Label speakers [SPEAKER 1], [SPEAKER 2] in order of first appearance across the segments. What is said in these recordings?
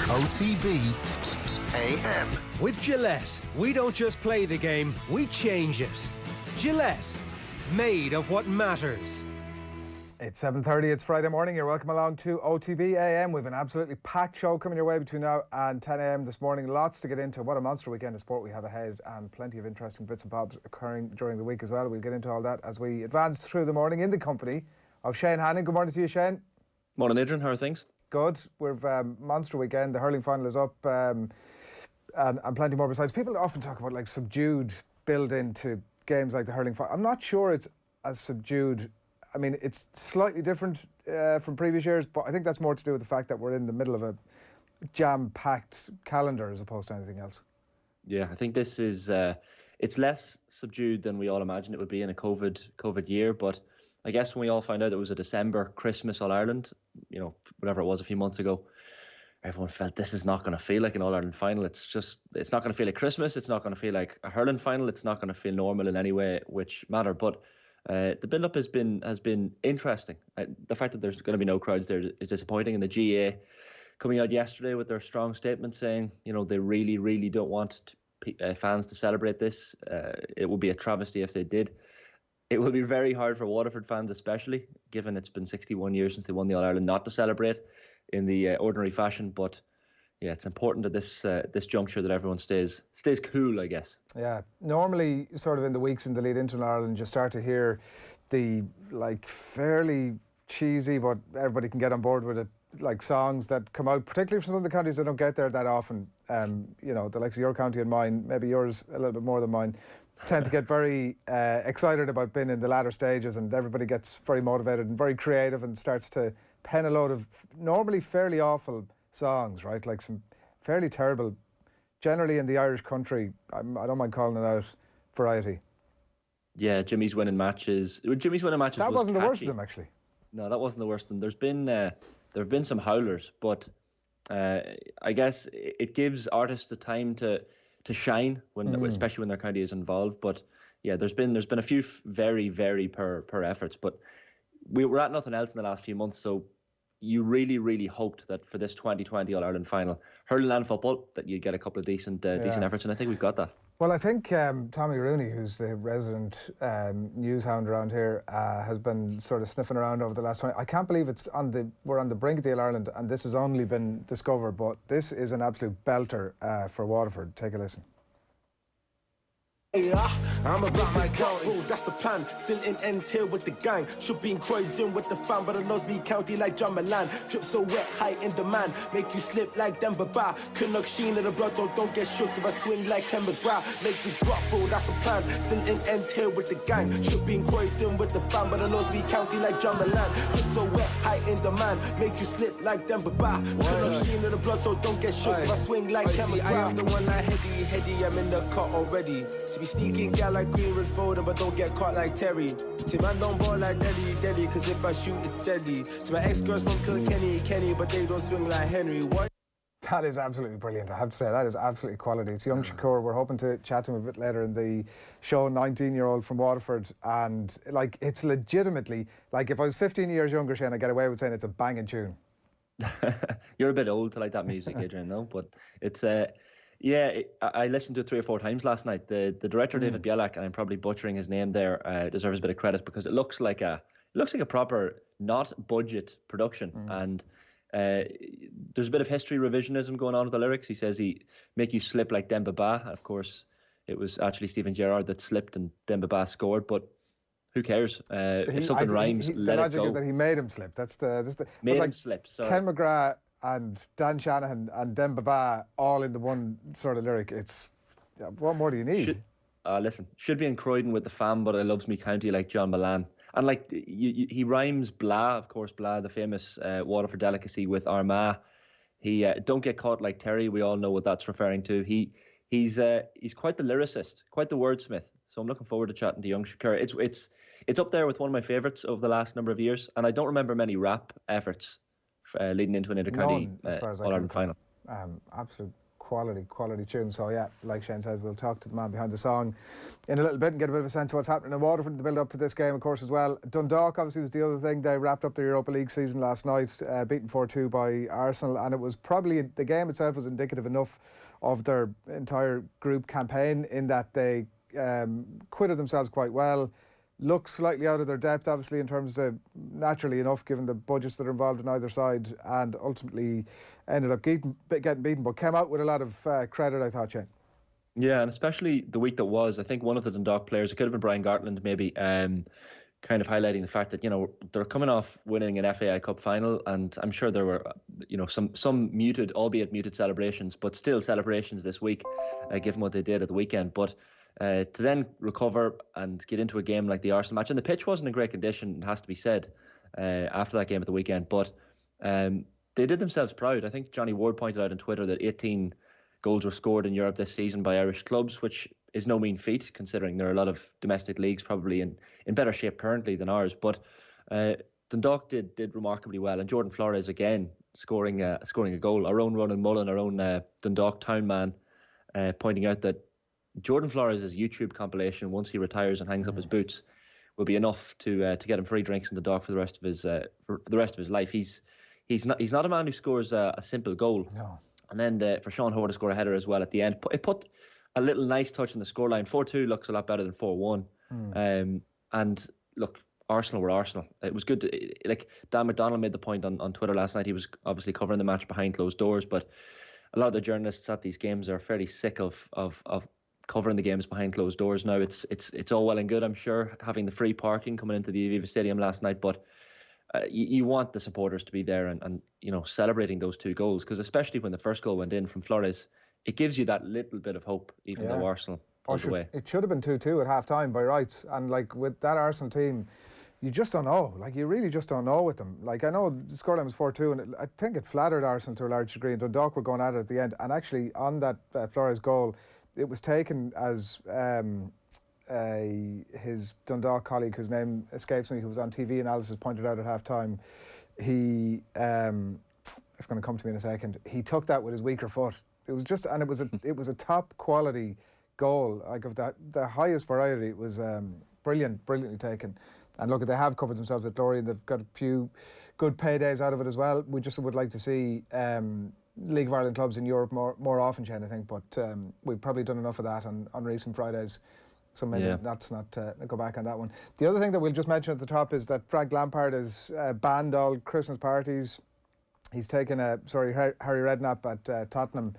[SPEAKER 1] OTB AM.
[SPEAKER 2] With Gillette, we don't just play the game, we change it. Gillette, made of what matters.
[SPEAKER 3] It's 7:30, it's Friday morning. You're welcome along to OTB AM. We've an absolutely packed show coming your way between now and 10 AM this morning. Lots to get into. What a monster weekend of sport we have ahead, and plenty of interesting bits and bobs occurring during the week as well. We'll get into all that as we advance through the morning in the company of Shane Hannon. Good morning to you, Shane.
[SPEAKER 4] Morning, Adrian. How are things?
[SPEAKER 3] Good. We've monster weekend. The hurling final is up, and plenty more besides. People often talk about like subdued build into games like the hurling final. I'm not sure it's as subdued. I mean, it's slightly different from previous years, but I think that's more to do with the fact that we're in the middle of a jam-packed calendar as opposed to anything else. Yeah,
[SPEAKER 4] I think this is it's less subdued than we all imagined it would be in a COVID year, but I guess when we all found out it was a December Christmas All-Ireland, you know, whatever it was a few months ago, everyone felt this is not going to feel like an All-Ireland final. It's not going to feel like Christmas. It's not going to feel like a hurling final. It's not going to feel normal in any way which matter. But the build-up has been interesting. The fact that there's going to be no crowds there is disappointing. And the GAA coming out yesterday with their strong statement saying, you know, they really, really don't want fans to celebrate this. It would be a travesty if they did. It will be very hard for Waterford fans, especially, given it's been 61 years since they won the All-Ireland, not to celebrate in the ordinary fashion. But yeah, it's important at this juncture that everyone stays cool, I guess. Yeah, normally sort of in the weeks in the lead into an Ireland, you start to hear the like fairly cheesy, but everybody can get on board with it, like songs that come out, particularly from some of the counties that don't get there that often. You know, the likes of your county and mine, maybe yours a little bit more than mine, tend to get very excited about being in the latter stages, and everybody gets very motivated and very creative and starts to pen a load of normally fairly awful songs, right? Like some fairly terrible, generally in the Irish country, I don't mind calling it out, variety. Yeah, Jimmy's winning matches. That wasn't the worst of them, actually. No, that wasn't the worst of them. There have been some howlers, but I guess it gives artists the time to shine especially when their county is involved. But yeah, there's been a few very, very per efforts, but we were at nothing else in the last few months, so you really, really hoped that for this 2020 All-Ireland final, hurling and football, that you'd get a couple of decent efforts, and I think we've got that. Well, I think Tommy Rooney, who's the resident news hound around here, has been sort of sniffing around over the last 20. I can't believe we're on the brink of the All-Ireland, and this has only been discovered, but this is an absolute belter for Waterford. Take a listen.
[SPEAKER 5] I'm about my county, that's the plan. Still in ends here with the gang. Should be in Croydon with the fam, but I lost me county like John Milan. Drip so wet, high in demand. Make you slip like them baba. Connacht sheen in the blood, don't get shook if I swing like Ken McGrath. Make you drop, that's the plan. Still in ends here with the gang. Should be in Croydon with the fam, but I lost me county like John Milan. Drip so wet, high in demand. Make you slip like them baba. Connacht sheen in the blood, so don't get shook if I swing like Ken McGrath. I am the one like Heady, I'm in the cut already. To be sneaking gal like Greenwood Foden, but don't get caught like Terry. See man don't ball like Delhi, cause if I shoot it's deadly. To my ex-girls from Kenny, but they don't swing like Henry. What?
[SPEAKER 3] That is absolutely brilliant, I have to say. That is absolutely quality. It's young Shakur. We're hoping to chat to him a bit later in the show, 19-year-old from Waterford. And like, it's legitimately, like if I was 15 years younger, Shane, I'd get away with saying it's a banging tune.
[SPEAKER 4] You're a bit old to like that music, Adrian, no? But it's yeah, I listened to it 3 or 4 times last night. The director, David Bielak, and I'm probably butchering his name there, deserves a bit of credit because it looks like a proper not budget production. And there's a bit of history revisionism going on with the lyrics. He says he make you slip like Demba Ba. Of course, it was actually Stephen Gerrard that slipped and Demba Ba scored, but who cares? If something rhymes, let it go.
[SPEAKER 3] The logic is that he made him slip. That's the
[SPEAKER 4] made him slip. So
[SPEAKER 3] Ken McGrath and Dan Shanahan and Demba Ba all in the one sort of lyric. It's what more do you need?
[SPEAKER 4] Should be in Croydon with the fam, but I loves me county like John Milan. And like he rhymes blah, of course, blah, the famous Waterford delicacy, with Armagh. He don't get caught like Terry. We all know what that's referring to. He's quite the lyricist, quite the wordsmith. So I'm looking forward to chatting to young Shakur. It's up there with one of my favourites of the last number of years, and I don't remember many rap efforts leading into an inter-county All-Ireland final.
[SPEAKER 3] Absolute quality tune. So yeah, like Shane says, we'll talk to the man behind the song in a little bit and get a bit of a sense of what's happening in Waterford in the build up to this game, of course, as well. Dundalk obviously was the other thing. They wrapped up their Europa League season last night, beaten 4-2 by Arsenal, and it was probably, the game itself was indicative enough of their entire group campaign in that they quitted themselves quite well. Look slightly out of their depth, obviously, in terms of, naturally enough, given the budgets that are involved on either side, and ultimately ended up getting beaten, but came out with a lot of credit, I thought, Shane.
[SPEAKER 4] Yeah, and especially the week that was, I think one of the Dundalk players, it could have been Brian Gartland maybe, kind of highlighting the fact that, you know, they're coming off winning an FAI Cup final, and I'm sure there were, you know, some muted, albeit muted celebrations, but still celebrations this week, given what they did at the weekend. But to then recover and get into a game like the Arsenal match, and the pitch wasn't in great condition, it has to be said, after that game at the weekend, but they did themselves proud. I think Johnny Ward pointed out on Twitter that 18 goals were scored in Europe this season by Irish clubs, which is no mean feat, considering there are a lot of domestic leagues probably in better shape currently than ours. But Dundalk did remarkably well, and Jordan Flores again scoring a goal. Our own Ronan Mullen, our own Dundalk town man, pointing out that Jordan Flores' YouTube compilation, once he retires and hangs up his boots, will be enough to get him free drinks in the Dundalk for the rest of his life. He's not a man who scores a simple goal. No. And then for Sean Hoare to score a header as well at the end, it put a little nice touch in the scoreline. 4-2 looks a lot better than 4-1. And look, Arsenal were Arsenal. It was good like Dan McDonnell made the point on Twitter last night. He was obviously covering the match behind closed doors, but a lot of the journalists at these games are fairly sick of covering the games behind closed doors now. It's all well and good, I'm sure, having the free parking coming into the Aviva Stadium last night, but you want the supporters to be there and you know, celebrating those two goals, because especially when the first goal went in from Flores, it gives you that little bit of hope, even though Arsenal pulled away. It
[SPEAKER 3] should have been 2-2 at half-time by rights, and like with that Arsenal team, you just don't know. Like, you really just don't know with them. Like, I know the scoreline was 4-2, and I think it flattered Arsenal to a large degree, and Dundalk were going at it at the end, and actually on that Flores goal, it was taken as his Dundalk colleague, whose name escapes me, who was on TV analysis, pointed out at half-time. He, it's going to come to me in a second, he took that with his weaker foot. It was just, and it was a top quality goal, like of the highest variety. It was brilliantly taken. And look, they have covered themselves with glory, and they've got a few good paydays out of it as well. We just would like to see League of Ireland clubs in Europe more often, Shane, I think, but we've probably done enough of that on recent Fridays, so maybe let's not go back on that one. The other thing that we'll just mention at the top is that Frank Lampard has banned all Christmas parties. He's taken Harry Redknapp at Tottenham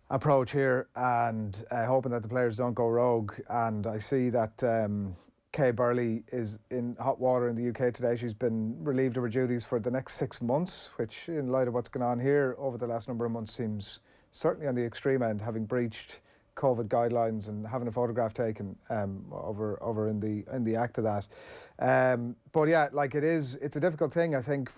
[SPEAKER 3] approach here, and hoping that the players don't go rogue. And I see that Kay Burley is in hot water in the UK today. She's been relieved of her duties for the next 6 months, which, in light of what's gone on here over the last number of months, seems certainly on the extreme end, having breached COVID guidelines and having a photograph taken over in the act of that. But yeah, like, it's a difficult thing, I think,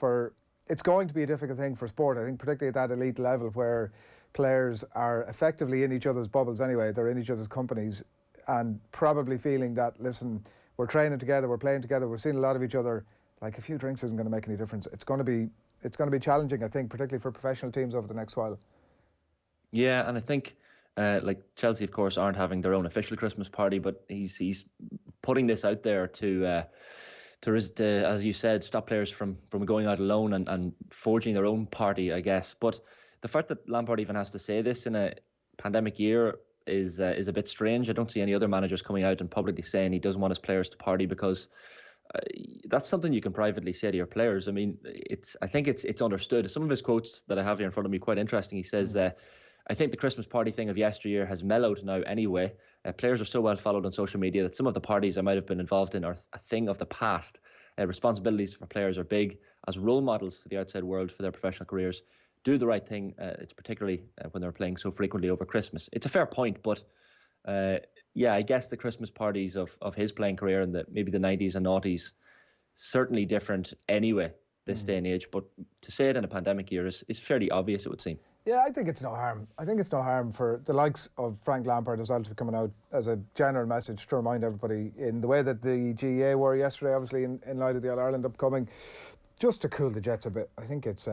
[SPEAKER 3] it's going to be a difficult thing for sport, I think, particularly at that elite level where players are effectively in each other's bubbles anyway. They're in each other's companies and probably feeling that, listen, we're training together, we're playing together, we're seeing a lot of each other. Like, a few drinks isn't going to make any difference. It's going to be challenging, I think, particularly for professional teams over the next while. Yeah,
[SPEAKER 4] and I think like Chelsea, of course, aren't having their own official Christmas party, but he's putting this out there to as you said, stop players from going out alone and forging their own party, I guess. But the fact that Lampard even has to say this in a pandemic year is a bit strange. I don't see any other managers coming out and publicly saying he doesn't want his players to party, because that's something you can privately say to your players. I mean, I think it's understood. Some of his quotes that I have here in front of me, quite interesting. He says, I think the Christmas party thing of yesteryear has mellowed now anyway. Players are so well followed on social media that some of the parties I might have been involved in are a thing of the past. Responsibilities for players are big. As role models to the outside world for their professional careers, do the right thing. It's particularly when they're playing so frequently over Christmas. It's a fair point, but I guess the Christmas parties of his playing career in maybe the 90s and 90s, certainly different anyway this day and age. But to say it in a pandemic year is fairly obvious, it would seem.
[SPEAKER 3] Yeah, I think it's no harm. I think it's no harm for the likes of Frank Lampard as well to be coming out as a general message to remind everybody, in the way that the GEA were yesterday, obviously in light of the All-Ireland upcoming, just to cool the jets a bit. I think it's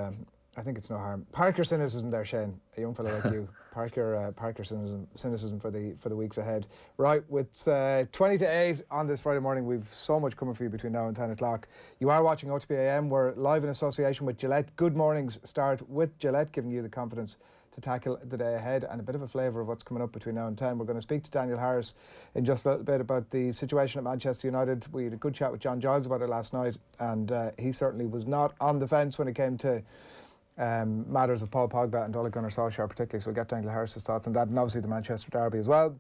[SPEAKER 3] I think it's no harm. Park your cynicism there, Shane. A young fellow like you. Park your cynicism for the weeks ahead. Right, with 20 to 8 on this Friday morning, we've so much coming for you between now and 10 o'clock. You are watching OTB AM. We're live in association with Gillette. Good mornings start with Gillette, giving you the confidence to tackle the day ahead, and a bit of a flavour of what's coming up between now and 10. We're going to speak to Daniel Harris in just a little bit about the situation at Manchester United. We had a good chat with John Giles about it last night, and he certainly was not on the fence when it came to matters of Paul Pogba and Ole Gunnar Solskjaer particularly, so we'll get Daniel Harris's thoughts on that, and obviously the Manchester derby as well.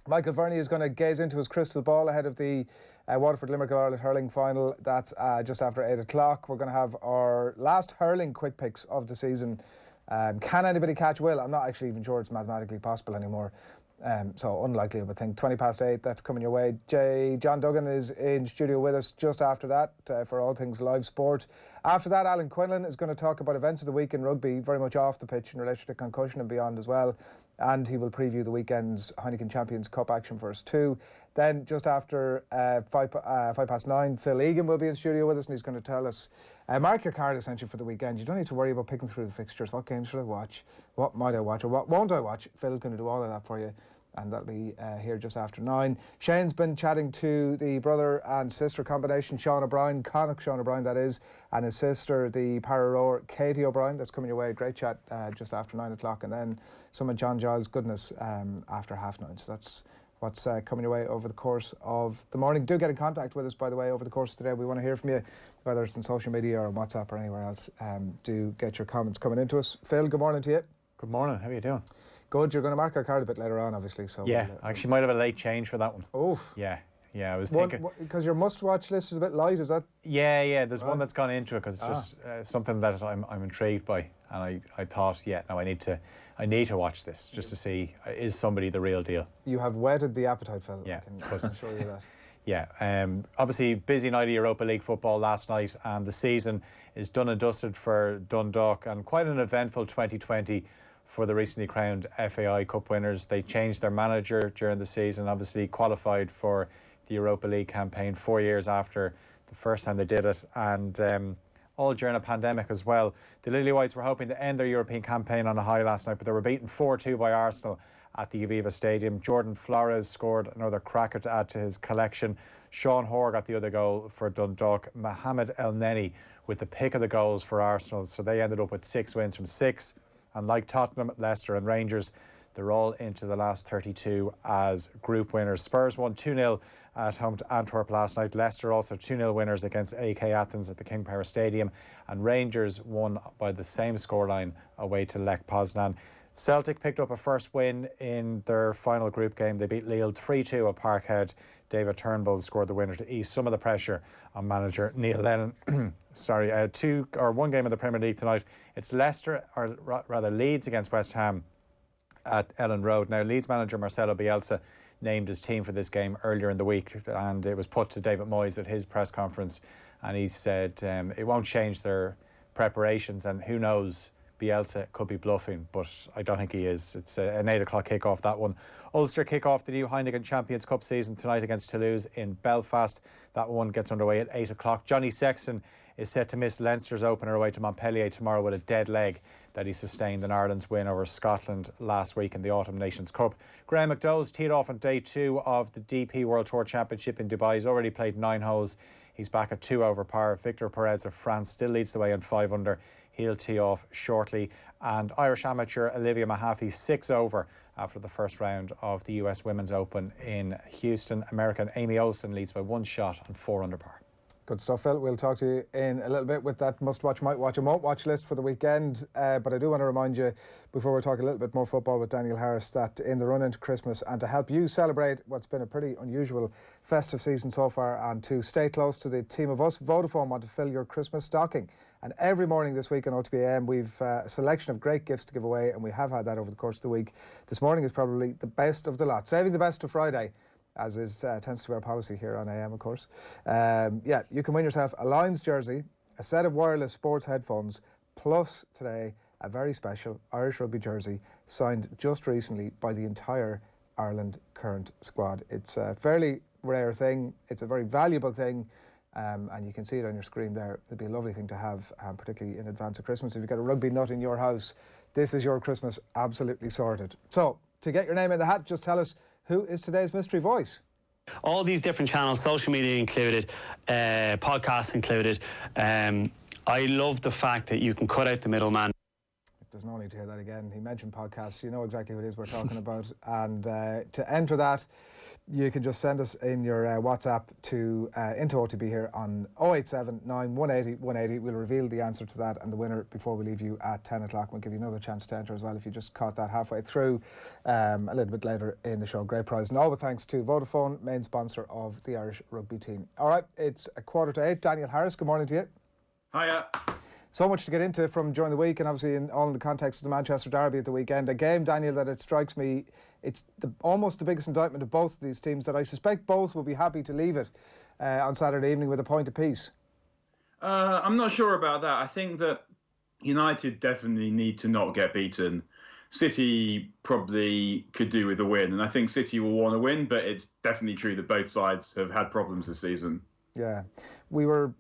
[SPEAKER 3] Michael Verney is going to gaze into his crystal ball ahead of the Waterford Limerick Ireland hurling final. That's just after 8 o'clock. We're going to have our last hurling quick picks of the season. Can anybody catch Will? I'm not actually even sure it's mathematically possible anymore. So unlikely, I would think. 20 past 8, that's coming your way. John Duggan is in studio with us just after that for all things live sport. After that, Alan Quinlan is going to talk about events of the week in rugby, very much off the pitch in relation to concussion and beyond as well. And he will preview the weekend's Heineken Champions Cup action for us too. Then just after 5 past 9, Phil Egan will be in studio with us, and he's going to tell us, mark your card essentially for the weekend. You don't need to worry about picking through the fixtures. What games should I watch? What might I watch? Or what won't I watch? Phil's going to do all of that for you, and that'll be here just after 9. Shane's been chatting to the brother and sister combination, Sean O'Brien, Connacht Sean O'Brien that is, and his sister, the para-rower Katie O'Brien. That's coming your way. Great chat just after 9 o'clock, and then some of John Giles' goodness after 9:30. So that's what's coming your way over the course of the morning. Do get in contact with us, by the way, over the course of today. We want to hear from you, whether it's on social media or on WhatsApp or anywhere else. Do get your comments coming into us. Phil, good morning to you.
[SPEAKER 6] Good morning. How are you doing?
[SPEAKER 3] Good. You're going to mark our card a bit later on, obviously. So
[SPEAKER 6] yeah, I actually might have a late change for that one.
[SPEAKER 3] Oh.
[SPEAKER 6] Yeah, I was thinking.
[SPEAKER 3] Because your must-watch list is a bit light, is that?
[SPEAKER 6] Yeah. There's one that's gone into it because it's just something that I'm intrigued by, and I thought, now I need to watch this just to see, is somebody the real deal?
[SPEAKER 3] You have whetted the appetite, Phil.
[SPEAKER 6] Yeah,
[SPEAKER 3] I can assure you that.
[SPEAKER 6] Yeah, obviously busy night of Europa League football last night, and the season is done and dusted for Dundalk, and quite an eventful 2020 for the recently crowned FAI Cup winners. They changed their manager during the season, obviously qualified for the Europa League campaign 4 years after the first time they did it, and all during a pandemic as well. The Lily Whites were hoping to end their European campaign on a high last night, but they were beaten 4-2 by Arsenal at the Aviva Stadium. Jordan Flores scored another cracker to add to his collection. Sean Hoare got the other goal for Dundalk. Mohamed El Neni with the pick of the goals for Arsenal. So they ended up with 6 wins from 6. And like Tottenham, Leicester and Rangers, they're all into the last 32 as group winners. Spurs won 2-0 at home to Antwerp last night. Leicester also 2-0 winners against AK Athens at the King Power Stadium. And Rangers won by the same scoreline away to Lech Poznan. Celtic picked up a first win in their final group game. They beat Lille 3-2 at Parkhead. David Turnbull scored the winner to ease some of the pressure on manager Neil Lennon. One game in the Premier League tonight. It's Leicester, or rather Leeds against West Ham at Ellen Road. Now, Leeds manager Marcelo Bielsa named his team for this game earlier in the week, and it was put to David Moyes at his press conference, and he said it won't change their preparations, and who knows, Bielsa could be bluffing, but I don't think he is. It's an 8 o'clock kick-off, that one. Ulster kick off the new Heineken Champions Cup season tonight against Toulouse in Belfast. That one gets underway at 8 o'clock. Johnny Sexton is set to miss Leinster's opener away to Montpellier tomorrow with a dead leg that he sustained in Ireland's win over Scotland last week in the Autumn Nations Cup. Graham McDowell's teed off on day 2 of the DP World Tour Championship in Dubai. He's already played 9 holes. He's back at 2 over par. Victor Perez of France still leads the way on 5 under. He'll tee off shortly. And Irish amateur Olivia Mahaffey 6 over after the first round of the US Women's Open in Houston. American Amy Olsen leads by 1 shot on 4 under par.
[SPEAKER 3] Good stuff, Phil. We'll talk to you in a little bit with that must-watch, might-watch and won't-watch list for the weekend. But I do want to remind you, before we talk a little bit more football with Daniel Harris, that in the run into Christmas and to help you celebrate what's been a pretty unusual festive season so far and to stay close to the team of us, Vodafone want to fill your Christmas stocking. And every morning this week on OTB AM, we've a selection of great gifts to give away, and we have had that over the course of the week. This morning is probably the best of the lot, saving the best to Friday, as is tends to be our policy here on AM, of course. You can win yourself a Lions jersey, a set of wireless sports headphones, plus today a very special Irish rugby jersey signed just recently by the entire Ireland current squad. It's a fairly rare thing. It's a very valuable thing. and you can see it on your screen there. It'd be a lovely thing to have, particularly in advance of Christmas. If you've got a rugby nut in your house, this is your Christmas absolutely sorted. So, to get your name in the hat, just tell us who is today's mystery voice.
[SPEAKER 7] All these different channels, social media included, podcasts included. I love the fact that you can cut out the middleman.
[SPEAKER 3] There's no need to hear that again. He mentioned podcasts. You know exactly what it is we're talking about. And to enter that, you can just send us in your WhatsApp to into OTB here on 0879 180 180. We'll reveal the answer to that and the winner before we leave you at 10 o'clock. We'll give you another chance to enter as well if you just caught that halfway through a little bit later in the show. Great prize. And all with thanks to Vodafone, main sponsor of the Irish rugby team. All right, it's 7:45. Daniel Harris, good morning to you.
[SPEAKER 8] Hiya.
[SPEAKER 3] So much to get into from during the week, and obviously in all in the context of the Manchester Derby at the weekend. A game, Daniel, that it strikes me, it's almost the biggest indictment of both of these teams, that I suspect both will be happy to leave it on Saturday evening with a point apiece.
[SPEAKER 8] I'm not sure about that. I think that United definitely need to not get beaten. City probably could do with a win, and I think City will want to win, but it's definitely true that both sides have had problems this season. Yeah.
[SPEAKER 3] We were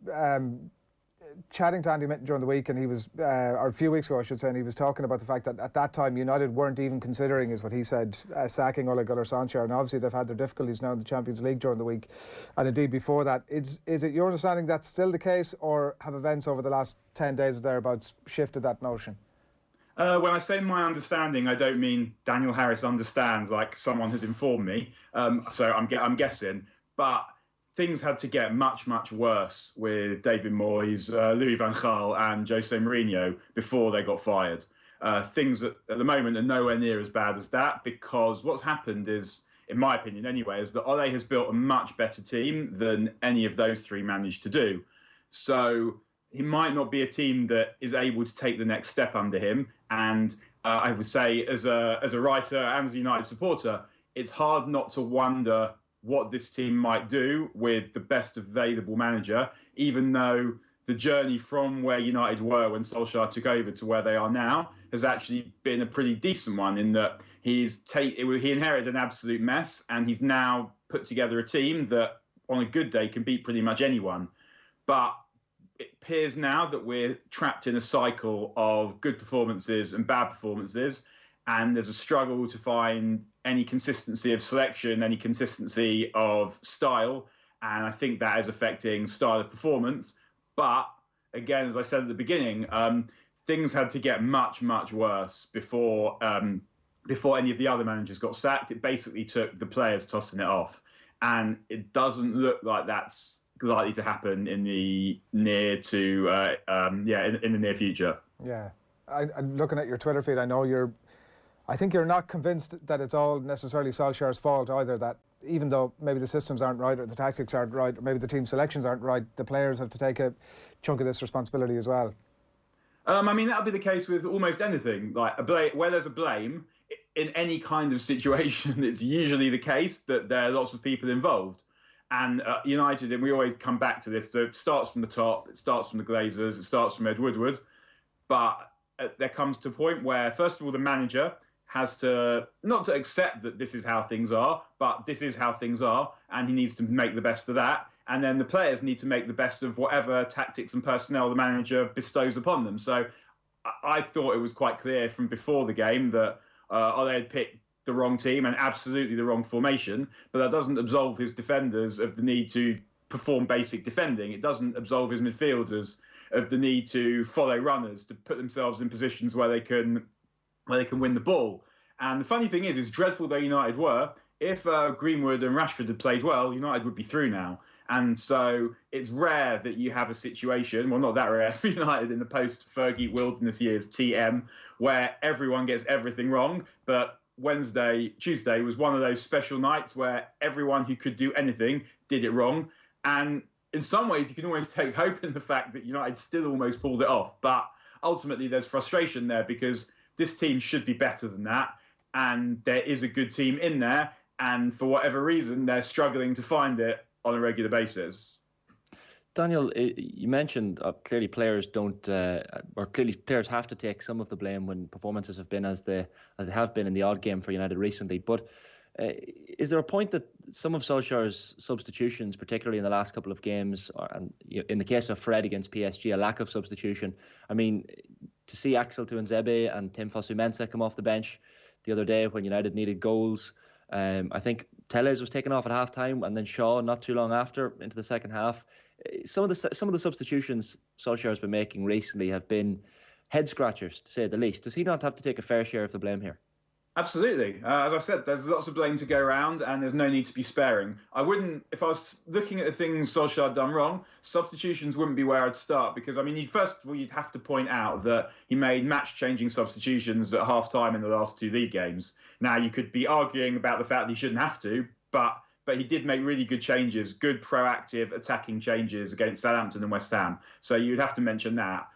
[SPEAKER 3] chatting to Andy Minton during the week, and he was, or a few weeks ago I should say, and he was talking about the fact that at that time United weren't even considering, is what he said, sacking Ole Gunnar Solskjaer, and obviously they've had their difficulties now in the Champions League during the week, and indeed before that. Is it your understanding that's still the case, or have events over the last 10 days or thereabouts shifted that notion?
[SPEAKER 8] When I say my understanding, I don't mean Daniel Harris understands, like someone has informed me, so I'm guessing, but things had to get much, much worse with David Moyes, Louis van Gaal and Jose Mourinho before they got fired. Things at the moment are nowhere near as bad as that, because what's happened is, in my opinion anyway, is that Ole has built a much better team than any of those three managed to do. So he might not be a team that is able to take the next step under him. And I would say, as a writer and as a United supporter, it's hard not to wonder what this team might do with the best available manager, even though the journey from where United were when Solskjaer took over to where they are now has actually been a pretty decent one, in that he inherited an absolute mess, and he's now put together a team that on a good day can beat pretty much anyone. But it appears now that we're trapped in a cycle of good performances and bad performances, and there's a struggle to find any consistency of selection, any consistency of style, and I think that is affecting style of performance. But again, as I said at the beginning, things had to get much, much worse before any of the other managers got sacked. It basically took the players tossing it off, and it doesn't look like that's likely to happen in the near to in the near future.
[SPEAKER 3] Yeah, I'm looking at your Twitter feed. I think you're not convinced that it's all necessarily Solskjaer's fault either, that even though maybe the systems aren't right or the tactics aren't right or maybe the team selections aren't right, the players have to take a chunk of this responsibility as well.
[SPEAKER 8] I mean, that'll be the case with almost anything. Like where there's a blame, in any kind of situation, it's usually the case that there are lots of people involved. And United, and we always come back to this, so it starts from the top, it starts from the Glazers, it starts from Ed Woodward. But there comes to a point where, first of all, the manager has to, not to accept that this is how things are, but this is how things are, and he needs to make the best of that. And then the players need to make the best of whatever tactics and personnel the manager bestows upon them. So I thought it was quite clear from before the game that Ole had picked the wrong team and absolutely the wrong formation, but that doesn't absolve his defenders of the need to perform basic defending. It doesn't absolve his midfielders of the need to follow runners, to put themselves in positions where they can win the ball. And the funny thing is dreadful though United were, if Greenwood and Rashford had played well, United would be through now. And so it's rare that you have a situation, well, not that rare for United in the post-Fergie wilderness years, TM, where everyone gets everything wrong. But Tuesday was one of those special nights where everyone who could do anything did it wrong. And in some ways, you can always take hope in the fact that United still almost pulled it off. But ultimately, there's frustration there because this team should be better than that. And there is a good team in there. And for whatever reason, they're struggling to find it on a regular basis.
[SPEAKER 4] Daniel, you mentioned clearly players players have to take some of the blame when performances have been as they have been in the odd game for United recently. But Is there a point that some of Solskjaer's substitutions, particularly in the last couple of games, and in the case of Fred against PSG, a lack of substitution? I mean, to see Axel Tuanzebe and Tim Fosu-Mensah come off the bench the other day when United needed goals. I think Tellez was taken off at half-time, and then Shaw not too long after into the second half. Some of the substitutions Solskjaer has been making recently have been head-scratchers, to say the least. Does he not have to take a fair share of the blame here?
[SPEAKER 8] Absolutely. As I said, there's lots of blame to go around, and there's no need to be sparing. I wouldn't, if I was looking at the things Solskjaer had done wrong, substitutions wouldn't be where I'd start, because, I mean, first of all, you'd have to point out that he made match-changing substitutions at half-time in the last 2 league games. Now, you could be arguing about the fact that he shouldn't have to, but he did make really good changes, good proactive attacking changes against Southampton and West Ham. So you'd have to mention that.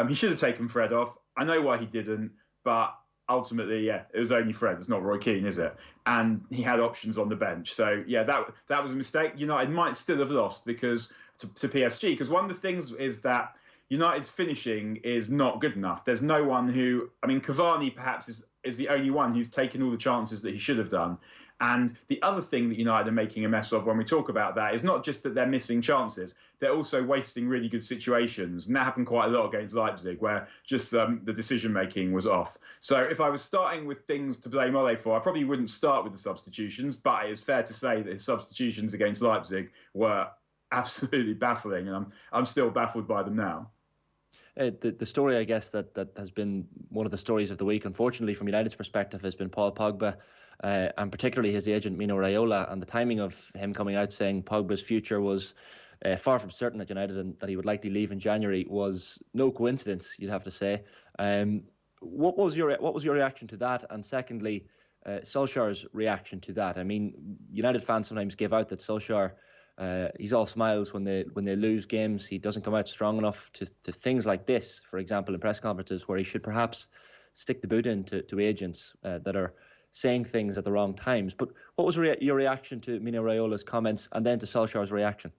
[SPEAKER 8] He should have taken Fred off. I know why he didn't, but ultimately, yeah, it was only Fred. It's not Roy Keane, is it? And he had options on the bench. So, yeah, that was a mistake. United might still have lost because to PSG, because one of the things is that United's finishing is not good enough. There's no one who, I mean, Cavani perhaps is the only one who's taken all the chances that he should have done. And the other thing that United are making a mess of when we talk about that is not just that they're missing chances, they're also wasting really good situations. And that happened quite a lot against Leipzig, where just the decision-making was off. So if I was starting with things to blame Ole for, I probably wouldn't start with the substitutions, but it's fair to say that his substitutions against Leipzig were absolutely baffling, and I'm still baffled by them now.
[SPEAKER 4] The story, I guess, that has been one of the stories of the week, unfortunately, from United's perspective, has been Paul Pogba, and particularly his agent, Mino Raiola, and the timing of him coming out saying Pogba's future was far from certain at United and that he would likely leave in January was no coincidence, you'd have to say. What was your reaction to that? And secondly, Solskjaer's reaction to that? I mean, United fans sometimes give out that Solskjaer, he's all smiles when they lose games. He doesn't come out strong enough to things like this, for example, in press conferences, where he should perhaps stick the boot in to agents that are saying things at the wrong times. But what was your reaction to Mino Raiola's comments and then to Solskjaer's reaction?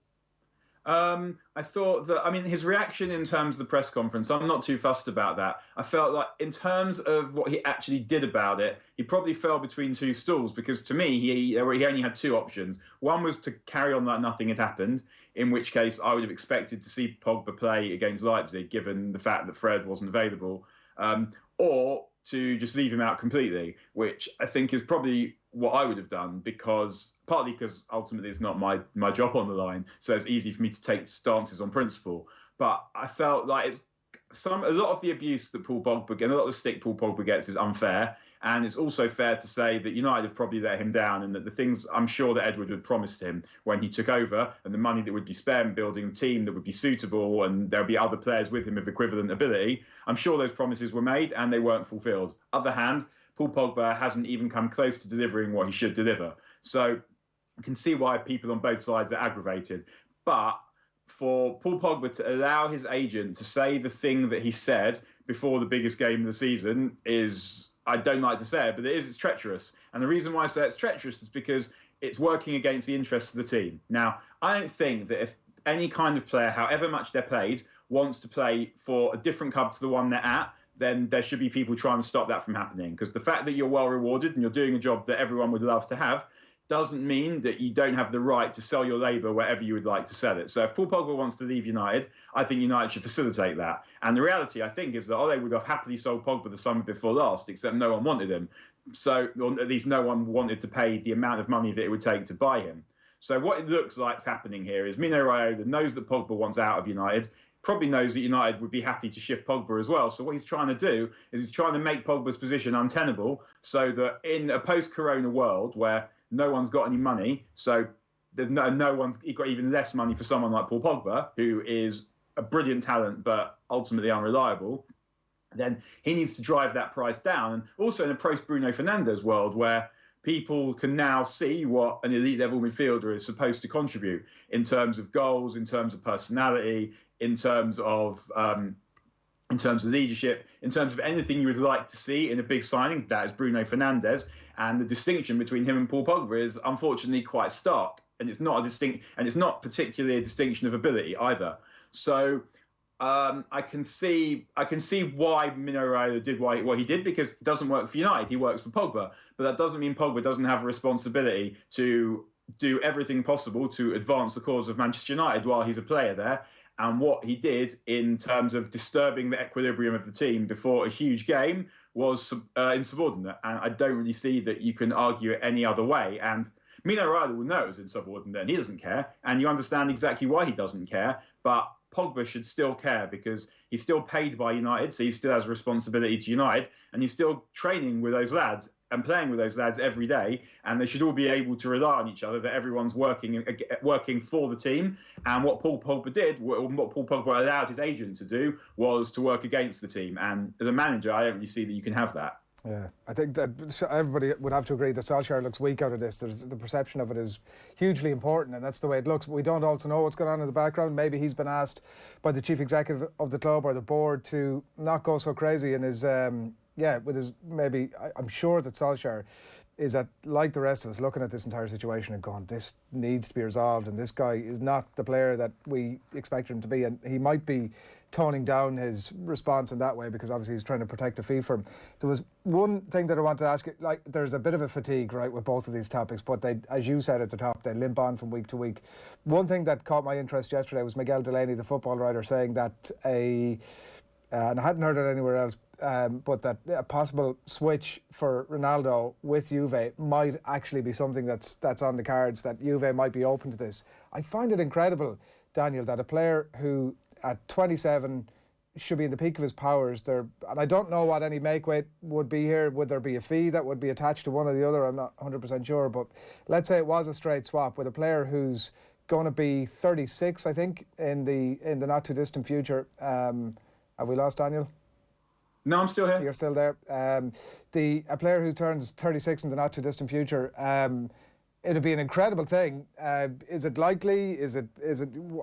[SPEAKER 8] I thought that, I mean, his reaction in terms of the press conference, I'm not too fussed about that. I felt like in terms of what he actually did about it, he probably fell between two stools, because to me, he only had two options. One was to carry on like nothing had happened, in which case I would have expected to see Pogba play against Leipzig, given the fact that Fred wasn't available, or to just leave him out completely, which I think is probably what I would have done, partly because ultimately it's not my job on the line, so it's easy for me to take stances on principle. But I felt like a lot of the abuse that Paul Pogba and a lot of the stick Paul Pogba gets is unfair, and it's also fair to say that United have probably let him down, and that the things I'm sure that Edward had promised him when he took over, and the money that would be spent building a team that would be suitable, and there'll be other players with him of equivalent ability, I'm sure those promises were made and they weren't fulfilled. Other hand, Paul Pogba hasn't even come close to delivering what he should deliver. So you can see why people on both sides are aggravated. But for Paul Pogba to allow his agent to say the thing that he said before the biggest game of the season is, I don't like to say it, but it's treacherous. And the reason why I say it's treacherous is because it's working against the interests of the team. Now, I don't think that if any kind of player, however much they're paid, wants to play for a different club to the one they're at, then there should be people trying to stop that from happening. Because the fact that you're well rewarded and you're doing a job that everyone would love to have doesn't mean that you don't have the right to sell your labour wherever you would like to sell it. So if Paul Pogba wants to leave United, I think United should facilitate that. And the reality, I think, is that Ole would have happily sold Pogba the summer before last, except no one wanted him. So, or at least no one wanted to pay the amount of money that it would take to buy him. So what it looks like is happening here is Mino Raiola knows that Pogba wants out of United, probably knows that United would be happy to shift Pogba as well. So what he's trying to do is he's trying to make Pogba's position untenable, so that in a post-corona world where no one's got any money, so there's no one's got even less money for someone like Paul Pogba, who is a brilliant talent but ultimately unreliable, then he needs to drive that price down. And also in a post-Bruno Fernandes world where people can now see what an elite level midfielder is supposed to contribute in terms of goals, in terms of personality, in terms of leadership, in terms of anything you would like to see in a big signing. That is Bruno Fernandes, and the distinction between him and Paul Pogba is unfortunately quite stark, and it's not particularly a distinction of ability either. So I can see why Mino Raiola did what he did, because it doesn't work for United. He works for Pogba, but that doesn't mean Pogba doesn't have a responsibility to do everything possible to advance the cause of Manchester United while he's a player there. And what he did in terms of disturbing the equilibrium of the team before a huge game was insubordinate. And I don't really see that you can argue it any other way. And Mino Raiola will know it was insubordinate, and he doesn't care. And you understand exactly why he doesn't care. But Pogba should still care, because he's still paid by United, so he still has a responsibility to United, and he's still training with those lads and playing with those lads every day, and they should all be able to rely on each other, that everyone's working for the team. And what Paul Pogba did, what Paul Pogba allowed his agent to do, was to work against the team. And as a manager, I don't really see that you can have that.
[SPEAKER 3] Yeah, I think that everybody would have to agree that Solskjaer looks weak out of this. The perception of it is hugely important, and that's the way it looks. But we don't also know what's going on in the background. Maybe he's been asked by the chief executive of the club or the board to not go so crazy in his, with his, maybe, I'm sure that Solskjaer is that, like the rest of us, looking at this entire situation and going, this needs to be resolved, and this guy is not the player that we expect him to be, and he might be toning down his response in that way, because obviously he's trying to protect the fee from. There was one thing that I wanted to ask you, like, there's a bit of a fatigue, right, with both of these topics, but they, as you said at the top, they limp on from week to week. One thing that caught my interest yesterday was Miguel Delaney, the football writer, saying that and I hadn't heard it anywhere else, but that a possible switch for Ronaldo with Juve might actually be something that's on the cards, that Juve might be open to this. I find it incredible, Daniel, that a player who at 27 should be in the peak of his powers there, and I don't know what any make weight would be here. Would there be a fee that would be attached to one or the other? I'm not 100% sure, but let's say it was a straight swap with a player who's going to be 36, I think, in the not too distant future. Have we lost Daniel?
[SPEAKER 8] No, I'm still here.
[SPEAKER 3] You're still there. A player who turns 36 in the not too distant future, it'd be an incredible thing. Is it likely? Is it?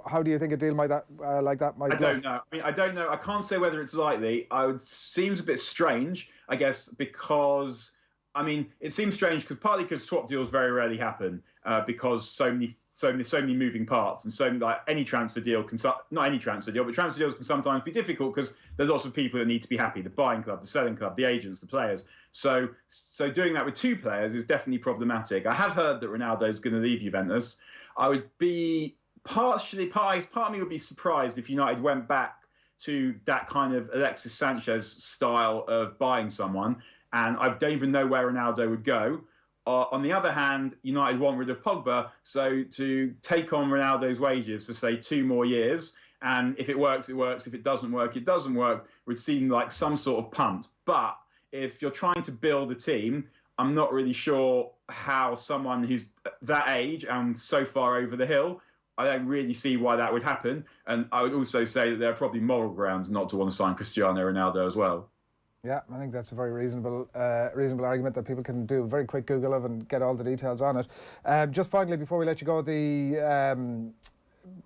[SPEAKER 3] How do you think a deal like that might? I
[SPEAKER 8] don't know. I don't know. I can't say whether it's likely. It seems a bit strange, I guess, because it seems strange partly because swap deals very rarely happen, because so many moving parts, and so any transfer deal not any transfer deal, but transfer deals can sometimes be difficult because there's lots of people that need to be happy: the buying club, the selling club, the agents, the players. So doing that with two players is definitely problematic. I have heard that Ronaldo is going to leave Juventus. I would be part of me would be surprised if United went back to that kind of Alexis Sanchez style of buying someone, and I don't even know where Ronaldo would go. On the other hand, United want rid of Pogba, so to take on Ronaldo's wages for, say, 2 more years, and if it works, it works. If it doesn't work, it doesn't work, would seem like some sort of punt. But if you're trying to build a team, I'm not really sure how someone who's that age and so far over the hill, I don't really see why that would happen. And I would also say that there are probably moral grounds not to want to sign Cristiano Ronaldo as well.
[SPEAKER 3] Yeah, I think that's a very reasonable argument that people can do a very quick Google of and get all the details on it. Just finally, before we let you go, the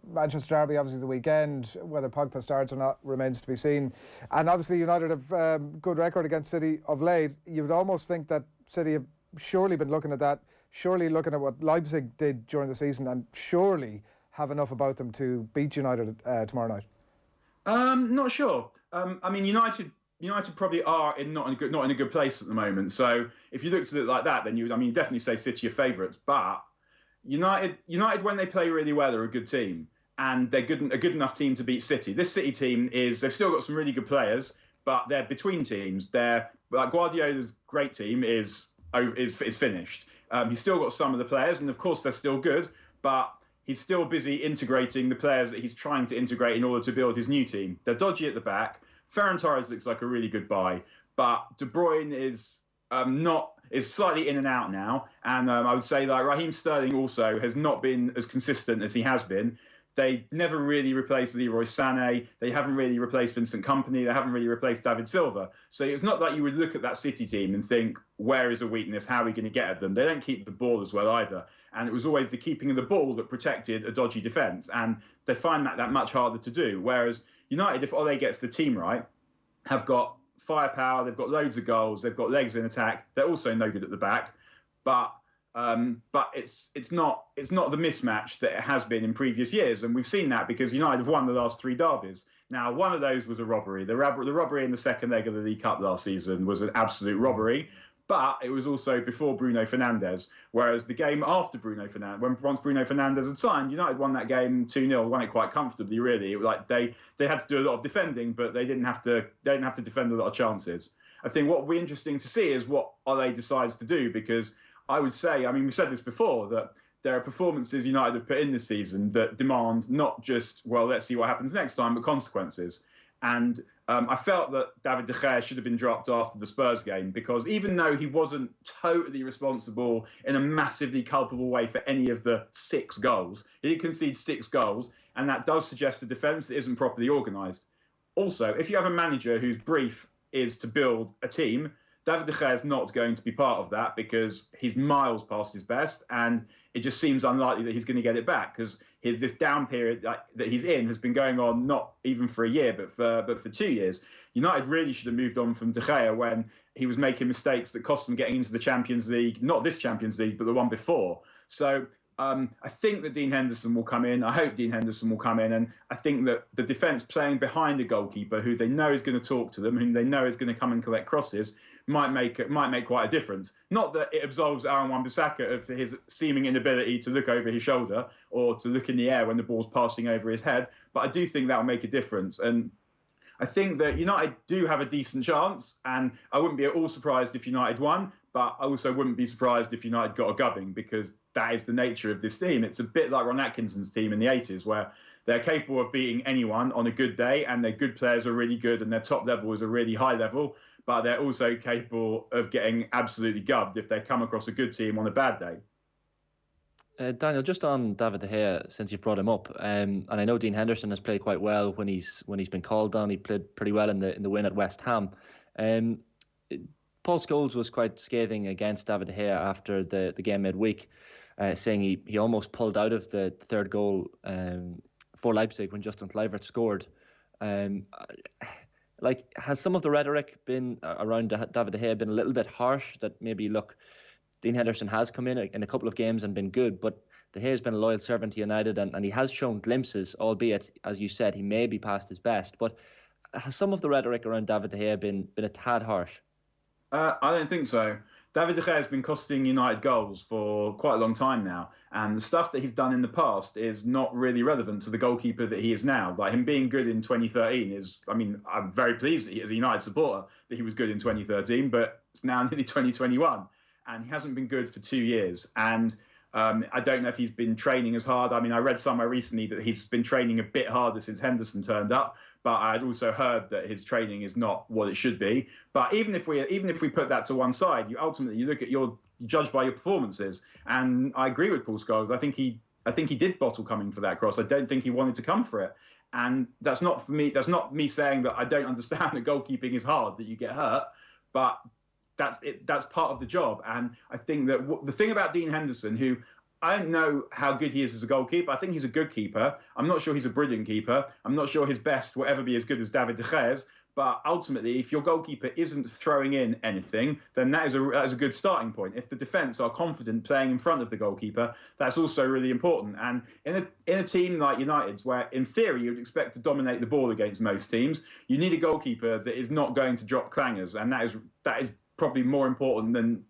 [SPEAKER 3] Manchester Derby, obviously the weekend, whether Pogba starts or not remains to be seen. And obviously United have good record against City of late. You would almost think that City have surely been looking at that, surely looking at what Leipzig did during the season, and surely have enough about them to beat United tomorrow night.
[SPEAKER 8] Not sure. United probably are not in a good place at the moment. So if you looked at it like that, then you definitely say City are favourites. But United, when they play really well, are a good team, and they're a good enough team to beat City. This City team they've still got some really good players, but they're between teams. Guardiola's great team is finished. He's still got some of the players, and of course they're still good, but he's still busy integrating the players that he's trying to integrate in order to build his new team. They're dodgy at the back. Ferran Torres looks like a really good buy, but De Bruyne is slightly in and out now, and I would say that Raheem Sterling also has not been as consistent as he has been. They never really replaced Leroy Sané. They haven't really replaced Vincent Kompany. They haven't really replaced David Silva. So it's not that you would look at that City team and think, where is a weakness? How are we going to get at them? They don't keep the ball as well either. And it was always the keeping of the ball that protected a dodgy defence. And they find that much harder to do. Whereas United, if Ole gets the team right, have got firepower, they've got loads of goals, they've got legs in attack. They're also no good at the back. But But it's not the mismatch that it has been in previous years, and we've seen that because United have won the last 3 derbies. Now, one of those was a robbery. The robbery in the second leg of the League Cup last season was an absolute robbery, but it was also before Bruno Fernandes. Whereas the game after Bruno Fernandes, once Bruno Fernandes had signed, United won that game 2-0, won it quite comfortably. Really, it was like they had to do a lot of defending, but they didn't have to defend a lot of chances. I think what will be interesting to see is what Ole decides to do, because I would say, I mean, we've said this before, that there are performances United have put in this season that demand not just, well, let's see what happens next time, but consequences. And I felt that David de Gea should have been dropped after the Spurs game, because even though he wasn't totally responsible in a massively culpable way for any of the 6 goals, he did concede 6 goals, and that does suggest a defence that isn't properly organised. Also, if you have a manager whose brief is to build a team, David de Gea is not going to be part of that, because he's miles past his best, and it just seems unlikely that he's going to get it back, because this down period that he's in has been going on not even for a year, but for 2 years. United really should have moved on from de Gea when he was making mistakes that cost them getting into the Champions League, not this Champions League, but the one before. So I think that Dean Henderson will come in. I hope Dean Henderson will come in. And I think that the defence playing behind a goalkeeper who they know is going to talk to them, whom they know is going to come and collect crosses, might make quite a difference. Not that it absolves Aaron Wan-Bissaka of his seeming inability to look over his shoulder or to look in the air when the ball's passing over his head, but I do think that will make a difference. And I think that United do have a decent chance, and I wouldn't be at all surprised if United won, but I also wouldn't be surprised if United got a gubbing, because that is the nature of this team. It's a bit like Ron Atkinson's team in the 80s, where they're capable of beating anyone on a good day, and their good players are really good, and their top level is a really high level, but they're also capable of getting absolutely gubbed if they come across a good team on a bad day.
[SPEAKER 4] Daniel, just on David de Gea, since you've brought him up, and I know Dean Henderson has played quite well when he's been called on. He played pretty well in the win at West Ham. Paul Scholes was quite scathing against David de Gea after the game midweek, saying he almost pulled out of the third goal for Leipzig when Justin Kluivert scored. Has some of the rhetoric been around David de Gea been a little bit harsh? That maybe, look, Dean Henderson has come in a couple of games and been good, but de Gea has been a loyal servant to United, and he has shown glimpses, albeit, as you said, he may be past his best. But has some of the rhetoric around David de Gea been a tad harsh?
[SPEAKER 8] I don't think so. David de Gea has been costing United goals for quite a long time now, and the stuff that he's done in the past is not really relevant to the goalkeeper that he is now. Like, him being good in 2013 is, I mean, I'm very pleased that he, as a United supporter, that he was good in 2013, but it's now nearly 2021, and he hasn't been good for 2 years. And I don't know if he's been training as hard. I mean, I read somewhere recently that he's been training a bit harder since Henderson turned up, but I'd also heard that his training is not what it should be. But even if we put that to one side, you look at you judge by your performances. And I agree with Paul Scholes. I think he did bottle coming for that cross. I don't think he wanted to come for it. And that's not for me. That's not me saying that I don't understand that goalkeeping is hard, that you get hurt, but that's it. That's part of the job. And I think that the thing about Dean Henderson, who I don't know how good he is as a goalkeeper. I think he's a good keeper. I'm not sure he's a brilliant keeper. I'm not sure his best will ever be as good as David de Gea's. But ultimately, if your goalkeeper isn't throwing in anything, then that is a good starting point. If the defence are confident playing in front of the goalkeeper, that's also really important. And in a team like United's, where in theory you'd expect to dominate the ball against most teams, you need a goalkeeper that is not going to drop clangers, and that is probably more important than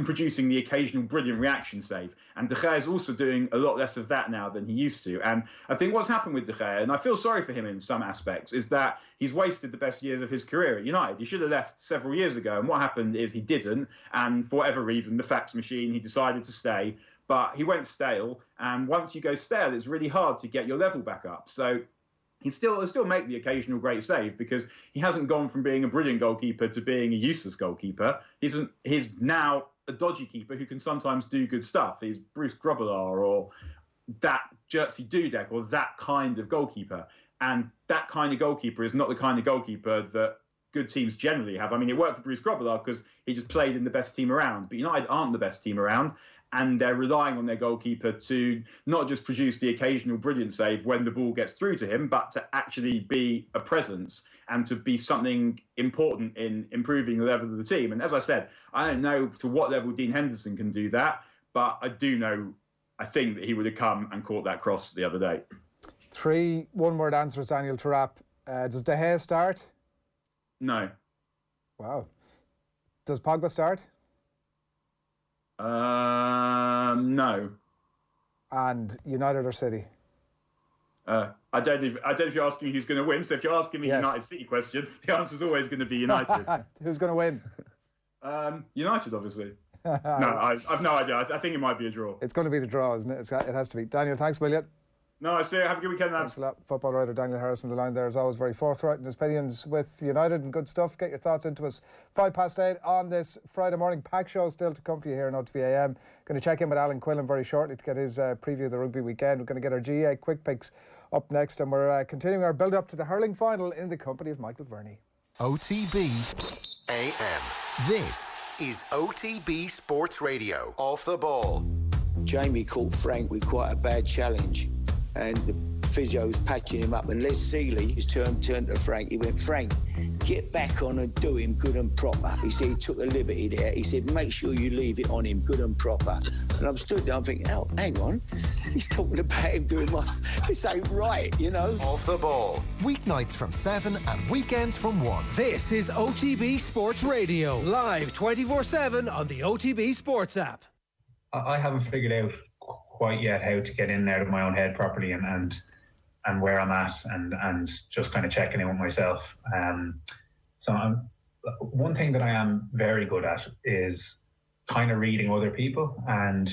[SPEAKER 8] producing the occasional brilliant reaction save. And De Gea is also doing a lot less of that now than he used to. And I think what's happened with De Gea, and I feel sorry for him in some aspects, is that he's wasted the best years of his career at United. He should have left several years ago. And what happened is he didn't. And for whatever reason, the fax machine, he decided to stay. But he went stale. And once you go stale, it's really hard to get your level back up. So he'll still make the occasional great save, because he hasn't gone from being a brilliant goalkeeper to being a useless goalkeeper. He's now a dodgy keeper who can sometimes do good stuff. He's Bruce Grobbelaar or that Jerzy Dudek or that kind of goalkeeper. And that kind of goalkeeper is not the kind of goalkeeper that good teams generally have. I mean, it worked for Bruce Grobbelaar because he just played in the best team around. But United aren't the best team around. And they're relying on their goalkeeper to not just produce the occasional brilliant save when the ball gets through to him, but to actually be a presence. and to be something important in improving the level of the team. And as I said, I don't know to what level Dean Henderson can do that, but I do know, I think that he would have come and caught that cross the other day.
[SPEAKER 3] 3 one-word answers, Daniel, to wrap. Does De Gea start?
[SPEAKER 8] No.
[SPEAKER 3] Wow. Does Pogba start?
[SPEAKER 8] No.
[SPEAKER 3] And United or City?
[SPEAKER 8] I don't know if you're asking me who's going to win. So if you're asking me United City question, the answer is always going to be United.
[SPEAKER 3] Who's going to win?
[SPEAKER 8] United, obviously. No, I've no idea. I think it might be a draw.
[SPEAKER 3] It's going to be the draw, isn't it? It has to be. Daniel, thanks a million.
[SPEAKER 8] No, see you. Have a good weekend, lads.
[SPEAKER 3] Thanks a lot. Football writer Daniel Harris on the line there, as always, very forthright in his opinions with United and good stuff. Get your thoughts into us. 8:05 on this Friday morning. Pack show still to come for you here on OTB AM. Going to check in with Alan Quinlan very shortly to get his preview of the rugby weekend. We're going to get our GA quick picks up next, and we're continuing our build up to the hurling final in the company of Michael Verney.
[SPEAKER 1] OTB AM. This is OTB Sports Radio. Off the ball.
[SPEAKER 9] Jamie caught Frank with quite a bad challenge, and the physio was patching him up, and Les Seeley, his turned to Frank. He went, Frank, get back on and do him good and proper. He said he took a liberty there. He said, make sure you leave it on him good and proper. And I'm stood there, I'm thinking, oh, hang on. He's talking about him doing this ain't right, you know.
[SPEAKER 1] Off the ball. Weeknights from 7 and weekends from 1.
[SPEAKER 2] This is OTB Sports Radio, live 24/7 on the OTB Sports app.
[SPEAKER 10] I haven't figured out quite yet how to get in there to my own head properly and where I'm at and just kind of checking in with myself. One thing that I am very good at is kind of reading other people and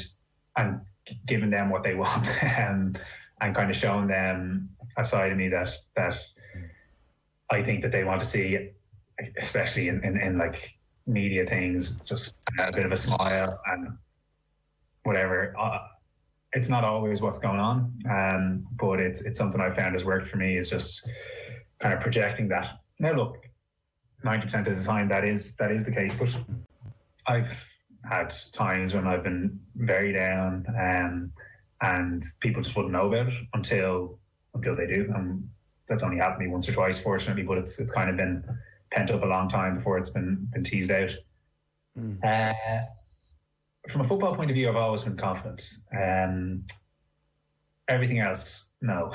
[SPEAKER 10] giving them what they want and kind of showing them a side of me that I think that they want to see, especially in like media things, just a bit of a smile and whatever. It's not always what's going on, but it's something I found has worked for me, is just kind of projecting that. Now look, 90% of the time that is the case, but I've had times when I've been very down, and people just wouldn't know about it until they do, and that's only happened to me once or twice, fortunately, but it's kind of been pent up a long time before it's been teased out. From a football point of view, I've always been confident. Everything else, no,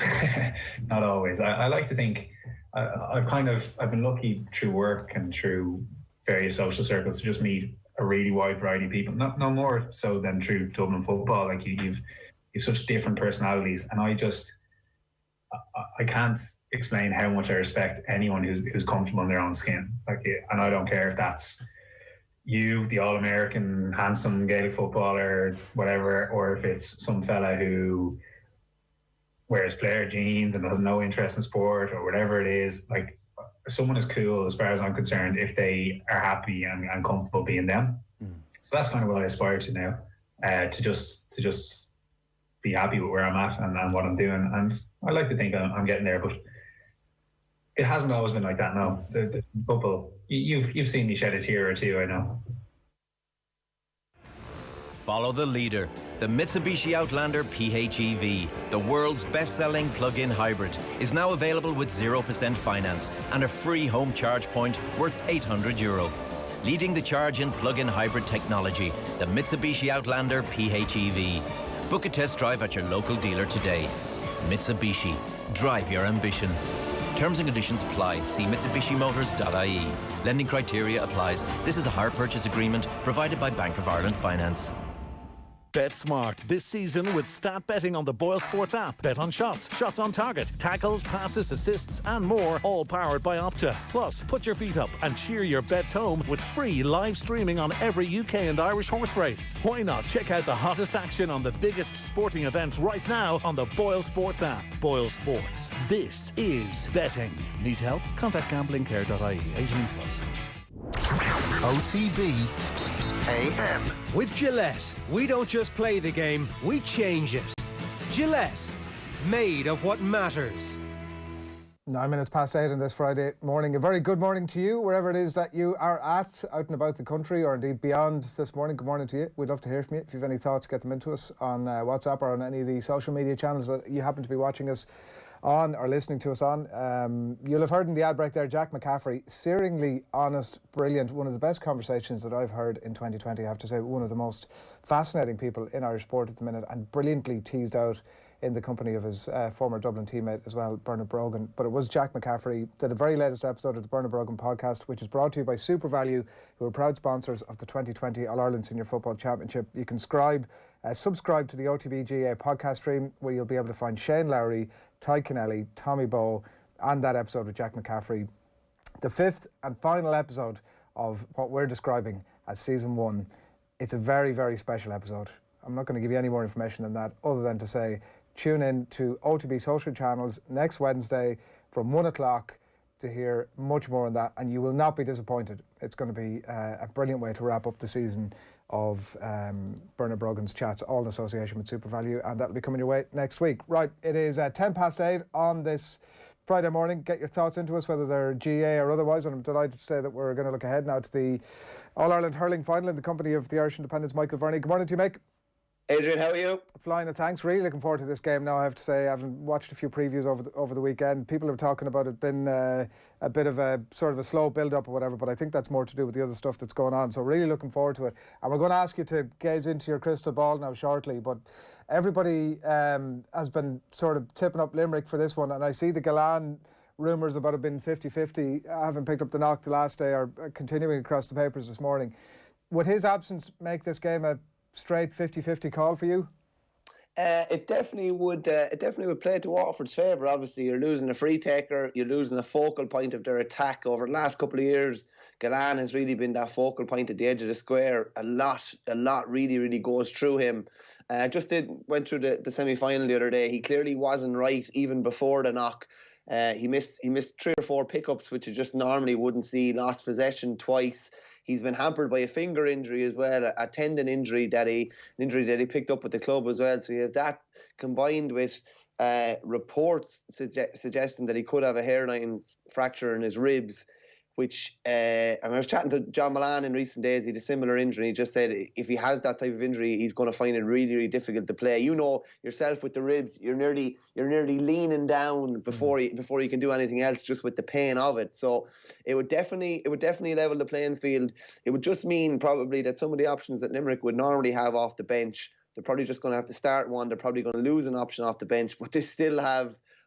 [SPEAKER 10] not always. I like to think I've been lucky through work and through various social circles to just meet a really wide variety of people. No more so than through Dublin football. Like you've such different personalities, and I can't explain how much I respect anyone who's comfortable in their own skin. Like, and I don't care if that's you, the All-American, handsome Gaelic footballer, whatever, or if it's some fella who wears player jeans and has no interest in sport or whatever it is. Like, someone is cool as far as I'm concerned if they are happy and comfortable being them. So that's kind of what I aspire to now, to just be happy with where I'm at and what I'm doing. And I like to think I'm getting there, but it hasn't always been like that. No, the football. You've seen me shed a tear or two, I know.
[SPEAKER 11] Follow the leader, the Mitsubishi Outlander PHEV, the world's best-selling plug-in hybrid, is now available with 0% finance and a free home charge point worth €800. Leading the charge in plug-in hybrid technology, the Mitsubishi Outlander PHEV. Book a test drive at your local dealer today. Mitsubishi, drive your ambition. Terms and conditions apply. See MitsubishiMotors.ie. Lending criteria applies. This is a hire purchase agreement provided by Bank of Ireland Finance.
[SPEAKER 12] Bet smart this season with stat betting on the Boyle Sports app. Bet on shots, shots on target, tackles, passes, assists and more, all powered by Opta. Plus, put your feet up and cheer your bets home with free live streaming on every UK and Irish horse race. Why not check out the hottest action on the biggest sporting events right now on the Boyle Sports app. Boyle Sports. This is betting. Need help? Contact gamblingcare.ie. 18+.
[SPEAKER 1] OTB AM.
[SPEAKER 2] With Gillette, we don't just play the game, we change it. Gillette, made of what matters.
[SPEAKER 3] 9 minutes past 8 on this Friday morning. A very good morning to you, wherever it is that you are at, out and about the country or indeed beyond this morning. Good morning to you. We'd love to hear from you. If you have any thoughts, get them into us on WhatsApp or on any of the social media channels that you happen to be watching us on or listening to us on. You'll have heard in the ad break there, Jack McCaffrey, searingly honest, brilliant, one of the best conversations that I've heard in 2020, I have to say, one of the most fascinating people in Irish sport at the minute, and brilliantly teased out in the company of his former Dublin teammate as well, Bernard Brogan. But it was Jack McCaffrey, did the very latest episode of the Bernard Brogan podcast, which is brought to you by Super Value, who are proud sponsors of the 2020 All-Ireland Senior Football Championship. You can subscribe to the OTB GA podcast stream, where you'll be able to find Shane Lowry, Ty Kennelly, Tommy Bowe, and that episode with Jack McCaffrey. The fifth and final episode of what we're describing as season 1. It's a very, very special episode. I'm not going to give you any more information than that, other than to say, tune in to OTB social channels next Wednesday from 1 o'clock to hear much more on that, and you will not be disappointed. It's going to be a brilliant way to wrap up the season of Bernard Brogan's chats, all in association with Super Value, and that'll be coming your way next week. Right, it is 8:10 on this Friday morning. Get your thoughts into us, whether they're GA or otherwise, and I'm delighted to say that we're going to look ahead now to the All-Ireland Hurling final in the company of the Irish Independent's Michael Verney. Good morning to you, mate.
[SPEAKER 13] Adrian, how are you?
[SPEAKER 3] Flying, and thanks. Really looking forward to this game now, I have to say. I haven't watched a few previews over the weekend. People are talking about it being a bit of a sort of a slow build-up or whatever, but I think that's more to do with the other stuff that's going on. So really looking forward to it. And we're going to ask you to gaze into your crystal ball now shortly, but everybody has been sort of tipping up Limerick for this one, and I see the Gillette rumours about it being 50-50. I haven't picked up the knock the last day, or continuing across the papers this morning. Would his absence make this game a straight 50-50 call for you?
[SPEAKER 13] It definitely would. It definitely would play to Waterford's favour. Obviously, you're losing a free taker. You're losing a focal point of their attack over the last couple of years. Gillette has really been that focal point at the edge of the square. A lot really goes through him. Went through the semi-final the other day. He clearly wasn't right even before the knock. He missed 3 or 4 pickups, which you just normally wouldn't see. Lost possession twice. He's been hampered by a finger injury as well, a tendon injury an injury that he picked up with the club as well. So you have that combined with reports suggesting that he could have a hairline fracture in his ribs, which I was chatting to John Milan in recent days. He had a similar injury. He just said if he has that type of injury, he's going to find it really, really difficult to play. You know yourself with the ribs, you're nearly leaning down before you can do anything else, just with the pain of it. So it would definitely level the playing field. It would just mean probably that some of the options that Limerick would normally have off the bench, they're probably just going to have to start one. They're probably going to lose an option off the bench, but they still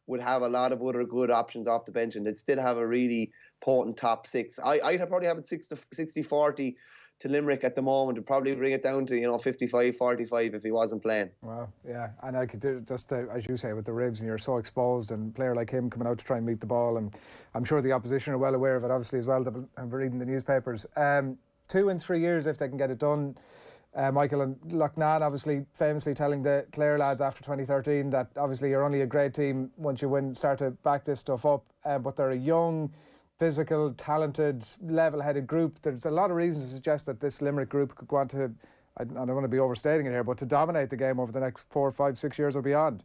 [SPEAKER 13] would have a lot of other good options off the bench, and they'd still have a really potent top 6. I'd probably have it 60-40 to Limerick at the moment. It'd probably bring it down to 55-45 if he wasn't playing.
[SPEAKER 3] Wow, yeah, and I could do just as you say with the ribs, and you're so exposed, and a player like him coming out to try and meet the ball, and I'm sure the opposition are well aware of it, obviously as well. I'm reading the newspapers. 2 and 3 years if they can get it done. Michael, and Loughnane obviously famously telling the Clare lads after 2013 that obviously you're only a great team once you start to back this stuff up, but they're a young, physical, talented, level-headed group. There's a lot of reasons to suggest that this Limerick group could go on to, I don't want to be overstating it here, but to dominate the game over the next 4, 5, 6 years or beyond.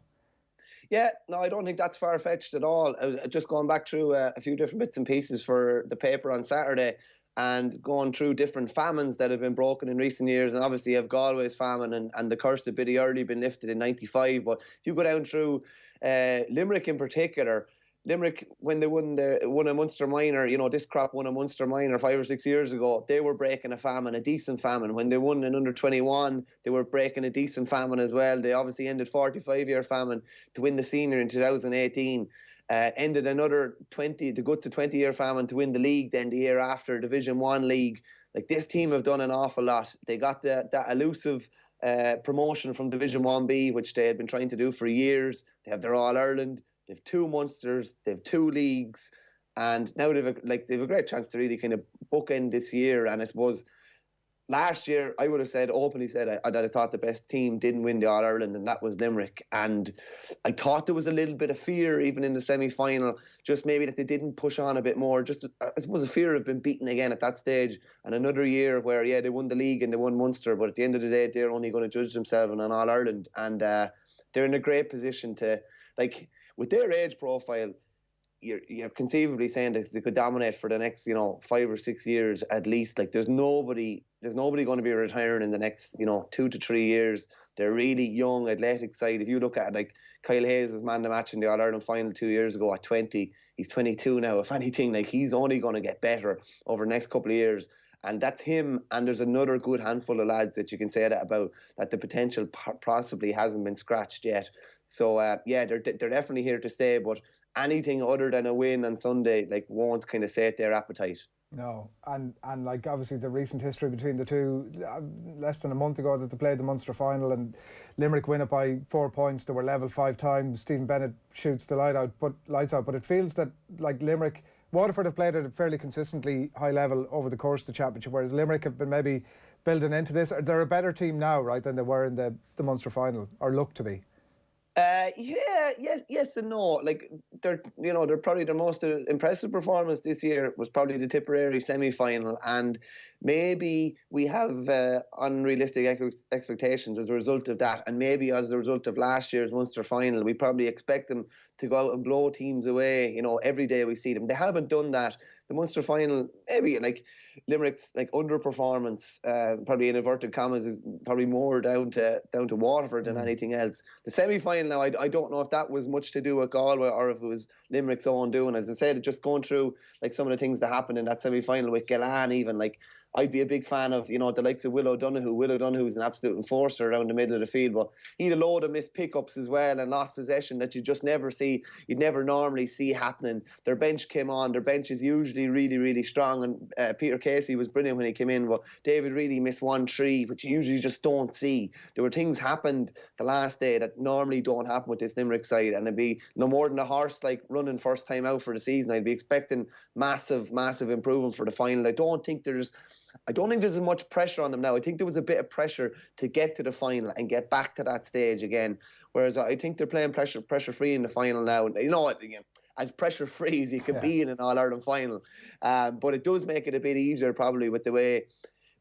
[SPEAKER 13] Yeah, no, I don't think that's far-fetched at all. Just going back through a few different bits and pieces for the paper on Saturday, and going through different famines that have been broken in recent years. And obviously you have Galway's famine and the curse of Biddy Early been lifted in 95. But if you go down through Limerick in particular, Limerick, when they won a Munster minor, this crop won a Munster minor 5 or 6 years ago, they were breaking a decent famine. When they won an under-21, they were breaking a decent famine as well. They obviously ended 45-year famine to win the senior in 2018. Ended another 20-year famine to win the league then the year after, Division 1 league. Like, this team have done an awful lot. They got that elusive promotion from Division 1B, which they had been trying to do for years. They have their All-Ireland. They have 2 Munsters. They have 2 leagues. And now they have a great chance to really kind of bookend this year. And I suppose last year, I would have openly said that I thought the best team didn't win the All-Ireland, and that was Limerick. And I thought there was a little bit of fear, even in the semi-final, just maybe that they didn't push on a bit more. Just, I suppose, a fear of being beaten again at that stage. And another year where, they won the league and they won Munster, but at the end of the day, they're only going to judge themselves on an All-Ireland. And they're in a great position to, with their age profile, you're conceivably saying that they could dominate for the next 5 or 6 years at least. Like there's nobody going to be retiring in the next 2 to 3 years. They're really young, athletic side. If you look at it, like Kyle Hayes was man of the match in the All Ireland final 2 years ago at 20. He's 22 now. If anything, like he's only going to get better over the next couple of years. And that's him. And there's another good handful of lads that you can say that about, that the potential possibly hasn't been scratched yet. So they're definitely here to stay. But anything other than a win on Sunday, like, won't kind of sate their appetite.
[SPEAKER 3] No, and like obviously the recent history between the two, less than a month ago that they played the Munster final and Limerick win it by 4 points. They were level 5 times. Stephen Bennett shoots the lights out. But it feels that like Waterford have played at a fairly consistently high level over the course of the championship, whereas Limerick have been maybe building into this. They're a better team now, right, than they were in the Munster final, or look to be.
[SPEAKER 13] Yes and no. Like they're probably their most impressive performance this year was probably the Tipperary semi-final, and maybe we have unrealistic expectations as a result of that, and maybe as a result of last year's Munster final, we probably expect them to go out and blow teams away. Every day we see them. They haven't done that. The Munster final, maybe like Limerick's like underperformance, probably in inverted commas, is probably more down to Waterford than anything else. The semi-final now, I don't know if that was much to do with Galway or if it was Limerick's own doing. As I said, just going through like some of the things that happened in that semi-final with Gillette, even like I'd be a big fan of, the likes of Will O'Donoghue. Will O'Donoghue's an absolute enforcer around the middle of the field, but he had a load of missed pickups as well and lost possession that you'd never normally see happening. Their bench came on. Their bench is usually really, really strong, and Peter Casey was brilliant when he came in, but David Reedy missed 1-3, which you usually just don't see. There were things happened the last day that normally don't happen with this Limerick side, and it'd be no more than a horse like running first time out for the season. I'd be expecting massive improvement for the final. I don't think there's as much pressure on them now. I think there was a bit of pressure to get to the final and get back to that stage again. Whereas I think they're playing pressure free in the final now. You know what? Again, as pressure free as you can be in an All Ireland final, but it does make it a bit easier probably with the way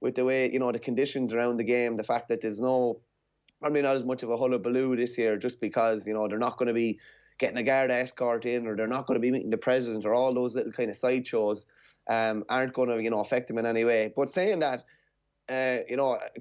[SPEAKER 13] the conditions around the game. The fact that there's probably not as much of a hullabaloo this year, just because they're not going to be getting a guard escort in, or they're not going to be meeting the president, or all those little kind of sideshows. Aren't going to affect them in any way. But saying that,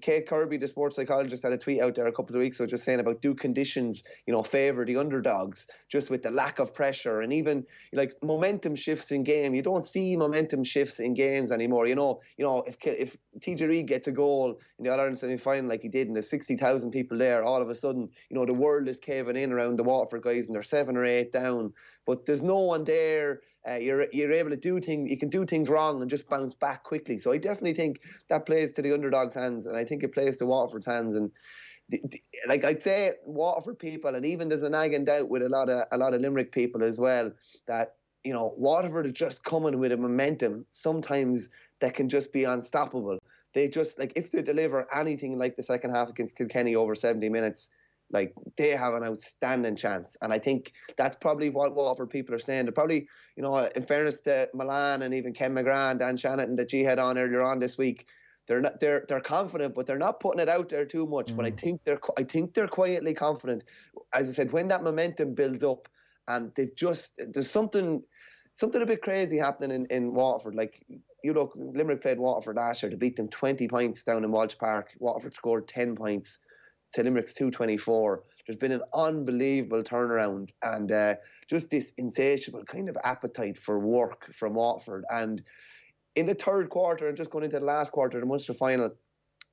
[SPEAKER 13] Kate Kirby, the sports psychologist, had a tweet out there a couple of weeks ago just saying about, do conditions favour the underdogs, just with the lack of pressure and even like momentum shifts in game. You don't see momentum shifts in games anymore. If TJ Reid gets a goal in the All Ireland semi-final like he did, and there's 60,000 people there, all of a sudden the world is caving in around the Waterford guys and they're 7 or 8 down, but there's no one there. You're able to do things. You can do things wrong and just bounce back quickly. So I definitely think that plays to the underdog's hands, and I think it plays to Waterford's hands. And like I'd say, Waterford people, and even there's a nagging doubt with a lot of Limerick people as well, that Waterford is just coming with a momentum sometimes that can just be unstoppable. They just, like, if they deliver anything like the second half against Kilkenny over 70 minutes. Like, they have an outstanding chance. And I think that's probably what Waterford people are saying. They're probably, in fairness to Milan and even Ken McGrath and Dan Shannon that G had on earlier on this week, they're confident, but they're not putting it out there too much. But I think they're quietly confident. As I said, when that momentum builds up, and there's something a bit crazy happening in Waterford. Like, Limerick played Waterford last year to beat them 20 points down in Walsh Park. Waterford scored 10 points. To Limerick's 224. There's been an unbelievable turnaround, and just this insatiable kind of appetite for work from Waterford. And in the third quarter, and just going into the last quarter of the Munster final,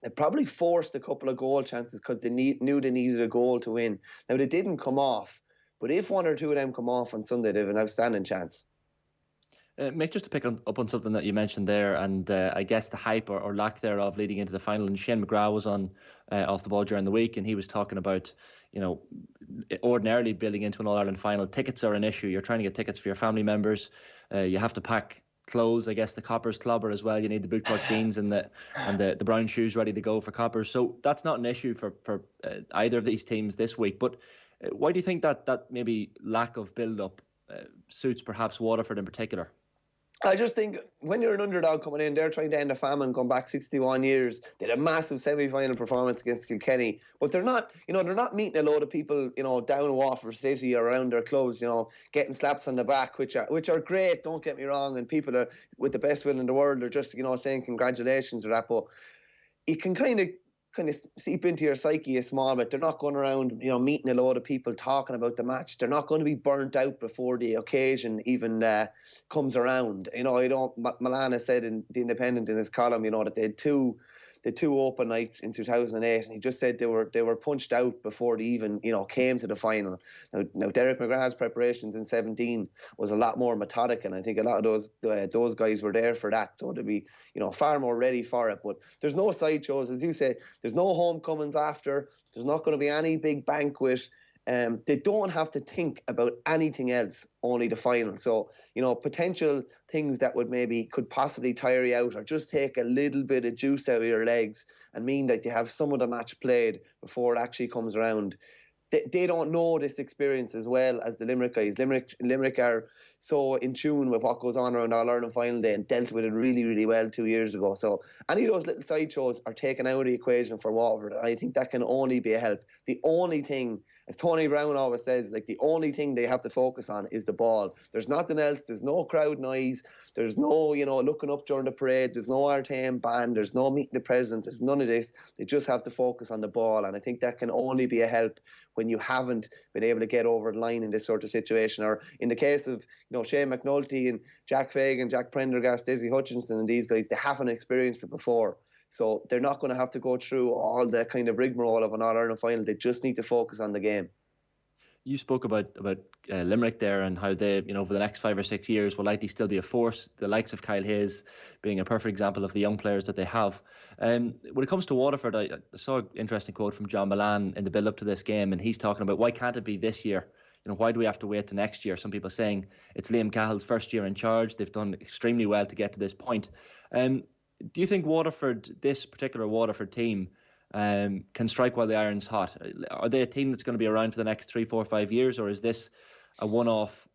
[SPEAKER 13] they probably forced a couple of goal chances because they knew they needed a goal to win. Now, they didn't come off, but if one or two of them come off on Sunday, they have an outstanding chance.
[SPEAKER 4] Mick, just to pick up on something that you mentioned there, and I guess the hype or lack thereof leading into the final, and Shane McGrath was on Off the Ball during the week, and he was talking about, ordinarily building into an All-Ireland final, tickets are an issue. You're trying to get tickets for your family members. You have to pack clothes. I guess the Coppers clobber as well. You need the boot-cut jeans and the brown shoes ready to go for Coppers. So that's not an issue for either of these teams this week. But why do you think that maybe lack of build-up suits perhaps Waterford in particular?
[SPEAKER 13] I just think when you're an underdog coming in, they're trying to end a famine, going back 61 years. They had a massive semi-final performance against Kilkenny, but they're not meeting a load of people, down in Waterford City or around their clubs, getting slaps on the back, which are great. Don't get me wrong, and people are with the best will in the world are just, saying congratulations or that, but it can kind of seep into your psyche a small bit. They're not going around, meeting a load of people talking about the match. They're not going to be burnt out before the occasion even comes around. Milana said in The Independent in his column, that they had two open nights in 2008, and he just said they were punched out before they even came to the final. Now Derek McGrath's preparations in 17 was a lot more methodic, and I think a lot of those guys were there for that, so to be far more ready for it. But there's no sideshows, as you say. There's no homecomings after. There's not going to be any big banquet. They don't have to think about anything else, only the final. So, potential things that could possibly tire you out or just take a little bit of juice out of your legs and mean that you have some of the match played before it actually comes around. They don't know this experience as well as the Limerick guys. Limerick are so in tune with what goes on around All-Ireland final day and dealt with it really, really well 2 years ago. So any of those little sideshows are taken out of the equation for Waterford, and I think that can only be a help. The only thing, as Tony Brown always says, the only thing they have to focus on is the ball. There's nothing else. There's no crowd noise. There's no, looking up during the parade. There's no RTM band. There's no meeting the president. There's none of this. They just have to focus on the ball, and I think that can only be a help when you haven't been able to get over the line in this sort of situation. Or in the case of, Shane McNulty and Jack Fagan, Jack Prendergast, Desi Hutchinson and these guys, they haven't experienced it before. So they're not going to have to go through all the kind of rigmarole of an All-Ireland final. They just need to focus on the game.
[SPEAKER 4] You spoke about Limerick there and how they, over the next 5 or 6 years will likely still be a force. The likes of Kyle Hayes being a perfect example of the young players that they have. When it comes to Waterford, I saw an interesting quote from John Milan in the build-up to this game, and he's talking about why can't it be this year? Why do we have to wait to next year? Some people saying it's Liam Cahill's first year in charge. They've done extremely well to get to this point. Do you think this particular Waterford team, can strike while the iron's hot? Are they a team that's going to be around for the next 3, 4, 5 years, or is this a one-off,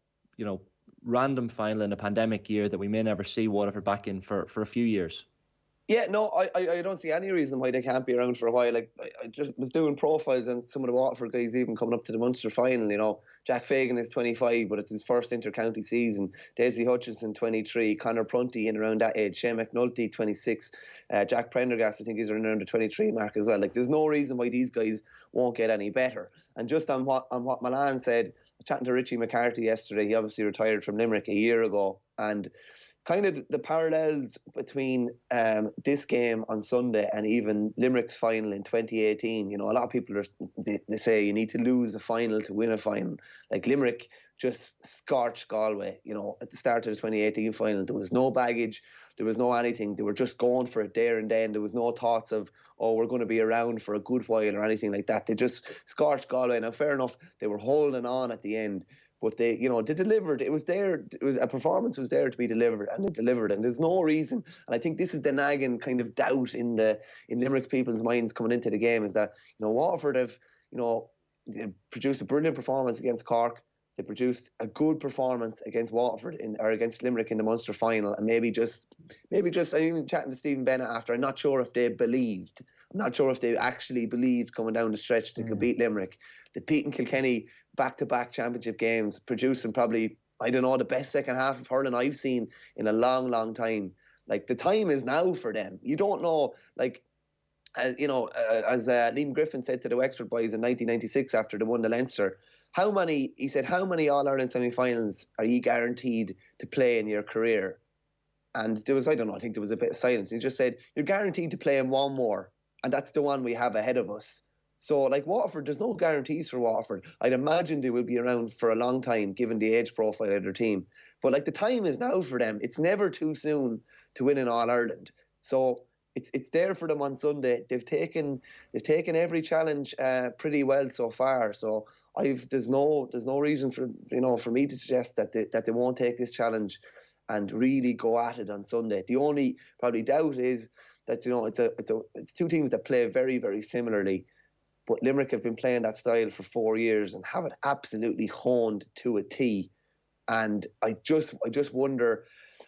[SPEAKER 4] random final in a pandemic year that we may never see Waterford back in for a few years?
[SPEAKER 13] Yeah, no, I don't see any reason why they can't be around for a while. I just was doing profiles on some of the Waterford guys even coming up to the Munster final. Jack Fagan is 25, but it's his first inter-county season. Desi Hutchinson, 23. Conor Prunty in around that age. Shane McNulty, 26. Jack Prendergast, I think he's around the 23 mark as well. There's no reason why these guys won't get any better. And just on what Milan said, I was chatting to Richie McCarthy yesterday. He obviously retired from Limerick a year ago, and kind of the parallels between this game on Sunday and even Limerick's final in 2018. A lot of people they say you need to lose a final to win a final. Limerick just scorched Galway, at the start of the 2018 final. There was no baggage. There was no anything. They were just going for it there and then. There was no thoughts of, we're going to be around for a good while or anything like that. They just scorched Galway. Now, fair enough, they were holding on at the end. But they delivered. It was there. It was a performance was there to be delivered, and it delivered. And there's no reason. And I think this is the nagging kind of doubt in Limerick people's minds coming into the game is that Waterford have they produced a brilliant performance against Cork. They produced a good performance against Waterford or against Limerick in the Munster final, and maybe just I even chatting to Stephen Bennett after. I'm not sure if they believed. I'm not sure if they actually believed coming down the stretch they could beat Limerick. They beaten Kilkenny back-to-back championship games, producing probably, the best second half of hurling I've seen in a long, long time. The time is now for them. You don't know, as Liam Griffin said to the Wexford boys in 1996 after they won the Leinster, how many All-Ireland semi-finals are you guaranteed to play in your career? And there was, I think there was a bit of silence. He just said, you're guaranteed to play in one more, and that's the one we have ahead of us. So, Waterford, there's no guarantees for Waterford. I'd imagine they will be around for a long time, given the age profile of their team. But, the time is now for them. It's never too soon to win an All-Ireland. So, it's there for them on Sunday. They've taken every challenge pretty well so far. So, there's no reason for me to suggest that they won't take this challenge and really go at it on Sunday. The only probably doubt is that it's two teams that play very, very similarly. But Limerick have been playing that style for 4 years and have it absolutely honed to a T. And I just wonder,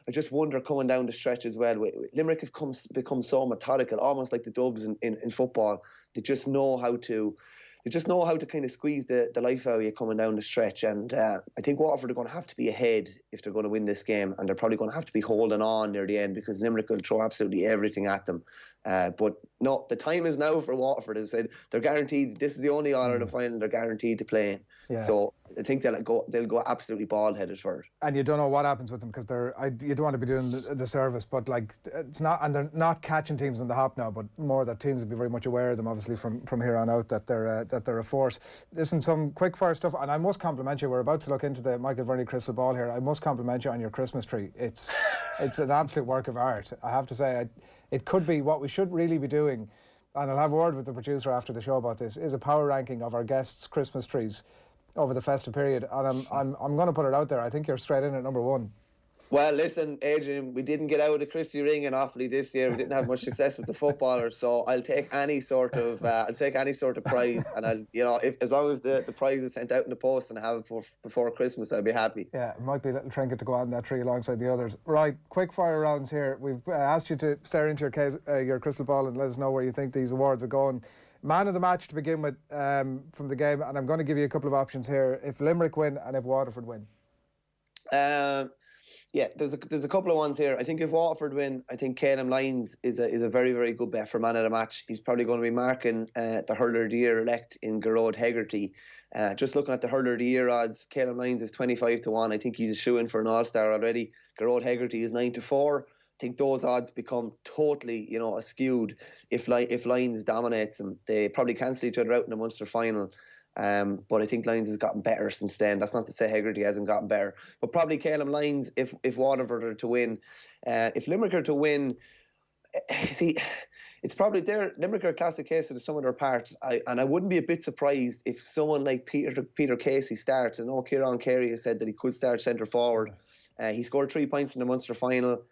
[SPEAKER 13] I just wonder coming down the stretch as well. Limerick have become so methodical, almost like the Dubs in football. They just know how to. They just know how to kind of squeeze the life out of you coming down the stretch. And I think Waterford are going to have to be ahead if they're going to win this game. And they're probably going to have to be holding on near the end because Limerick will throw absolutely everything at them. But no, the time is now for Waterford. As I said, they're guaranteed. This is the only All-Ireland final they're guaranteed to play in.
[SPEAKER 3] Yeah.
[SPEAKER 13] So I think they'll go absolutely bald-headed for it.
[SPEAKER 3] And you don't know what happens with them because you don't want to be doing the service, but like it's not, and they're not catching teams on the hop now, but more that teams will be very much aware of them, obviously from here on out, that they're a force. Listen, some quick fire stuff, and I must compliment you. We're about to look into the Michael Verney crystal ball here. I must compliment you on your Christmas tree. It's an absolute work of art. I have to say, it could be what we should really be doing. And I'll have a word with the producer after the show about this. Is a power ranking of our guests' Christmas trees over the festive period, and I'm going to put it out there. I think you're straight in at number one.
[SPEAKER 13] Well, listen, Adrian, we didn't get out of Christy Ring and Offaly this year. We didn't have much success with the footballers, so I'll take any sort of prize, and as long as the prize is sent out in the post and I have it before Christmas, I'll be happy.
[SPEAKER 3] Yeah, it might be a little trinket to go on that tree alongside the others. Right, quick fire rounds here. We've asked you to stare into your crystal ball and let us know where you think these awards are going. Man of the match to begin with from the game, and I'm going to give you a couple of options here. If Limerick win and if Waterford win.
[SPEAKER 13] Yeah, there's a couple of ones here. I think if Waterford win, I think Caleb Lyons is a very, very good bet for man of the match. He's probably going to be marking the Hurler of the Year elect in Gerard Hegarty. Just looking at the Hurler of the Year odds, Caleb Lyons is 25 to 1. I think he's a shoo-in for an All-Star already. Gerard Hegarty is 9 to 4. I think those odds become totally, skewed if Lyons dominates them. They probably cancel each other out in the Munster final. But I think Lyons has gotten better since then. That's not to say Hegarty hasn't gotten better. But probably Caleb Lyons if Waterford are to win. If Limerick are to win, see, it's probably Limerick are a classic case of the sum of their parts. I wouldn't be a bit surprised if someone like Peter Casey starts. I know Kieran Carey has said that he could start centre forward. He scored 3 points in the Munster final.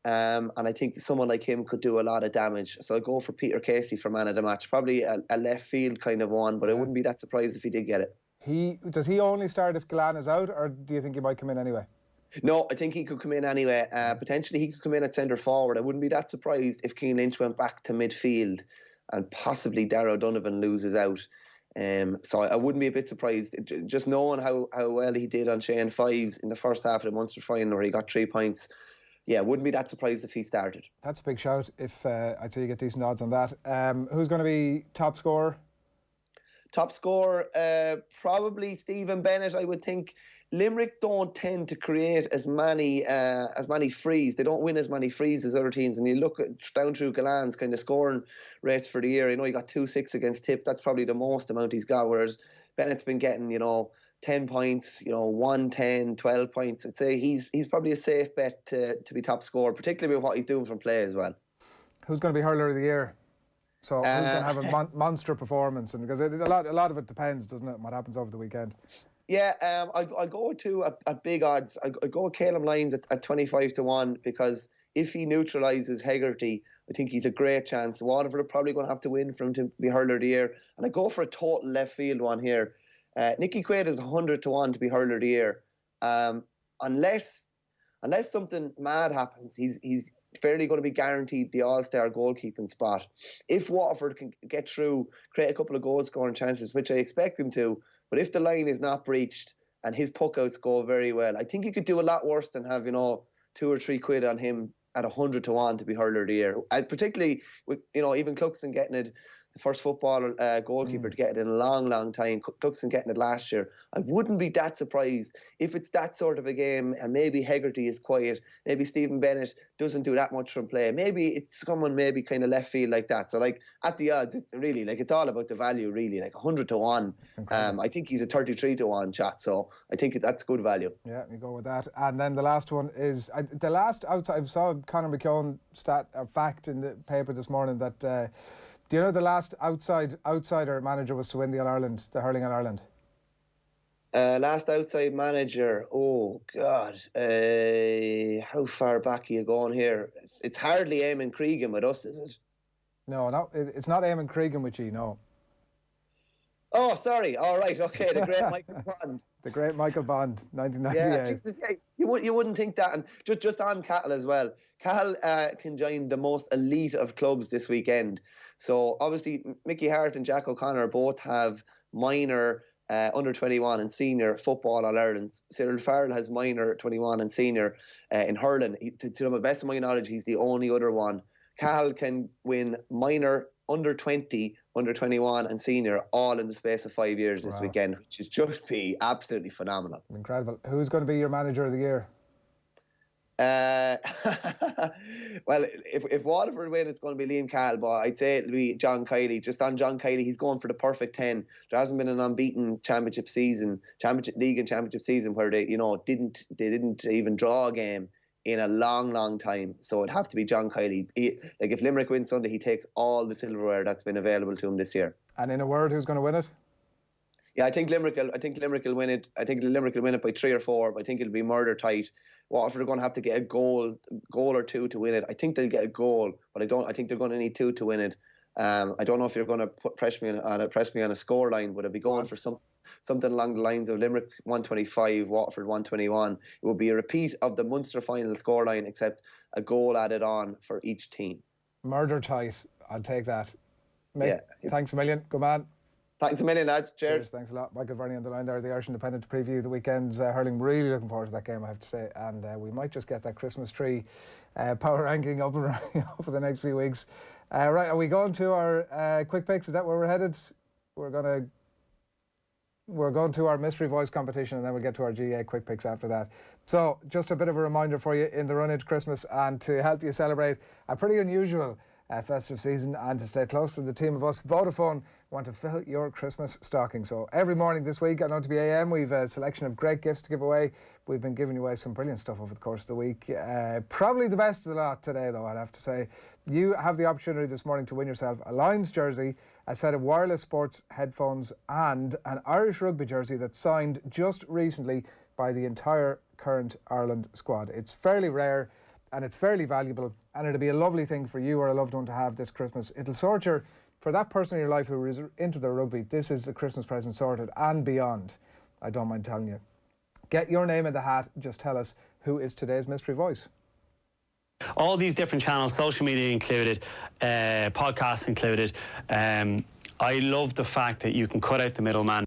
[SPEAKER 13] And I think that someone like him could do a lot of damage. So I'll go for Peter Casey for man of the match. Probably a left field kind of one, but I wouldn't be that surprised if he did get it.
[SPEAKER 3] Does he only start if Gillette is out, or do you think he might come in anyway?
[SPEAKER 13] No, I think he could come in anyway. Potentially he could come in at centre forward. I wouldn't be that surprised if Cian Lynch went back to midfield and possibly Darragh Donovan loses out. So I wouldn't be a bit surprised. Just knowing how well he did on Shane Fives in the first half of the Munster final where he got 3 points. Yeah, wouldn't be that surprised if he started.
[SPEAKER 3] That's a big shout. If I'd say you get decent odds on that. Who's going to be top scorer?
[SPEAKER 13] Top scorer, probably Stephen Bennett. I would think. Limerick don't tend to create as many frees. They don't win as many frees as other teams. And you look down through Galan's kind of scoring rates for the year. He got 2-6 against Tip. That's probably the most amount he's got. Whereas Bennett's been getting 10 points, 1, 10, 12 points. I'd say he's probably a safe bet to be top scorer, particularly with what he's doing from play as well. Who's
[SPEAKER 3] going to be Hurler of the Year? So who's going to have a monster performance? And because a lot of it depends, doesn't it, on what happens over the weekend?
[SPEAKER 13] Yeah, I'll go with two at big odds. I'll go with Caleb Lyons at 25 to 1 because if he neutralises Hegarty, I think he's a great chance. Waterford are probably going to have to win for him to be Hurler of the Year. And I go for a total left field one here. Nicky Quaid is 100 to 1 to be Hurler of the Year. Unless something mad happens, he's fairly going to be guaranteed the All-Star goalkeeping spot. If Waterford can get through, create a couple of goal scoring chances, which I expect him to, but if the line is not breached and his puck-outs go very well, I think he could do a lot worse than have, 2 or 3 quid on him at 100 to 1 to be Hurler of the Year. Particularly with, even Cluxton getting it, the first football goalkeeper to get it in a long, long time. Cluxton getting it last year. I wouldn't be that surprised if it's that sort of a game and maybe Hegarty is quiet. Maybe Stephen Bennett doesn't do that much from play. Maybe it's someone maybe kind of left field like that. So at the odds, it's really it's all about the value really. 100 to 1. I think he's a 33 to 1 chat. So I think that's good value. Yeah, you go with that. And then the last one is the last outside. I saw Conor McKeown fact in the paper this morning that. Do you know the last outsider manager was to win the All-Ireland, the Hurling All-Ireland? Last outside manager, oh God, how far back are you going here? It's hardly Eamon Cregan with us, is it? No, it's not Eamon Cregan with you, no. Oh, sorry. All right. Okay. The great Michael Bond.
[SPEAKER 3] The great Michael Bond, 1998.
[SPEAKER 13] Yeah, Jesus, yeah, you wouldn't think that. And just on Cahill as well. Cahill can join the most elite of clubs this weekend. So obviously, Mickey Hart and Jack O'Connor both have minor under 21 and senior football All-Ireland. Cyril Farrell has minor 21 and senior in hurling. To the best of my knowledge, he's the only other one. Cahill can win minor, under 20, under 21 and senior all in the space of 5 years this weekend, which is just be absolutely phenomenal.
[SPEAKER 3] Incredible. Who's going to be your manager of the year?
[SPEAKER 13] Well, if Waterford win, it's going to be Liam Cahill, but I'd say it'll be John Kiley. Just on John Kiley, he's going for the perfect 10. There hasn't been an unbeaten championship league and championship season where they didn't even draw a game in a long time. So it'd have to be John Kiley. If Limerick wins Sunday, he takes all the silverware that's been available to him this year.
[SPEAKER 3] And in a word, who's going to win it?
[SPEAKER 13] Yeah, I think Limerick will win it. I think Limerick will win it by 3 or 4. But I think it'll be murder tight. Waterford are going to have to get a goal or two to win it. I think they'll get a goal, but I think they're going to need 2 to win it. I don't know if you're going to press me on a score line, but I'd be going for something along the lines of Limerick 125, Waterford 121. It would be a repeat of the Munster final scoreline, except a goal added on for each team.
[SPEAKER 3] Murder tight. I'll take that. Mick, thanks a million. Good man.
[SPEAKER 13] Thanks a million, lads. Cheers.
[SPEAKER 3] Thanks a lot. Michael Verney on the line there, the Irish Independent, to preview the weekend's hurling. Really looking forward to that game, I have to say. And we might just get that Christmas tree power ranking up and running over the next few weeks. Right, are we going to our quick picks? Is that where we're headed? We're going to our mystery voice competition, and then we'll get to our GA quick picks after that. So just a bit of a reminder for you in the run into Christmas, and to help you celebrate a pretty unusual festive season and to stay close to the team of us, Vodafone want to fill your Christmas stocking. So every morning this week on OTB AM, we've a selection of great gifts to give away. We've been giving away some brilliant stuff over the course of the week. Probably the best of the lot today, though, I'd have to say. You have the opportunity this morning to win yourself a Lions jersey, a set of wireless sports headphones, and an Irish rugby jersey that's signed just recently by the entire current Ireland squad. It's fairly rare and it's fairly valuable, and it'll be a lovely thing for you or a loved one to have this Christmas. It'll sort your, for that person in your life who is into their rugby, this is the Christmas present sorted and beyond. I don't mind telling you. Get your name in the hat. Just tell us who is today's mystery voice.
[SPEAKER 7] All these different channels, social media included, podcasts included. I love the fact that you can cut out the middleman.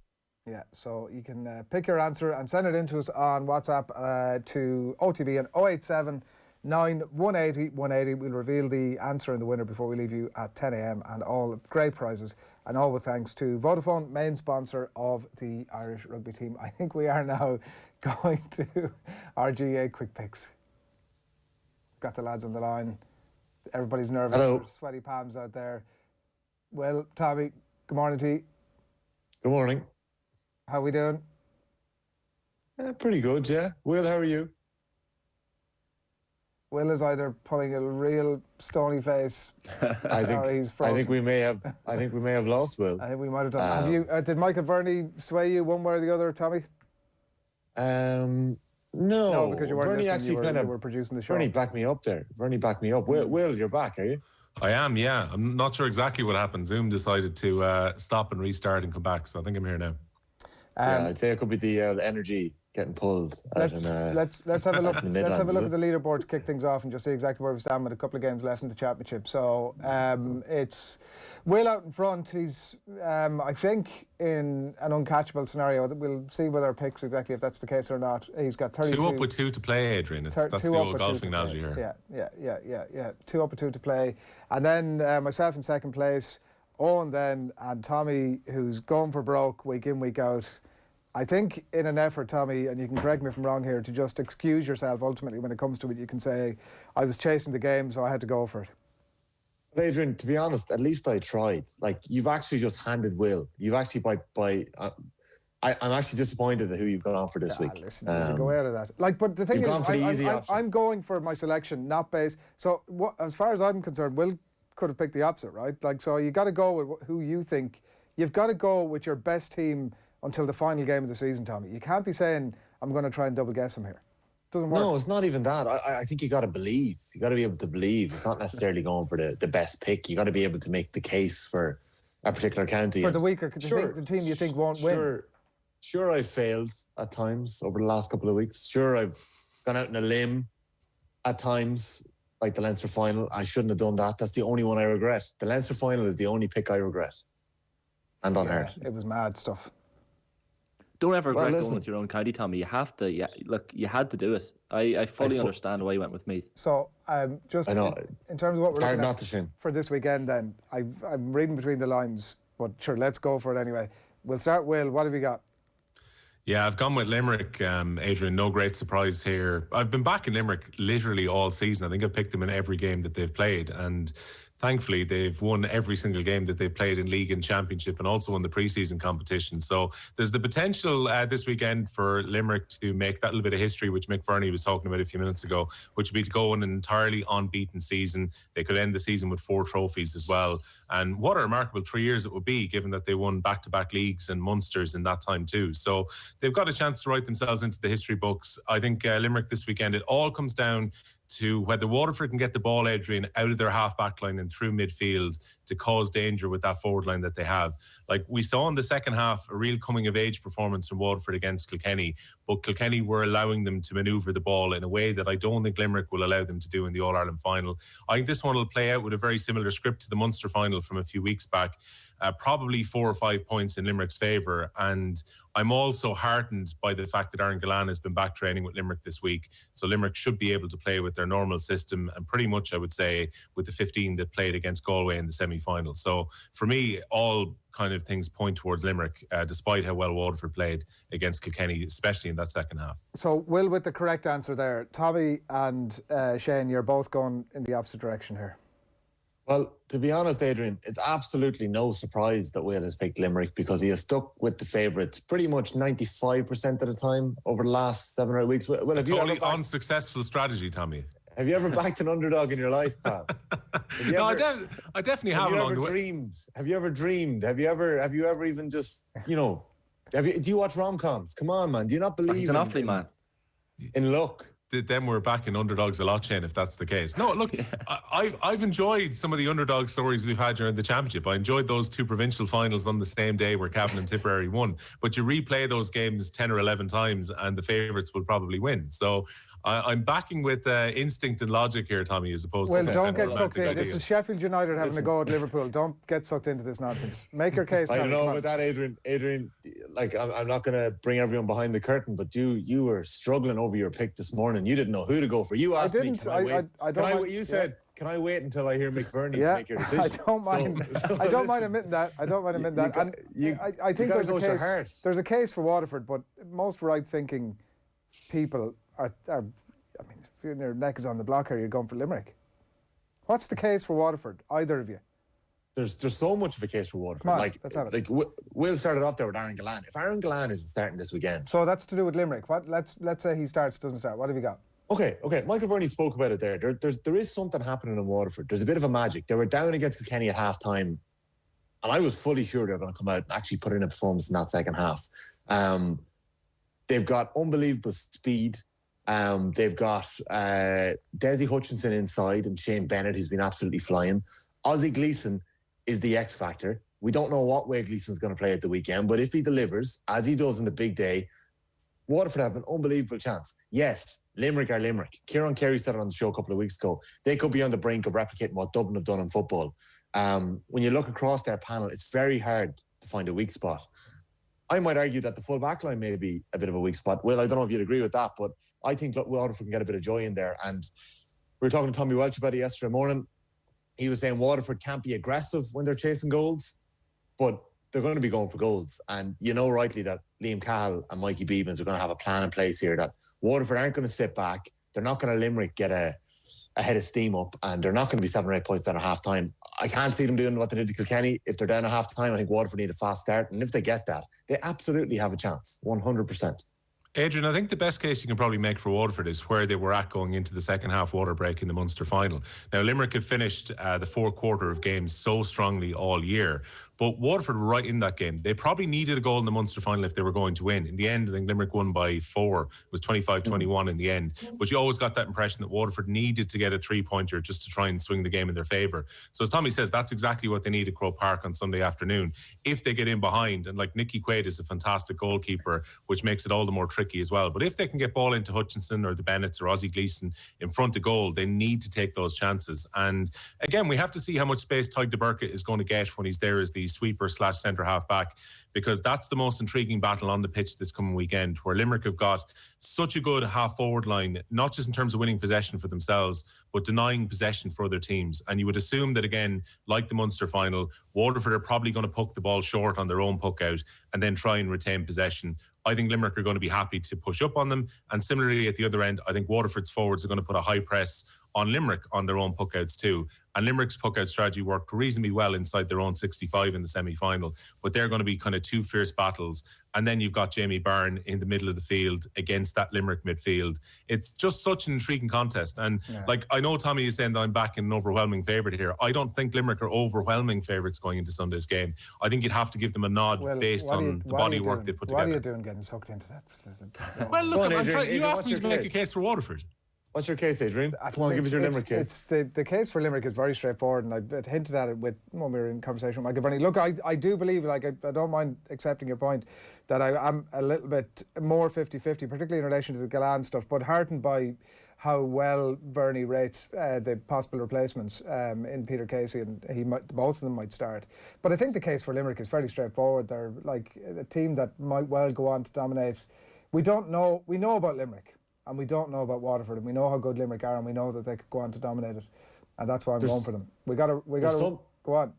[SPEAKER 3] Yeah, so you can pick your answer and send it in to us on WhatsApp to OTB and 087 9 180 180. We'll reveal the answer and the winner before we leave you at 10 a.m. and all great prizes. And all with thanks to Vodafone, main sponsor of the Irish rugby team. I think we are now going to our GA quick picks. Got the lads on the line. Everybody's nervous.
[SPEAKER 14] Hello.
[SPEAKER 3] There's sweaty palms out there. Well, Tommy, good morning to you.
[SPEAKER 14] Good morning.
[SPEAKER 3] How are we doing?
[SPEAKER 14] Pretty good, yeah. Will, how are you?
[SPEAKER 3] Will is either pulling a real stony face.
[SPEAKER 14] I think we may have lost Will.
[SPEAKER 3] I think we might have done. Have you? Did Michael Verney sway you one way or the other, Tommy?
[SPEAKER 14] No,
[SPEAKER 3] because you weren't
[SPEAKER 14] Verney
[SPEAKER 3] listening.
[SPEAKER 14] actually
[SPEAKER 3] you were producing the show.
[SPEAKER 14] Verney backed me up there. Verney backed me up. Will, you're back, are you?
[SPEAKER 15] I am, yeah. I'm not sure exactly what happened. Zoom decided to stop and restart and come back, so I think I'm here now.
[SPEAKER 14] Yeah, I'd say it could be the energy getting pulled.
[SPEAKER 3] Let's have a look. Let's have a look at the leaderboard to kick things off and just see exactly where we stand with a couple of games left in the championship. So it's Will out in front. He's I think in an uncatchable scenario. We'll see with our picks exactly if that's the case or not. He's got 32.
[SPEAKER 15] 2 up with 2 to play, Adrian. That's the old golfing analogy here.
[SPEAKER 3] Yeah. 2 up with 2 to play, and then myself in second place. Owen then and Tommy, who's going for broke week in, week out. I think in an effort, Tommy, and you can correct me if I'm wrong here, to just excuse yourself ultimately when it comes to it, you can say, I was chasing the game, so I had to go for it.
[SPEAKER 14] But Adrian, to be honest, at least I tried. Like, you've actually just handed Will. You've actually, I'm actually disappointed at who you've gone on for this week.
[SPEAKER 3] Listen, you go out of that. Like, but the thing is, I'm going for my selection, not based. So as far as I'm concerned, Will could have picked the opposite, right? Like, so you got to go with who you think. You've got to go with your best team until the final game of the season, Tommy. You can't be saying, I'm going to try and double guess him here. It doesn't work.
[SPEAKER 14] No, it's not even that. I think you got to believe. You got to be able to believe. It's not necessarily going for the best pick. You got to be able to make the case for a particular county.
[SPEAKER 3] For the weaker, the team you think won't win.
[SPEAKER 14] Sure, I've failed at times over the last couple of weeks. Sure, I've gone out on a limb at times, like the Leinster final. I shouldn't have done that. That's the only one I regret. The Leinster final is the only pick I regret. And on her.
[SPEAKER 3] It was mad stuff.
[SPEAKER 4] Don't ever regret going with your own county, Tommy. You have to. Yeah, look, you had to do it. I fully understand why you went with Meath.
[SPEAKER 3] So, just in terms of what we're looking at for this weekend, then I'm reading between the lines, but sure, let's go for it anyway. We'll start. Will, what have you got?
[SPEAKER 15] Yeah, I've gone with Limerick, Adrian. No great surprise here. I've been back in Limerick literally all season. I think I've picked them in every game that they've played, and thankfully they've won every single game that they've played in league and championship, and also won the pre-season competition. So there's the potential this weekend for Limerick to make that little bit of history, which Mick Verney was talking about a few minutes ago, which would be to go on an entirely unbeaten season. They could end the season with 4 trophies as well. And what a remarkable 3 years it would be, given that they won back-to-back leagues and Munsters in that time too. So they've got a chance to write themselves into the history books. I think Limerick this weekend, it all comes down to whether Waterford can get the ball, Adrian, out of their half-back line and through midfield to cause danger with that forward line that they have. Like we saw in the second half, a real coming-of-age performance from Waterford against Kilkenny, but Kilkenny were allowing them to manoeuvre the ball in a way that I don't think Limerick will allow them to do in the All-Ireland final. I think this one will play out with a very similar script to the Munster final from a few weeks back. Probably 4 or 5 points in Limerick's favour, and I'm also heartened by the fact that Aaron Gillette has been back training with Limerick this week, so Limerick should be able to play with their normal system, and pretty much I would say with the 15 that played against Galway in the semi-final. So for me, all kind of things point towards Limerick, despite how well Waterford played against Kilkenny, especially in that second half.
[SPEAKER 3] So Will with the correct answer there. Tommy and Shane, you're both going in the opposite direction here.
[SPEAKER 14] Well, to be honest, Adrian, it's absolutely no surprise that Will has picked Limerick, because he has stuck with the favourites pretty much 95% of the time over the last 7 or 8 weeks. Well, have you ever
[SPEAKER 15] unsuccessful strategy, Tommy.
[SPEAKER 14] Have you ever backed an underdog in your life, pal?
[SPEAKER 15] No, I definitely have.
[SPEAKER 14] Have you ever dreamed? Have you ever dreamed? Have you ever even just, do you watch rom-coms? Come on, man. Do you not believe
[SPEAKER 4] He's an athlete, man.
[SPEAKER 14] In luck?
[SPEAKER 15] Then we're back in underdogs a lot, Shane, if that's the case. No, look, I've enjoyed some of the underdog stories we've had during the championship. I enjoyed those 2 provincial finals on the same day where Cavan and Tipperary won. But you replay those games 10 or 11 times and the favourites will probably win. So I'm backing with instinct and logic here, Tommy, as opposed to...
[SPEAKER 3] Well, don't get sucked in. This is Sheffield United having a go at Liverpool. Don't get sucked into this nonsense. Make your case.
[SPEAKER 14] I don't know about that, Adrian, like, I'm not going to bring everyone behind the curtain, but you were struggling over your pick this morning. You didn't know who to go for. You asked me, can I wait? You said, can I wait until I hear Mick Verney make your decision?
[SPEAKER 3] I don't mind. I don't mind admitting that. I think there's a case for Waterford, but most right-thinking people are if your neck is on the block here, you're going for Limerick. What's the case for Waterford, either of you?
[SPEAKER 14] There's so much of a case for Waterford.
[SPEAKER 3] On, like
[SPEAKER 14] Will started off there with Aaron Gillette. If Aaron Gillette isn't starting this weekend,
[SPEAKER 3] so that's to do with Limerick. What? Let's say he starts, doesn't start. What have you got?
[SPEAKER 14] Okay. Michael Verney spoke about it there. There is something happening in Waterford. There's a bit of a magic. They were down against Kilkenny at half-time, and I was fully sure they were going to come out and actually put in a performance in that second half. They've got unbelievable speed. They've got Desi Hutchinson inside and Shane Bennett, who's been absolutely flying. Ozzie Gleeson is the X factor. We don't know what way Gleeson's going to play at the weekend, but if he delivers, as he does in the big day, Waterford have an unbelievable chance. Yes, Limerick are Limerick. Kieran Carey said it on the show a couple of weeks ago. They could be on the brink of replicating what Dublin have done in football. When you look across their panel, it's very hard to find a weak spot. I might argue that the full back line may be a bit of a weak spot. Well, I don't know if you'd agree with that, but I think Waterford can get a bit of joy in there. And we were talking to Tommy Welch about it yesterday morning. He was saying Waterford can't be aggressive when they're chasing goals, but they're going to be going for goals. And you know rightly that Liam Cahill and Mikey Beavens are going to have a plan in place here that Waterford aren't going to sit back. They're not going to Limerick get a head of steam up, and they're not going to be 7 or 8 points down at half-time. I can't see them doing what they did to Kilkenny. If they're down at half-time, I think Waterford need a fast start. And if they get that, they absolutely have a chance, 100%.
[SPEAKER 15] Adrian, I think the best case you can probably make for Waterford is where they were at going into the second half water break in the Munster final. Now, Limerick had finished the fourth quarter of games so strongly all year, but Waterford were right in that game. They probably needed a goal in the Munster final if they were going to win. In the end, I think Limerick won by 4. It was 25-21 in the end. But you always got that impression that Waterford needed to get a 3-pointer just to try and swing the game in their favour. So as Tommy says, that's exactly what they need at Croke Park on Sunday afternoon. If they get in behind, and like Nicky Quaid is a fantastic goalkeeper, which makes it all the more tricky as well. But if they can get ball into Hutchinson or the Bennetts or Ozzie Gleeson in front of goal, they need to take those chances. And again, we have to see how much space Tadhg de Burka is going to get when he's there as the sweeper / centre half back, because that's the most intriguing battle on the pitch this coming weekend, where Limerick have got such a good half forward line, not just in terms of winning possession for themselves, but denying possession for other teams. And you would assume that, again, like the Munster final, Waterford are probably going to poke the ball short on their own puck out and then try and retain possession. I think Limerick are going to be happy to push up on them. And similarly, at the other end, I think Waterford's forwards are going to put a high press on Limerick on their own puck-outs too. And Limerick's puck-out strategy worked reasonably well inside their own 65 in the semi-final. But they're going to be kind of two fierce battles. And then you've got Jamie Byrne in the middle of the field against that Limerick midfield. It's just such an intriguing contest. And like, I know Tommy is saying that I'm back in an overwhelming favourite here. I don't think Limerick are overwhelming favourites going into Sunday's game. I think you'd have to give them a nod based on the body work they've put together.
[SPEAKER 3] What are you doing getting sucked into that?
[SPEAKER 15] Well, look, you asked me to make a case for Waterford.
[SPEAKER 14] What's your case, Adrian? Come on, give us your Limerick case.
[SPEAKER 3] The case for Limerick is very straightforward, and I hinted at it when we were in conversation with Michael Verney. Look, I do believe, like, I don't mind accepting your point, that I am a little bit more 50-50, particularly in relation to the Gillette stuff, but heartened by how well Verney rates the possible replacements in Peter Casey, and both of them might start. But I think the case for Limerick is fairly straightforward. They're like a team that might well go on to dominate. We know about Limerick. And we don't know about Waterford, and we know how good Limerick are, and we know that they could go on to dominate it, and that's why I'm going for them. We got to go on.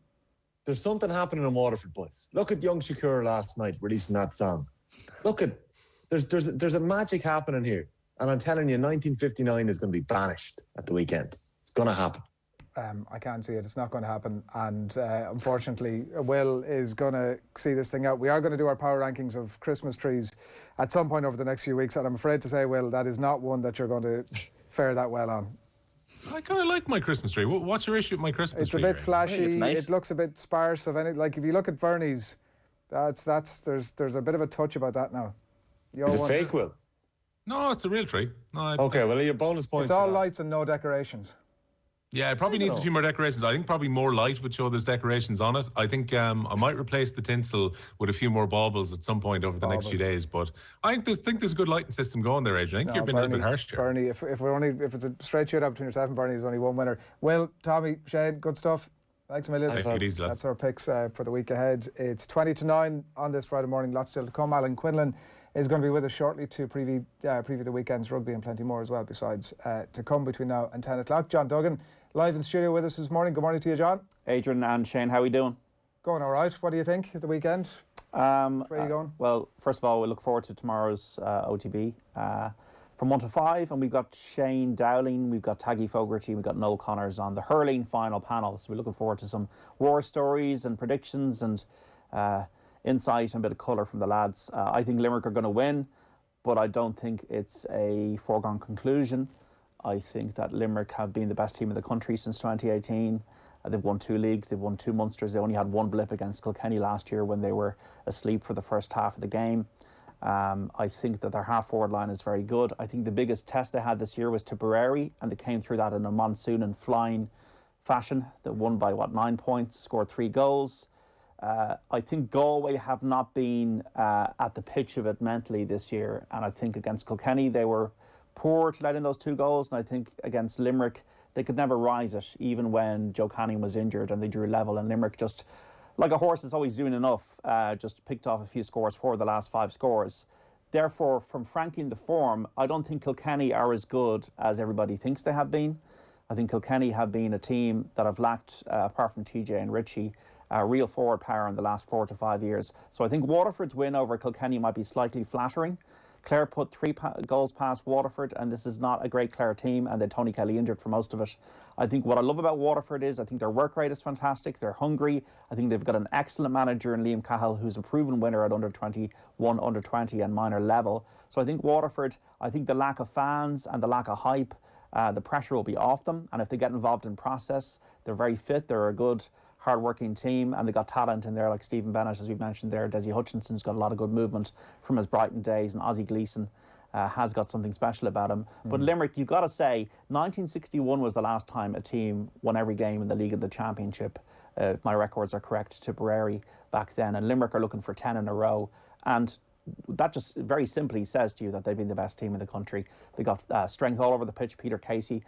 [SPEAKER 14] There's something happening in Waterford, boys. Look at young Shakur last night releasing that song. Look at there's a magic happening here, and I'm telling you, 1959 is going to be banished at the weekend. It's going to happen.
[SPEAKER 3] I can't see it. It's not going to happen. And unfortunately, Will is going to see this thing out. We are going to do our power rankings of Christmas trees at some point over the next few weeks. And I'm afraid to say, Will, that is not one that you're going to fare that well on.
[SPEAKER 15] I kind of like my Christmas tree. What's your issue with my Christmas tree?
[SPEAKER 3] It's a bit flashy. It's nice. It looks a bit sparse. Like if you look at Verney's, there's a bit of a touch about that now.
[SPEAKER 14] Is it fake, Will?
[SPEAKER 15] No, it's a real tree. No,
[SPEAKER 14] okay, well, your bonus points.
[SPEAKER 3] It's all lights and no decorations.
[SPEAKER 15] Yeah, it probably needs a few more decorations. I think probably more light would show there's decorations on it. I think I might replace the tinsel with a few more baubles at some point over the next few days. But I think there's a good lighting system going there, Adrian. I think you're being a little bit harsh here.
[SPEAKER 3] Verney, if it's a straight shootout between yourself and Verney, there's only one winner. Will, Tommy, Shane, good stuff. Thanks a million. That's our picks for the week ahead. It's 20-9 on this Friday morning. Lots still to come. Alan Quinlan is going to be with us shortly to preview the weekend's rugby and plenty more as well, besides to come between now and 10 o'clock. John Duggan live in studio with us this morning. Good morning to you, John.
[SPEAKER 16] Adrian and Shane, how are we doing?
[SPEAKER 3] Going all right. What do you think of the weekend? Where are you going?
[SPEAKER 16] Well, first of all, we look forward to tomorrow's OTB from 1 to 5, and we've got Shane Dowling, we've got Taggy Fogarty, we've got Noel Connors on the hurling final panel. So we're looking forward to some war stories and predictions and insight and a bit of colour from the lads. I think Limerick are going to win, but I don't think it's a foregone conclusion. I think that Limerick have been the best team in the country since 2018. They've won 2 leagues, they've won 2 Munsters. They only had 1 blip against Kilkenny last year when they were asleep for the first half of the game. I think that their half-forward line is very good. I think the biggest test they had this year was Tipperary, and they came through that in a monsoon and flying fashion. They won by, 9 points, scored 3 goals. I think Galway have not been at the pitch of it mentally this year, and I think against Kilkenny they were poor to let in those 2 goals, and I think against Limerick they could never rise it, even when Joe Canning was injured and they drew level, and Limerick, just like a horse that's always doing enough, just picked off a few scores for the last 5 scores. Therefore, from franking the form, I don't think Kilkenny are as good as everybody thinks they have been. I think Kilkenny have been a team that have lacked, apart from TJ and Richie, real forward power in the last 4 to 5 years. So I think Waterford's win over Kilkenny might be slightly flattering, Clare put 3 goals past Waterford, and this is not a great Clare team, and then Tony Kelly injured for most of it. I think what I love about Waterford is I think their work rate is fantastic. They're hungry. I think they've got an excellent manager in Liam Cahill, who's a proven winner at under 21, under 20 and minor level. So I think Waterford, I think the lack of fans and the lack of hype, the pressure will be off them. And if they get involved in process, they're very fit. They're a good, hard-working team, and they got talent in there like Stephen Bennett, as we've mentioned there. Desi Hutchinson's got a lot of good movement from his Brighton days, and Ozzie Gleeson has got something special about him. But Limerick, you've got to say, 1961 was the last time a team won every game in the league and the championship, if my records are correct, Tipperary back then. And Limerick are looking for 10 in a row. And that just very simply says to you that they've been the best team in the country. They got strength all over the pitch. Peter Casey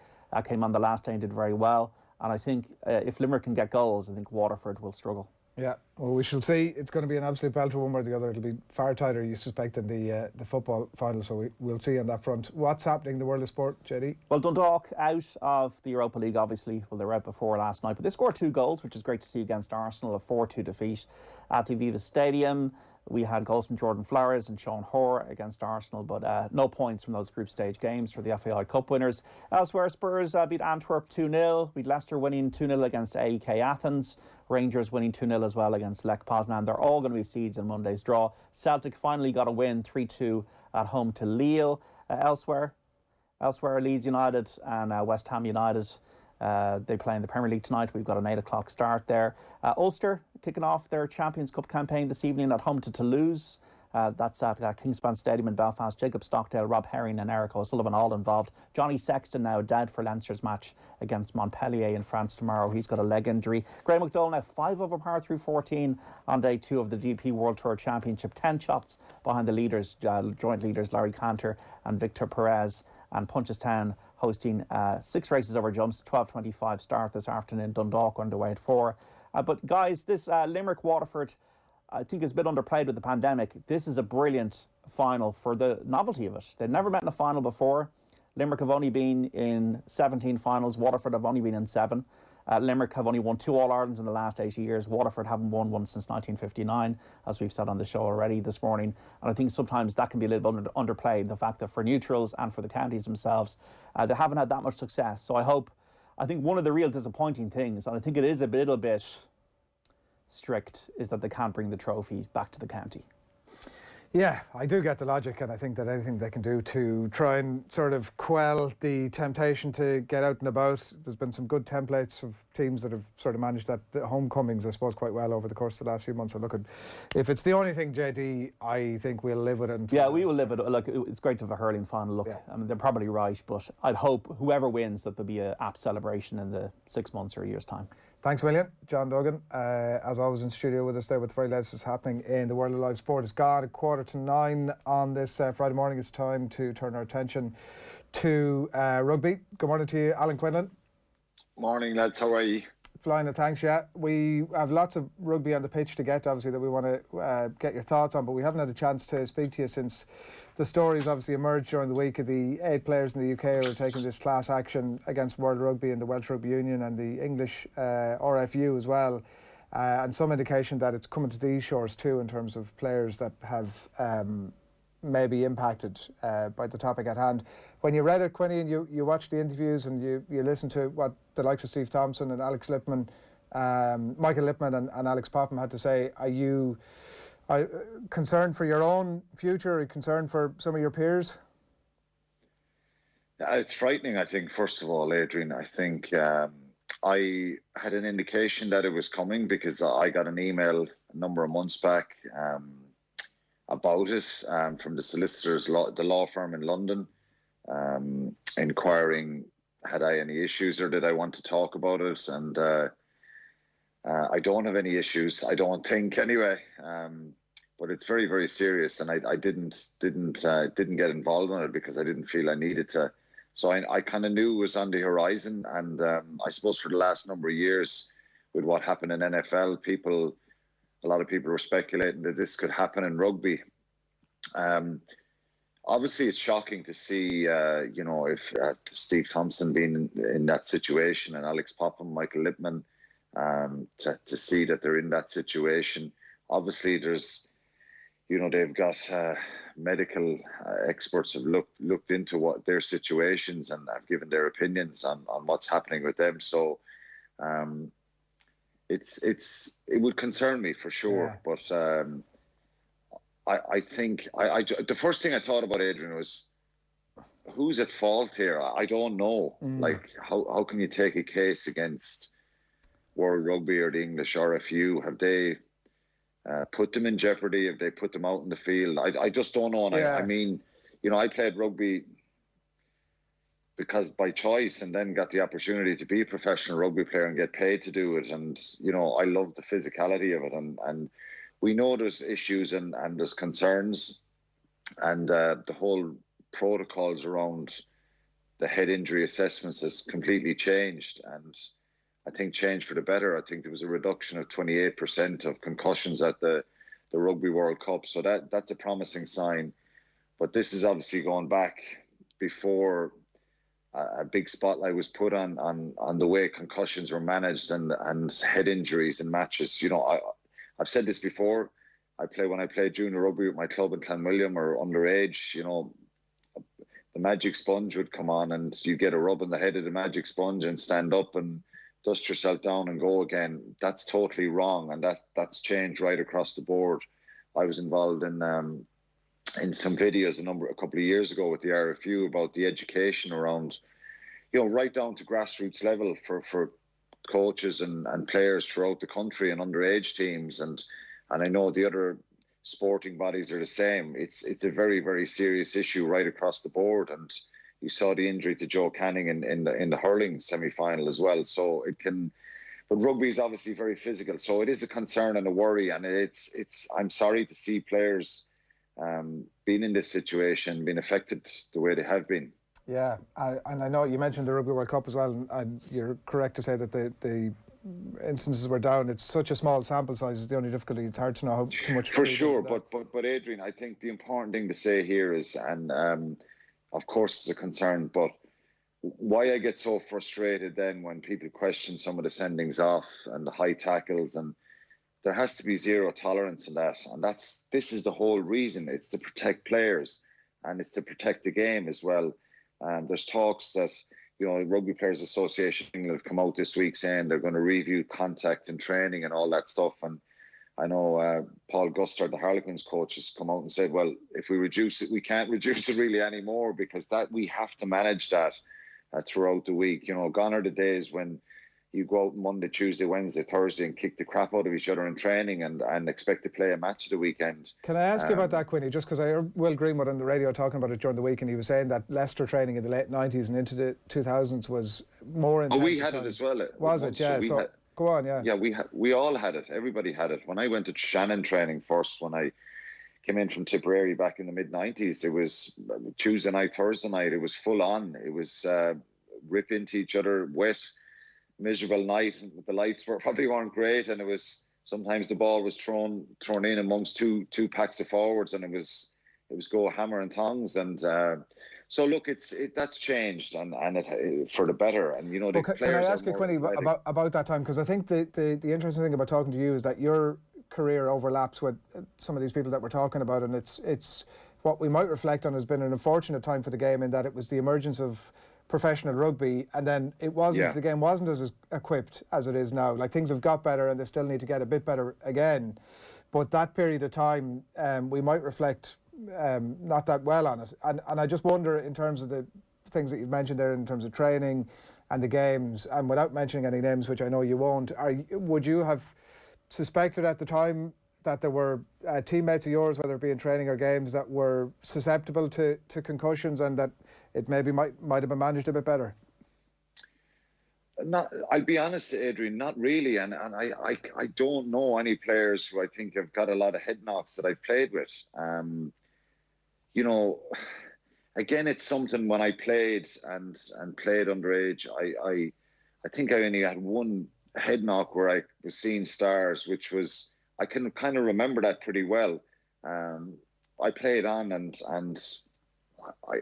[SPEAKER 16] came on the last day and did very well. And I think if Limerick can get goals, I think Waterford will struggle. Yeah,
[SPEAKER 3] well, we shall see. It's going to be an absolute belter one way or the other. It'll be far tighter, you suspect, than the football final, so we'll see on that front. What's happening in the world of sport, JD?
[SPEAKER 16] Well, Dundalk out of the Europa League, obviously. Well, they were out before last night, but they scored 2 goals, which is great to see against Arsenal, a 4-2 defeat at the Aviva Stadium. We had goals from Jordan Flowers and Sean Hoare against Arsenal, but no points from those group stage games for the FAI Cup winners. Elsewhere, Spurs beat Antwerp 2-0. Beat Leicester winning 2-0 against AEK Athens. Rangers winning 2-0 as well against Lech Poznan. They're all going to be seeds in Monday's draw. Celtic finally got a win 3-2 at home to Lille. Elsewhere, Leeds United and West Ham United. They play in the Premier League tonight. We've got an 8 o'clock start there. Ulster kicking off their Champions Cup campaign this evening at home to Toulouse. That's at Kingspan Stadium in Belfast. Jacob Stockdale, Rob Herring and Eric O'Sullivan all involved. Johnny Sexton now dead for Leinster's match against Montpellier in France tomorrow. He's got a leg injury. Graham McDowell now 5 over par through 14 on day 2 of the DP World Tour Championship. 10 shots behind the leaders, joint leaders Larry Cantor and Victor Perez. And Punchestown hosting 6 races over jumps, 12:25 start this afternoon. Dundalk underway at 4. But guys, this Limerick-Waterford, I think is a bit underplayed with the pandemic. This is a brilliant final for the novelty of it. They've never met in a final before. Limerick have only been in 17 finals. Waterford have only been in 7. Limerick have only won 2 All-Irelands in the last 80 years. Waterford haven't won one since 1959, as we've said on the show already this morning. And I think sometimes that can be a little bit underplayed, the fact that for neutrals and for the counties themselves, they haven't had that much success. So I think one of the real disappointing things, and I think it is a little bit strict, is that they can't bring the trophy back to the county.
[SPEAKER 3] Yeah, I do get the logic, and I think that anything they can do to try and sort of quell the temptation to get out and about. There's been some good templates of teams that have sort of managed that, the homecomings, I suppose, quite well over the course of the last few months. And look, if it's the only thing, JD, I think we'll live with it.
[SPEAKER 16] Yeah, we will live with it. Look, it's great to have a hurling final. Look, yeah. I mean, they're probably right, but I'd hope whoever wins that there'll be an apt celebration in the 6 months or a year's time.
[SPEAKER 3] Thanks a million, John Duggan. As always in studio with us there with the very latest that's happening in the world of live sport. It's gone at 8:45 on this Friday morning. It's time to turn our attention to rugby. Good morning to you, Alan Quinlan.
[SPEAKER 17] Morning, lads. How are you?
[SPEAKER 3] Flying, thanks, yeah. We have lots of rugby on the pitch to get, obviously, that we want to get your thoughts on, but we haven't had a chance to speak to you since the stories obviously emerged during the week of the 8 players in the UK who are taking this class action against World Rugby and the Welsh Rugby Union and the English RFU as well, and some indication that it's coming to these shores too in terms of players that have maybe impacted by the topic at hand. When you read it, Quinny, and you watched the interviews and you listened to what the likes of Steve Thompson and Alex Lipman, Michael Lipman and Alex Popham had to say, are you concerned for your own future? Are you concerned for some of your peers?
[SPEAKER 17] It's frightening, I think, first of all, Adrian. I think I had an indication that it was coming because I got an email a number of months back about it from the solicitors, the law firm in London, inquiring had I any issues or did I want to talk about it. And I don't have any issues, I don't think anyway. But it's very, very serious, and I didn't get involved in it because I didn't feel I needed to. So I kind of knew it was on the horizon, and I suppose for the last number of years, with what happened in NFL, a lot of people were speculating that this could happen in rugby. Obviously, it's shocking to see, if Steve Thompson being in that situation and Alex Popham, Michael Lipman, to see that they're in that situation. Obviously, there's they've got medical experts have looked into what their situations and have given their opinions on what's happening with them. So it would concern me for sure. Yeah. But I think the first thing I thought about, Adrian, was who's at fault here? I don't know. Like, how can you take a case against World Rugby or the English RFU? Have they put them in jeopardy? Have they put them out in the field? I just don't know. And I mean, I played rugby because by choice, and then got the opportunity to be a professional rugby player and get paid to do it. And, I love the physicality of it. And we know there's issues and there's concerns, and the whole protocols around the head injury assessments has completely changed, and I think changed for the better. I think there was a reduction of 28% of concussions at the Rugby World Cup, so that's a promising sign. But this is obviously going back before a big spotlight was put on the way concussions were managed and head injuries in matches. I've said this before. When I played junior rugby with my club in Clanwilliam or underage, the magic sponge would come on and you get a rub on the head of the magic sponge and stand up and dust yourself down and go again. That's totally wrong, and that's changed right across the board. I was involved in some videos a couple of years ago with the RFU about the education around, right down to grassroots level for coaches and players throughout the country and underage teams, and I know the other sporting bodies are the same. It's a very, very serious issue right across the board, and you saw the injury to Joe Canning in the hurling semi-final as well. So but rugby is obviously very physical, so it is a concern and a worry, and I'm sorry to see players being in this situation, being affected the way they have been.
[SPEAKER 3] Yeah, and I know you mentioned the Rugby World Cup as well, and you're correct to say that the instances were down. It's such a small sample size is the only difficulty. It's hard to know how too much.
[SPEAKER 17] For sure, but Adrian, I think the important thing to say here is, and of course it's a concern, but why I get so frustrated then when people question some of the sendings off and the high tackles, and there has to be zero tolerance in that, and this is the whole reason. It's to protect players, and it's to protect the game as well. There's talks that Rugby Players Association have come out this week saying they're going to review contact and training and all that stuff. And I know Paul Gustard, the Harlequins coach, has come out and said, well, if we reduce it, we can't reduce it really anymore, because that we have to manage that throughout the week. Gone are the days when you go out Monday, Tuesday, Wednesday, Thursday and kick the crap out of each other in training and expect to play a match the weekend.
[SPEAKER 3] Can I ask you about that, Quinny? Just because I heard Will Greenwood on the radio talking about it during the week, and he was saying that Leicester training in the late 90s and into the 2000s was more intense.
[SPEAKER 17] Oh, we had it as well.
[SPEAKER 3] Was it? Yeah. So go on, yeah.
[SPEAKER 17] Yeah, we all had it. Everybody had it. When I went to Shannon training first, when I came in from Tipperary back in the mid-90s, it was Tuesday night, Thursday night. It was full on. It was rip into each other, wet, miserable night. The lights probably weren't great, and it was sometimes the ball was thrown in amongst two packs of forwards, and it was go hammer and tongs. And so look, that's changed and for the better. And the players.
[SPEAKER 3] Can I ask you, Quinny, about that time? Because I think the interesting thing about talking to you is that your career overlaps with some of these people that we're talking about, and it's what we might reflect on has been an unfortunate time for the game, in that it was the emergence of professional rugby, and then the game wasn't as equipped as it is now. Like, things have got better and they still need to get a bit better again, but that period of time we might reflect not that well on it, and I just wonder, in terms of the things that you've mentioned there in terms of training and the games, and without mentioning any names, which I know you won't, would you have suspected at the time that there were teammates of yours, whether it be in training or games, that were susceptible to concussions, and that it maybe might have been managed a bit better?
[SPEAKER 17] I'll be honest, Adrian, not really. And I don't know any players who I think have got a lot of head knocks that I've played with. Again, it's something when I played and played underage, I think I only had one head knock where I was seeing stars, which was, I can kind of remember that pretty well. I played on, and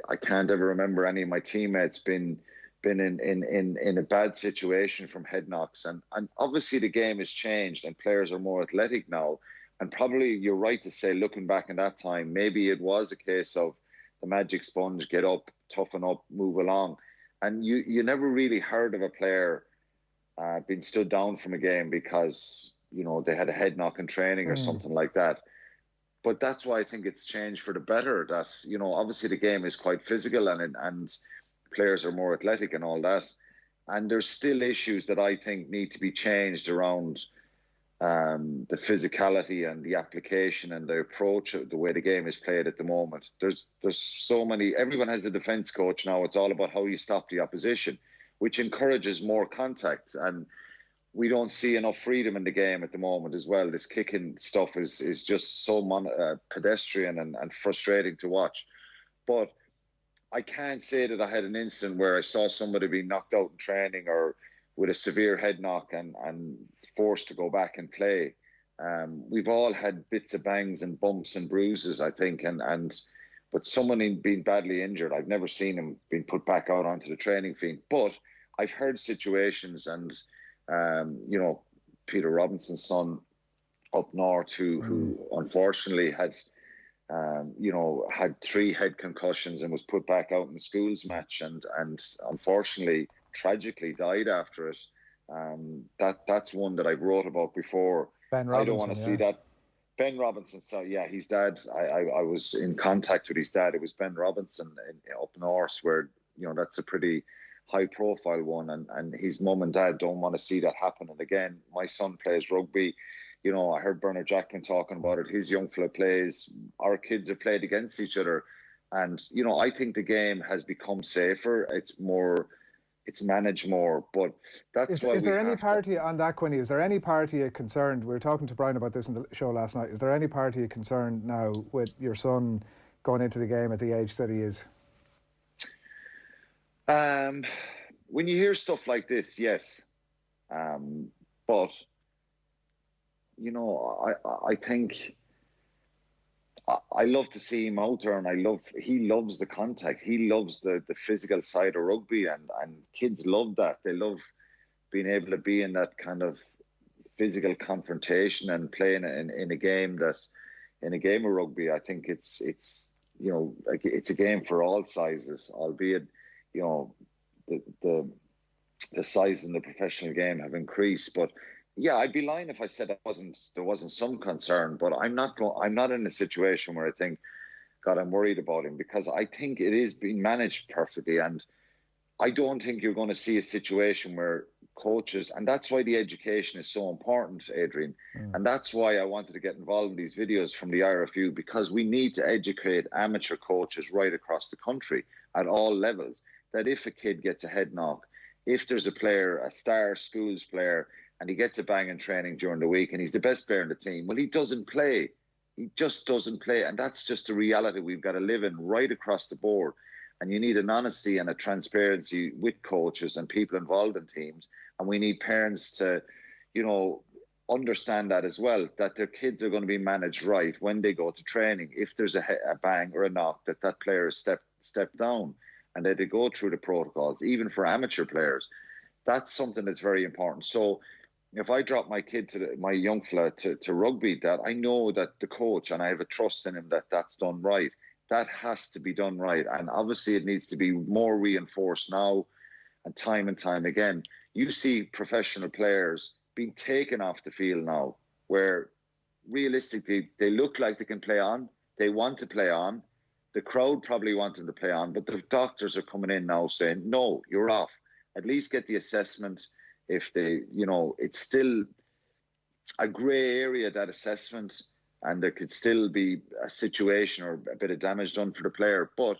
[SPEAKER 17] I can't ever remember any of my teammates been in a bad situation from head knocks. And obviously the game has changed and players are more athletic now, And probably you're right to say, looking back in that time, maybe it was a case of the magic sponge, get up, toughen up, move along. And you never really heard of a player being stood down from a game because, you know, they had a head knock in training or something like that. But that's why I think it's changed for the better, that, you know, obviously the game is quite physical and players are more athletic and all that. And there's still issues that I think need to be changed around the physicality and the application and the approach of the way the game is played at the moment. There's so many. Everyone has a defence coach now. It's all about how you stop the opposition, which encourages more contact. And we don't see enough freedom in the game at the moment as well. This kicking stuff is just so pedestrian and frustrating to watch. But I can't say that I had an incident where I saw somebody being knocked out in training or with a severe head knock and forced to go back and play. We've all had bits of bangs and bumps and bruises, I think, but someone being badly injured, I've never seen him being put back out onto the training field. But I've heard situations, and you know, Peter Robinson's son up north who unfortunately had had 3 head concussions and was put back out in the schools match and unfortunately tragically died after it. That's one that I wrote about before.
[SPEAKER 3] Ben Robinson,
[SPEAKER 17] I don't want to see that. Ben Robinson, so yeah, his dad, I was in contact with his dad. It was Ben Robinson up north, where, you know, that's a pretty high profile one, and his mum and dad don't want to see that happen. And again, my son plays rugby. You know, I heard Bernard Jackman talking about it. His young fella plays. Our kids have played against each other. And, you know, I think the game has become safer. It's managed more, but that's why.
[SPEAKER 3] Is there any party on that, Quinny? Is there any party concerned? We were talking to Brian about this in the show last night. Is there any party concerned now with your son going into the game at the age that he is?
[SPEAKER 17] When you hear stuff like this, yes. But, you know, I think I love to see him out there, and he loves the contact. He loves the physical side of rugby, and kids love that. They love being able to be in that kind of physical confrontation and playing in a game of rugby. I think it's you know, like, it's a game for all sizes, albeit, you know, the size in the professional game have increased. But yeah, I'd be lying if I said there wasn't some concern, but I'm not in a situation where I think, God, I'm worried about him, because I think it is being managed perfectly. And I don't think you're going to see a situation where coaches, and that's why the education is so important, Adrian. And that's why I wanted to get involved in these videos from the IRFU, because we need to educate amateur coaches right across the country at all levels, that if a kid gets a head knock, if there's a player, a star schools player, and he gets a bang in training during the week and he's the best player in the team, well, he doesn't play. He just doesn't play. And that's just the reality we've got to live in right across the board. And you need an honesty and a transparency with coaches and people involved in teams. And we need parents to, you know, understand that as well, that their kids are going to be managed right when they go to training. If there's a bang or a knock, that player is stepped down, and that they go through the protocols, even for amateur players. That's something that's very important. So if I drop my kid my young fella to rugby, that I know that the coach, and I have a trust in him, that's done right. That has to be done right. And obviously it needs to be more reinforced now, and time again. You see professional players being taken off the field now, where realistically they look like they can play on. They want to play on. The crowd probably want them to play on, but the doctors are coming in now saying, no, you're off. At least get the assessment. If they, you know, it's still a grey area, that assessment, and there could still be a situation or a bit of damage done for the player, but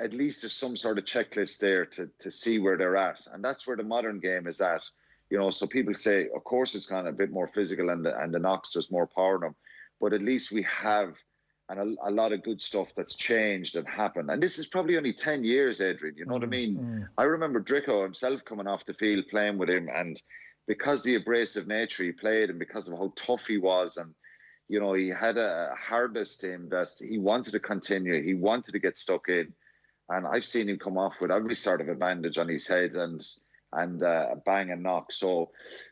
[SPEAKER 17] at least there's some sort of checklist there to see where they're at. And that's where the modern game is at. You know, so people say, of course, it's kind of a bit more physical and the knocks, there's more power in them, but at least we have a lot of good stuff that's changed and happened. And this is probably only 10 years, Adrian, you know what I mean? I remember Dricko himself coming off the field, playing with him, and because the abrasive nature he played, and because of how tough he was, and, you know, he had a hardness to him that he wanted to continue, he wanted to get stuck in. And I've seen him come off with every sort of a bandage on his head, and and bang and knock. So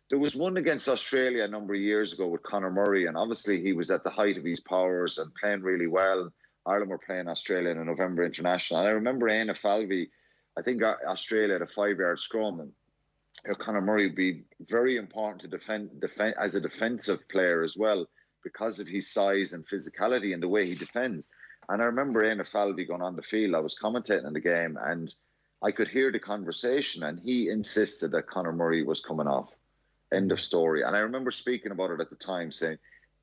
[SPEAKER 17] there was one against Australia a number of years ago with Conor Murray, and obviously he was at the height of his powers and playing really well. Ireland were playing Australia in a November international, and I remember Éanna Falvey, I think Australia had a 5-yard scrum, and Conor Murray would be very important to defend as a defensive player as well, because of his size and physicality and the way he defends. And I remember Éanna Falvey going on the field. I was commentating in the game, and I could hear the conversation, and he insisted that Conor Murray was coming off. End of story. And I remember speaking about it at the time, saying,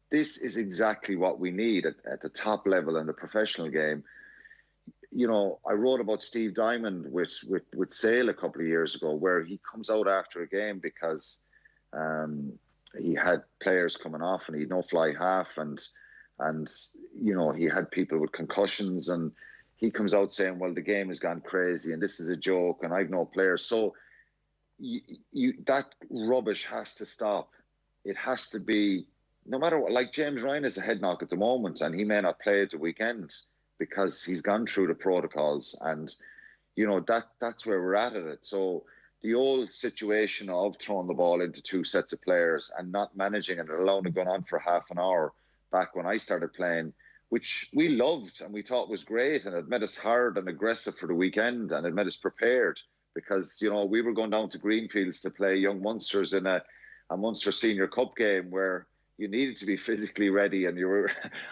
[SPEAKER 17] this is exactly what we need at the top level in the professional game. You know, I wrote about Steve Diamond with Sale a couple of years ago, where he comes out after a game because he had players coming off and he had no fly half, and you know, he had people with concussions, and he comes out saying, well, the game has gone crazy and this is a joke and I've no players. So that rubbish has to stop. It has to be, no matter what, like James Ryan is a head knock at the moment, and he may not play at the weekend because he's gone through the protocols, and you know, that's where we're at it. So the old situation of throwing the ball into two sets of players and not managing it and allowing it going on for half an hour back when I started playing, which we loved and we thought was great, and it made us hard and aggressive for the weekend, and it made us prepared, because, you know, we were going down to Greenfields to play young Munsters in a Munster Senior Cup game where you needed to be physically ready, and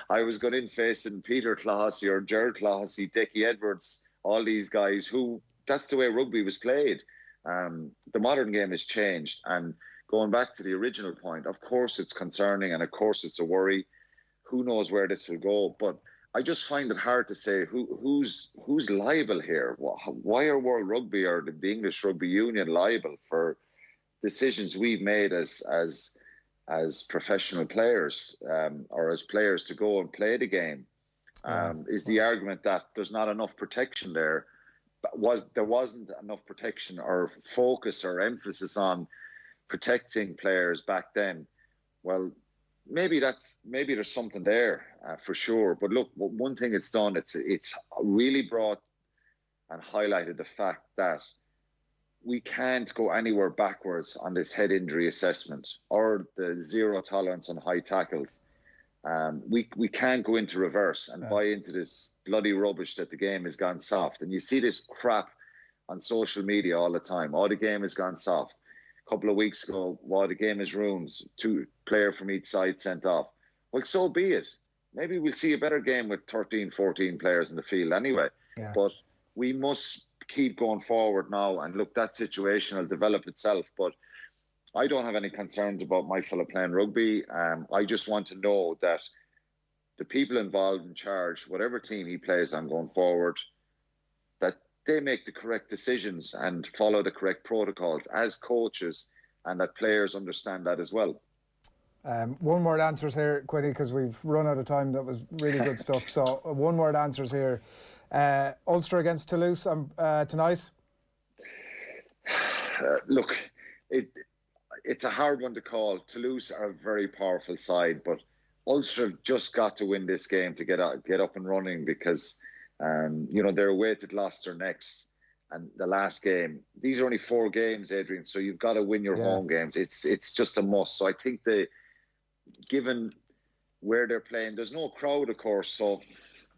[SPEAKER 17] I was going in facing Peter Clohessy or Gerard Clohessy, Dickie Edwards, all these guys who, that's the way rugby was played. The modern game has changed, and going back to the original point, of course it's concerning and of course it's a worry. Who knows where this will go? But I just find it hard to say who's liable here. Why are World Rugby or the English Rugby Union liable for decisions we've made as professional players or as players to go and play the game? Is the argument that there's not enough protection there? There wasn't enough protection or focus or emphasis on protecting players back then? Well, maybe there's something there for sure. But look, one thing it's done, it's really brought and highlighted the fact that we can't go anywhere backwards on this head injury assessment or the zero tolerance on high tackles. We can't go into reverse and buy into this bloody rubbish that the game has gone soft. And you see this crap on social media all the time. Oh, the game has gone soft. A couple of weeks ago, the game is ruined. 2 players from each side sent off. Well, so be it. Maybe we'll see a better game with 13, 14 players in the field anyway. Yeah. But we must keep going forward now. And look, that situation will develop itself. But I don't have any concerns about my fella playing rugby. I just want to know that the people involved in charge, whatever team he plays on going forward, that they make the correct decisions and follow the correct protocols as coaches, and that players understand that as well.
[SPEAKER 3] One-word answers here, Quinny, because we've run out of time. That was really good stuff. So one-word answers here. Ulster against Toulouse tonight?
[SPEAKER 17] Look, it's a hard one to call. Toulouse are a very powerful side, but Ulster have just got to win this game to get up and running, because you know, they're away to Gloucester next, and the last game. These are only 4 games, Adrian, so you've got to win your home games. It's just a must. So I think given where they're playing, there's no crowd, of course, so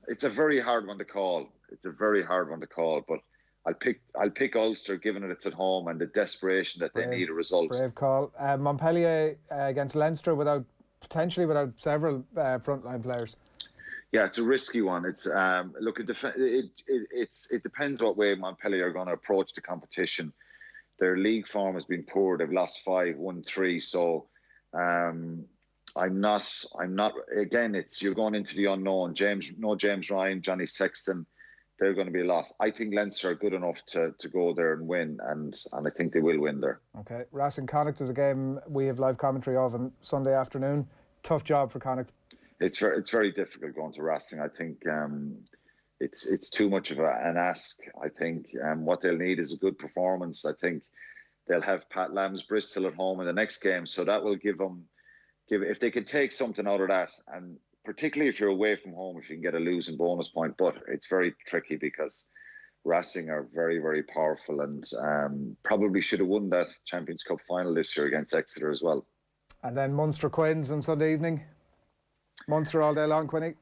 [SPEAKER 17] it's a very hard one to call. But I'll pick Ulster, given that it's at home and the desperation that they need a result.
[SPEAKER 3] Brave call. Montpellier against Leinster potentially without several frontline players.
[SPEAKER 17] Yeah, it's a risky one. It's look, it depends what way Montpellier are going to approach the competition. Their league form has been poor. They've lost 5, won 3. So I'm not. Again, you're going into the unknown. James Ryan, Johnny Sexton, they're going to be lost. I think Leinster are good enough to go there and win, and I think they will win there.
[SPEAKER 3] Okay, Racing Connacht is a game we have live commentary of on Sunday afternoon. Tough job for Connacht.
[SPEAKER 17] It's very difficult going to Racing. I think it's too much of an ask. I think what they'll need is a good performance. I think they'll have Pat Lam's Bristol at home in the next game, so that will give if they can take something out of that, and particularly if you're away from home, if you can get a losing bonus point. But it's very tricky because Racing are very, very powerful, and probably should have won that Champions Cup final this year against Exeter as well.
[SPEAKER 3] And then Munster Quins on Sunday evening. Munster all day long, Quinny.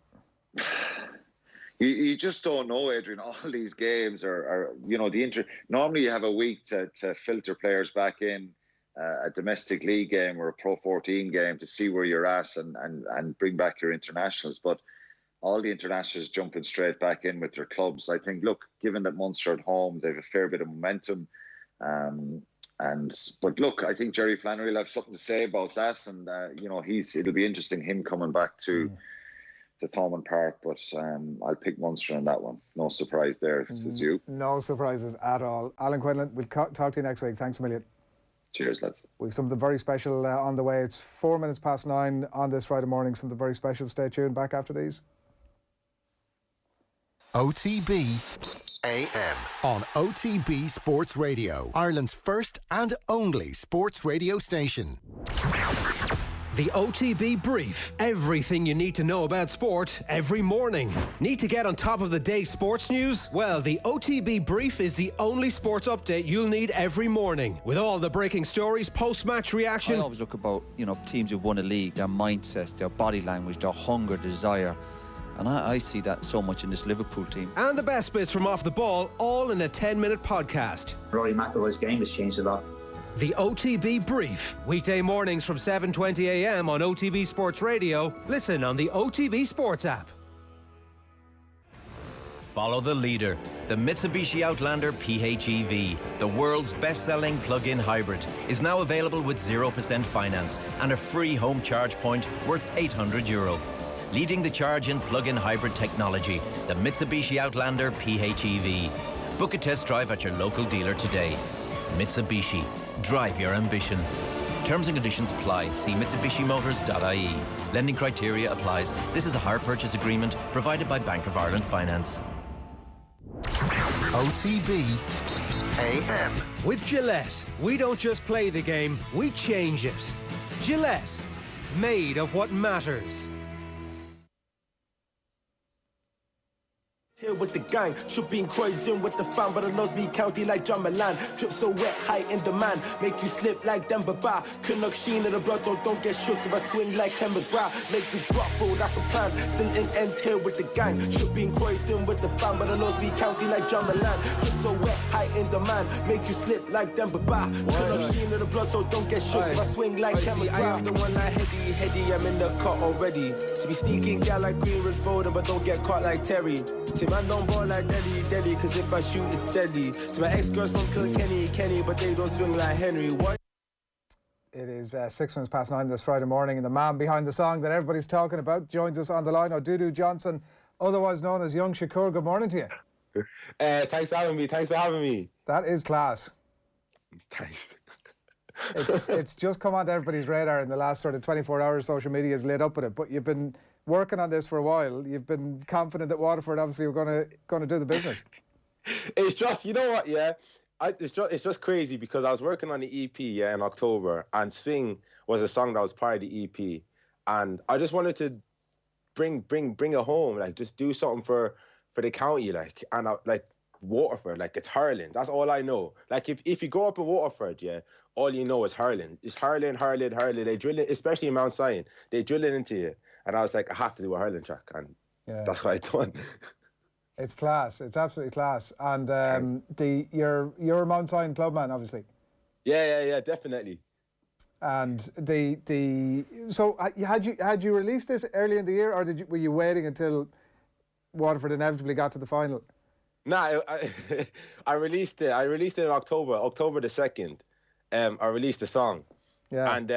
[SPEAKER 17] You just don't know, Adrian. All these games are normally you have a week to filter players back in, a domestic league game or a Pro 14 game to see where you're at and bring back your internationals. But all the internationals jumping straight back in with their clubs. I think, look, given that Munster at home, they have a fair bit of momentum. But look, I think Jerry Flannery will have something to say about that. And, it'll be interesting, him coming back to Thomond Park. But I'll pick Munster on that one. No surprise there, says you.
[SPEAKER 3] No surprises at all. Alan Quinlan, we'll talk to you next week. Thanks a million.
[SPEAKER 17] Cheers, lads.
[SPEAKER 3] We've something very special on the way. It's 9:04 on this Friday morning. Something very special. Stay tuned. Back after these.
[SPEAKER 1] OTB AM on OTB Sports Radio, Ireland's first and only sports radio station.
[SPEAKER 2] The OTB Brief. Everything you need to know about sport every morning. Need to get on top of the day's sports news? Well, the OTB Brief is the only sports update you'll need every morning. With all the breaking stories, post-match reaction.
[SPEAKER 18] I always look about, teams who've won a league, their mindsets, their body language, their hunger, desire. And I see that so much in this Liverpool team.
[SPEAKER 2] And the best bits from off the ball, all in a 10-minute podcast.
[SPEAKER 19] Rory McIlroy's game has changed a lot.
[SPEAKER 2] The OTB Brief. Weekday mornings from 7:20 a.m. on OTB Sports Radio. Listen on the OTB Sports app.
[SPEAKER 11] Follow the leader, the Mitsubishi Outlander PHEV, the world's best-selling plug-in hybrid, is now available with 0% finance and a free home charge point worth €800. Leading the charge in plug-in hybrid technology, the Mitsubishi Outlander PHEV. Book a test drive at your local dealer today. Mitsubishi, drive your ambition. Terms and conditions apply. See mitsubishimotors.ie. Lending criteria applies. This is a hire purchase agreement provided by Bank of Ireland Finance.
[SPEAKER 1] OTB AM.
[SPEAKER 2] With Gillette, we don't just play the game, we change it. Gillette, made of what matters.
[SPEAKER 5] Here with the gang, should be in Croydon with the fam, but I loves me county like John Milan. Drip so wet, high in demand, make you slip like them Baba. Connacht sheen in the blood, don't get shook if I swing like Ken McGrath. Make this drop, bro, that's the plan. Still in ends here with the gang, should be in Croydon with the fam, but I loves me county like John Milan. Drip so wet, high in demand, make you slip like them Baba. Connacht sheen in the blood, so don't get shook if I swing like Ken McGrath. I am the one like heady, I'm in the cut already. To be sneaking gal like Greenwood Foden, but don't get caught like Terry. Man don't ball like Delhi, cause if I shoot it's deadly. To my ex-girls from Kilkenny, but they don't swing like Henry. What?
[SPEAKER 3] It is 9:06 this Friday morning, and the man behind the song that everybody's talking about joins us on the line, Odudu Johnson, otherwise known as Young Shakur. Good morning to you.
[SPEAKER 20] Thanks for having me.
[SPEAKER 3] That is class.
[SPEAKER 20] Thanks.
[SPEAKER 3] It's just come onto everybody's radar in the last sort of 24 hours. Social media is lit up with it, but you've been working on this for a while. You've been confident that Waterford obviously were going to do the business.
[SPEAKER 20] It's just, you know what, yeah, it's just crazy because I was working on the EP in October, and Swing was a song that was part of the EP, and I just wanted to bring it home, like just do something for the county, like, and Waterford, like it's hurling. That's all I know. Like if you go up in Waterford, yeah, all you know is hurling. It's hurling. They drill it, especially in Mount Sion. They drill it into you. And I was like, I have to do a hurling track, and that's what I done.
[SPEAKER 3] It's class. It's absolutely class. And you're a Mount Sion clubman, obviously.
[SPEAKER 20] Yeah, definitely.
[SPEAKER 3] And so had you released this early in the year, or were you waiting until Waterford inevitably got to the final?
[SPEAKER 20] No, I released it. I released it in October the 2nd. I released the song. Yeah. And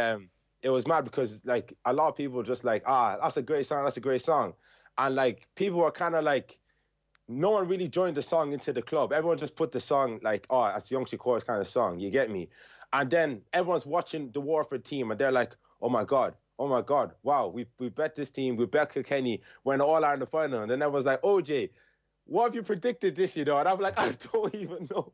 [SPEAKER 20] it was mad because like a lot of people were just like, that's a great song. And like people were kind of like, no one really joined the song into the club. Everyone just put the song like, that's Young Shakur's kind of song, you get me? And then everyone's watching the Waterford team and they're like, oh my God, wow, we bet this team, we bet Kilkenny, we're in the All-Ireland final. And then everyone's like, OJ, what have you predicted this, And I'm like, I don't even know.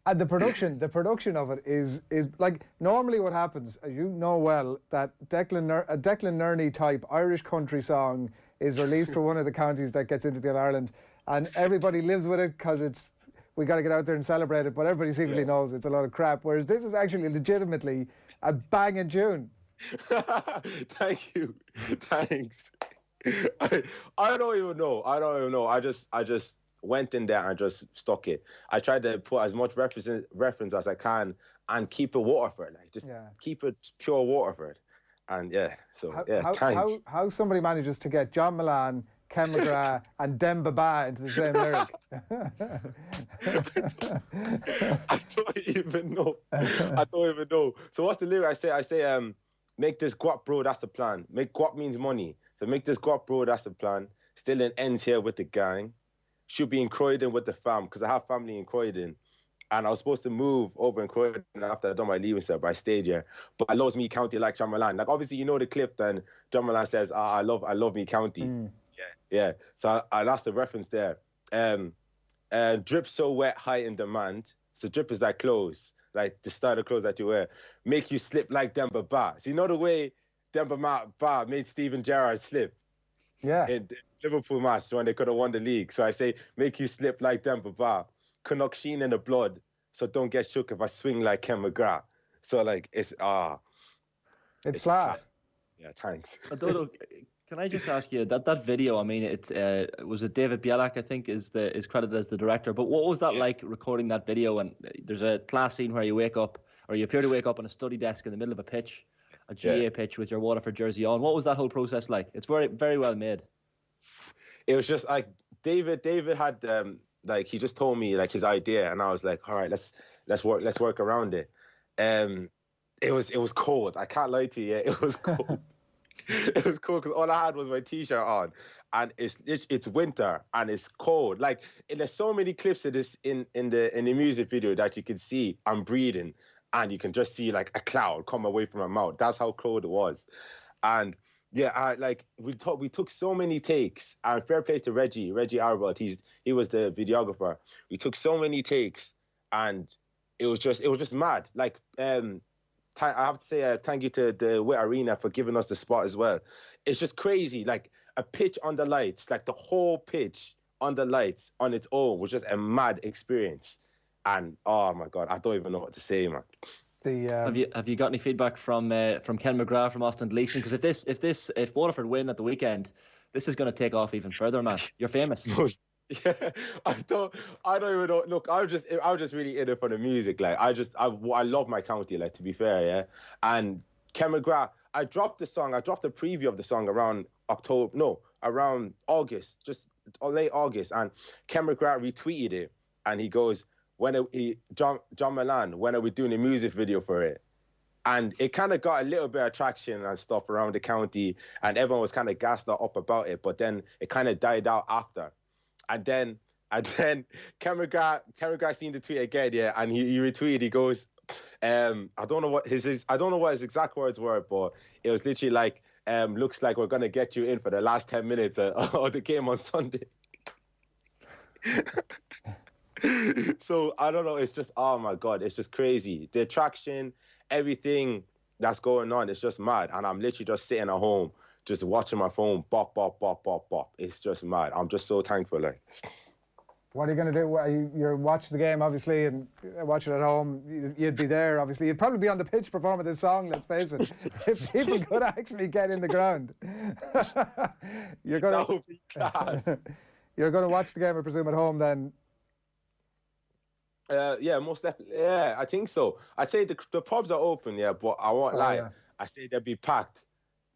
[SPEAKER 3] And the production of it is like, normally what happens, as you know well, that a Declan Nerney type Irish country song is released for one of the counties that gets into the All-Ireland, and everybody lives with it because we got to get out there and celebrate it, but everybody secretly knows it's a lot of crap, whereas this is actually legitimately a banging tune.
[SPEAKER 20] Thank you. Thanks. I don't even know. I just went in there and just stuck it. I tried to put as much reference as I can and keep it Waterford, like just keep it pure Waterford. And thanks.
[SPEAKER 3] How somebody manages to get John Milan, Ken McGrath and Demba Ba into the same lyric.
[SPEAKER 20] I don't even know. So what's the lyric? I say, make this guap, bro, that's the plan. Make guap means money. So make this guap, bro, that's the plan. Still in ends here with the gang. Should be in Croydon with the fam, because I have family in Croydon. And I was supposed to move over in Croydon after I'd done my leaving cert, but I stayed here. But I loves me county like John Milan. Like, obviously, you know the clip, then John Milan says, I love me county. Yeah. So I lost the reference there. Drip so wet, high in demand. So drip is like clothes, like the style of clothes that you wear. Make you slip like Demba Ba. So you know the way Demba Ba made Steven Gerrard slip?
[SPEAKER 3] Yeah.
[SPEAKER 20] In the Liverpool match when they could have won the league. So I say, make you slip like Demba Ba. Connacht sheen in the blood. So don't get shook if I swing like Ken McGrath. So like, it's
[SPEAKER 3] class.
[SPEAKER 20] Yeah, thanks.
[SPEAKER 4] Dodo, can I just ask you that video? I mean, it was it David Bielak, I think, is credited as the director. But what was that like recording that video? And there's a class scene where you wake up, or you appear to wake up on a study desk in the middle of a pitch, a GA pitch with your Waterford jersey on. What was that whole process like? It's very, very well made.
[SPEAKER 20] It was just like David had like he just told me like his idea, and I was like, all right, let's work around it. It was cold. I can't lie to you. Yeah, it was cold. It was cool because all I had was my t-shirt on, and it's winter and it's cold. Like there's so many clips of this in the music video that you can see I'm breathing, and you can just see like a cloud come away from my mouth. That's how cold it was, and yeah, we took so many takes. And fair play to Reggie Arbot. He was the videographer. We took so many takes, and it was just mad. Like I have to say thank you to the Wit Arena for giving us the spot as well. It's just crazy. Like a pitch under lights, like the whole pitch under lights on its own was just a mad experience. And oh my God, I don't even know what to say, man.
[SPEAKER 4] Have you got any feedback from Ken McGrath from Austin Gleeson? Because if Waterford win at the weekend, this is going to take off even further, man. You're famous.
[SPEAKER 20] Yeah, I don't even know. Look, I was just really in it for the music. Like I love my county. Like, to be fair, yeah. And Ken McGrath, I dropped the preview of the song around August, just late August, and Ken McGrath retweeted it, and he goes, John Milan, when are we doing a music video for it? And it kind of got a little bit of traction and stuff around the county, and everyone was kind of gassed up about it, but then it kind of died out after. And then Ken McGrath seen the tweet again, yeah, and he retweeted. He goes, I don't know what his exact words were, but it was literally like, looks like we're gonna get you in for the last 10 minutes of the game on Sunday. So I don't know. It's just, oh my God, it's just crazy. The attraction, everything that's going on, it's just mad. And I'm literally just sitting at home, just watching my phone, bop, bop, bop, bop, bop. It's just mad. I'm just so thankful. Like,
[SPEAKER 3] what are you going to do? You're watching the game, obviously, and watching at home. You'd be there, obviously. You'd probably be on the pitch performing this song, let's face it. If people could actually get in the ground. You're going
[SPEAKER 20] that would be class.
[SPEAKER 3] You're going to watch the game, I presume, at home then.
[SPEAKER 20] Yeah, most definitely. Yeah, I think so. I'd say the pubs are open, yeah, but I won't lie. Yeah. I say they'll be packed,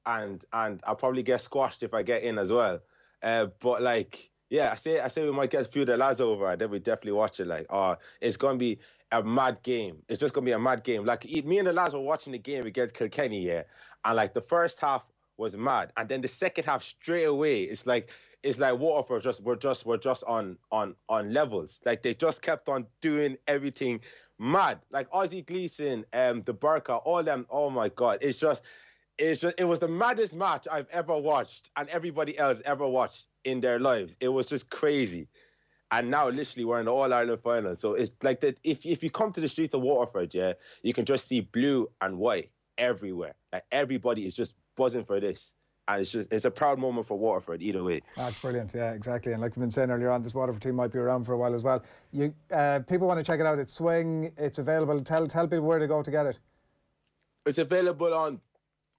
[SPEAKER 20] and I'll probably get squashed if I get in as well. But like, yeah, I say we might get a few of the lads over, and then we definitely watch it. Like, it's gonna be a mad game. It's just gonna be a mad game. Like, me and the lads were watching the game against Kilkenny, yeah, and like the first half was mad, and then the second half straight away, it's like Waterford we're just on levels. Like, they just kept on doing everything mad. Like Ozzie Gleeson, the Burka, all them. Oh my God, it was the maddest match I've ever watched, and everybody else ever watched in their lives. It was just crazy. And now literally we're in the All-Ireland final. So it's like that. If you come to the streets of Waterford, yeah, you can just see blue and white everywhere. Like, everybody is just buzzing for this. And it's a proud moment for Waterford either way.
[SPEAKER 3] That's brilliant, yeah, exactly. And like we've been saying earlier on, this Waterford team might be around for a while as well. People want to check it out. It's Swing. It's available. Tell people where to go to get it.
[SPEAKER 20] It's available on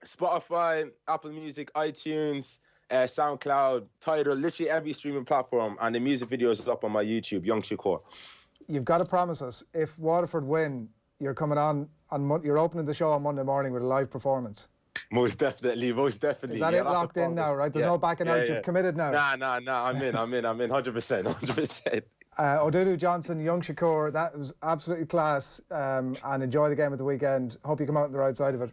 [SPEAKER 20] Spotify, Apple Music, iTunes, SoundCloud, Tidal, literally every streaming platform. And the music video is up on my YouTube, Young Shakur.
[SPEAKER 3] You've got to promise us, if Waterford win, you're coming on you're opening the show on Monday morning with a live performance.
[SPEAKER 20] Most definitely.
[SPEAKER 3] Is that it locked in now, right? There's no backing out. You've committed now.
[SPEAKER 20] Nah. I'm in. 100%.
[SPEAKER 3] Odudu Johnson, Young Shakur, that was absolutely class. And enjoy the game at the weekend. Hope you come out on the right side of it.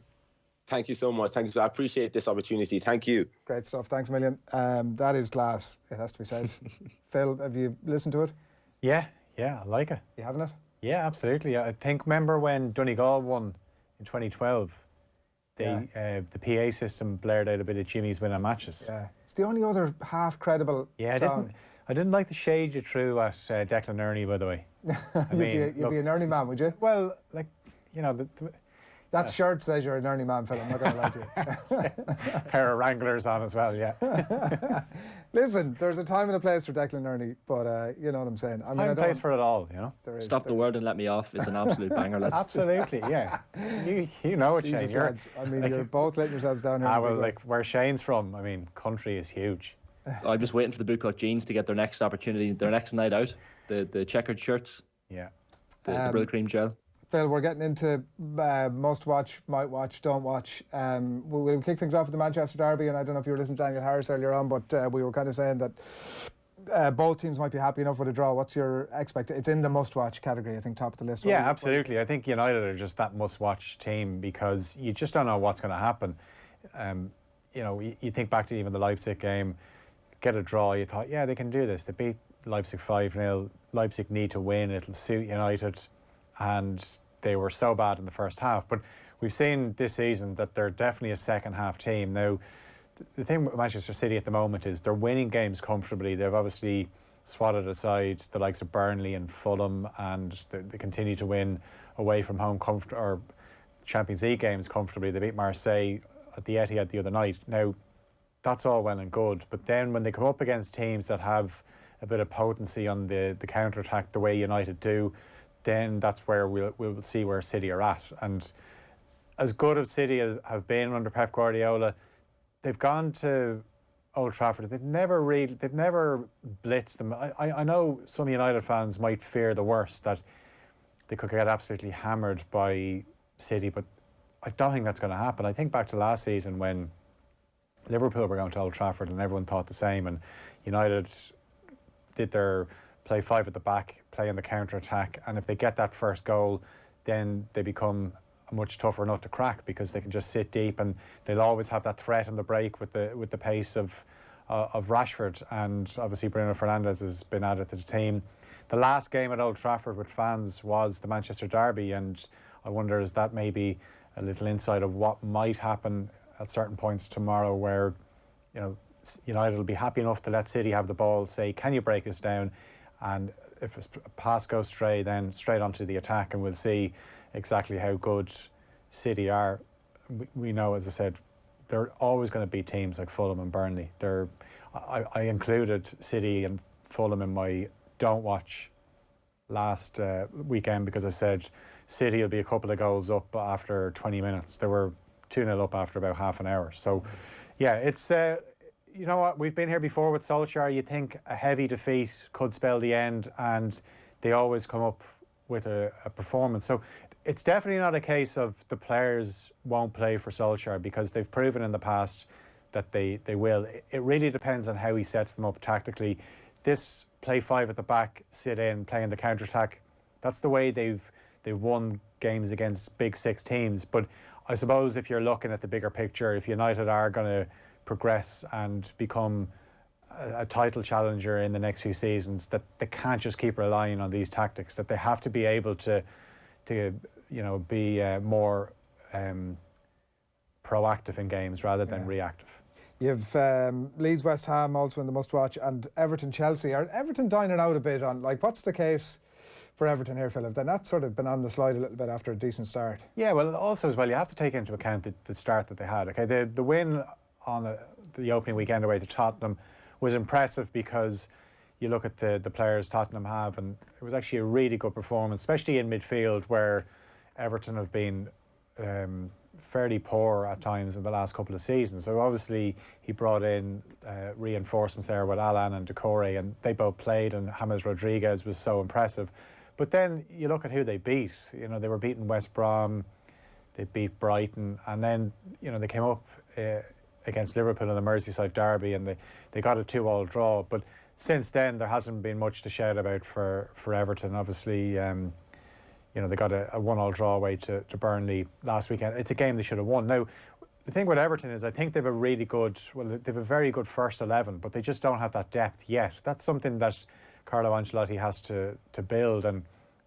[SPEAKER 20] Thank you so much. I appreciate this opportunity. Thank you.
[SPEAKER 3] Great stuff. Thanks a million. That is class. It has to be said. Phil, have you listened to it?
[SPEAKER 6] Yeah, I like it.
[SPEAKER 3] You having it?
[SPEAKER 6] Yeah, absolutely. I think, remember when Donegal won in 2012? The PA system blared out a bit of Jimmy's winning matches.
[SPEAKER 3] Yeah, it's the only other half credible song.
[SPEAKER 6] I didn't like the shade you threw at Declan Ernie, by the way.
[SPEAKER 3] You'd be an Ernie man, would you?
[SPEAKER 6] Well,
[SPEAKER 3] that shirt says you're an Ernie man, Phil. I'm not going to lie to
[SPEAKER 6] you. A pair of Wranglers on as well, yeah.
[SPEAKER 3] Listen, there's a time and a place for Declan Ernie, but you know what I'm saying.
[SPEAKER 6] Time and place for it all, you know.
[SPEAKER 4] Stop the World and Let Me Off is an absolute banger.
[SPEAKER 6] Absolutely, yeah. You know it, Shane.
[SPEAKER 3] You're both letting yourselves down here.
[SPEAKER 6] Where Shane's from, country is huge.
[SPEAKER 4] I'm just waiting for the bootcut jeans to get their next opportunity, their next night out. The checkered shirts.
[SPEAKER 6] Yeah.
[SPEAKER 4] The Brill Cream gel.
[SPEAKER 3] Phil, we're getting into must watch, might watch, don't watch. We'll kick things off with the Manchester Derby, and I don't know if you were listening to Daniel Harris earlier on, but we were kind of saying that both teams might be happy enough with a draw. What's your expectation? It's in the must-watch category, I think, top of the list.
[SPEAKER 6] Yeah, absolutely. I think United are just that must-watch team because you just don't know what's going to happen. You think back to even the Leipzig game, get a draw, you thought, yeah, they can do this. They beat Leipzig 5-0. Leipzig need to win. It'll suit United. And they were so bad in the first half. But we've seen this season that they're definitely a second-half team. Now, the thing with Manchester City at the moment is they're winning games comfortably. They've obviously swatted aside the likes of Burnley and Fulham, and they continue to win away from home or Champions League games comfortably. They beat Marseille at the Etihad the other night. Now, that's all well and good. But then when they come up against teams that have a bit of potency on the counter-attack the way United do, then that's where we'll see where City are at. And as good as City have been under Pep Guardiola, they've gone to Old Trafford. They've never blitzed them. I know some United fans might fear the worst, that they could get absolutely hammered by City, but I don't think that's going to happen. I think back to last season when Liverpool were going to Old Trafford and everyone thought the same, and United did their play 5 at the back, play on the counter-attack, and if they get that first goal, then they become a much tougher nut to crack because they can just sit deep and they'll always have that threat on the break with the pace of Rashford, and obviously Bruno Fernandes has been added to the team. The last game at Old Trafford with fans was the Manchester Derby, and I wonder, is that maybe a little insight of what might happen at certain points tomorrow, where United will be happy enough to let City have the ball, say, can you break us down? And if a pass goes stray, then straight onto the attack, and we'll see exactly how good City are. We know, as I said, they're always going to be teams like Fulham and Burnley. I included City and Fulham in my don't watch last weekend because I said City will be a couple of goals up after 20 minutes. They were 2-0 up after about half an hour. So, yeah, it's... you know what, we've been here before with Solskjaer. You think a heavy defeat could spell the end, and they always come up with a performance. So it's definitely not a case of the players won't play for Solskjaer, because they've proven in the past that they will. It really depends on how he sets them up tactically. This play 5 at the back, sit in, play in the counter-attack, that's the way they've won games against big 6 teams. But I suppose if you're looking at the bigger picture, if United are going to progress and become a title challenger in the next few seasons, that they can't just keep relying on these tactics, that they have to be able to be more proactive in games rather than reactive.
[SPEAKER 3] You've Leeds West Ham also in the must watch, and Everton Chelsea. Are Everton dining out a bit on, what's the case for Everton here, Philip? They're not sort of been on the slide a little bit after a decent start.
[SPEAKER 6] Yeah, well, also as well, you have to take into account the start that they had. Okay, the win on the opening weekend away to Tottenham was impressive because you look at the players Tottenham have, and it was actually a really good performance, especially in midfield where Everton have been fairly poor at times in the last couple of seasons. So obviously he brought in reinforcements there with Alan and Decore, and they both played, and James Rodriguez was so impressive. But then you look at who they beat. You know, they were beating West Brom, they beat Brighton, and then, you know, they came up against Liverpool in the Merseyside derby, and they got a 2-2 draw. But since then, there hasn't been much to shout about for Everton. Obviously, you know, they got a 1-1 draw away to Burnley last weekend. It's a game they should have won. Now, the thing with Everton is I think they've a very good first 11, but they just don't have that depth yet. That's something that Carlo Ancelotti has to build, and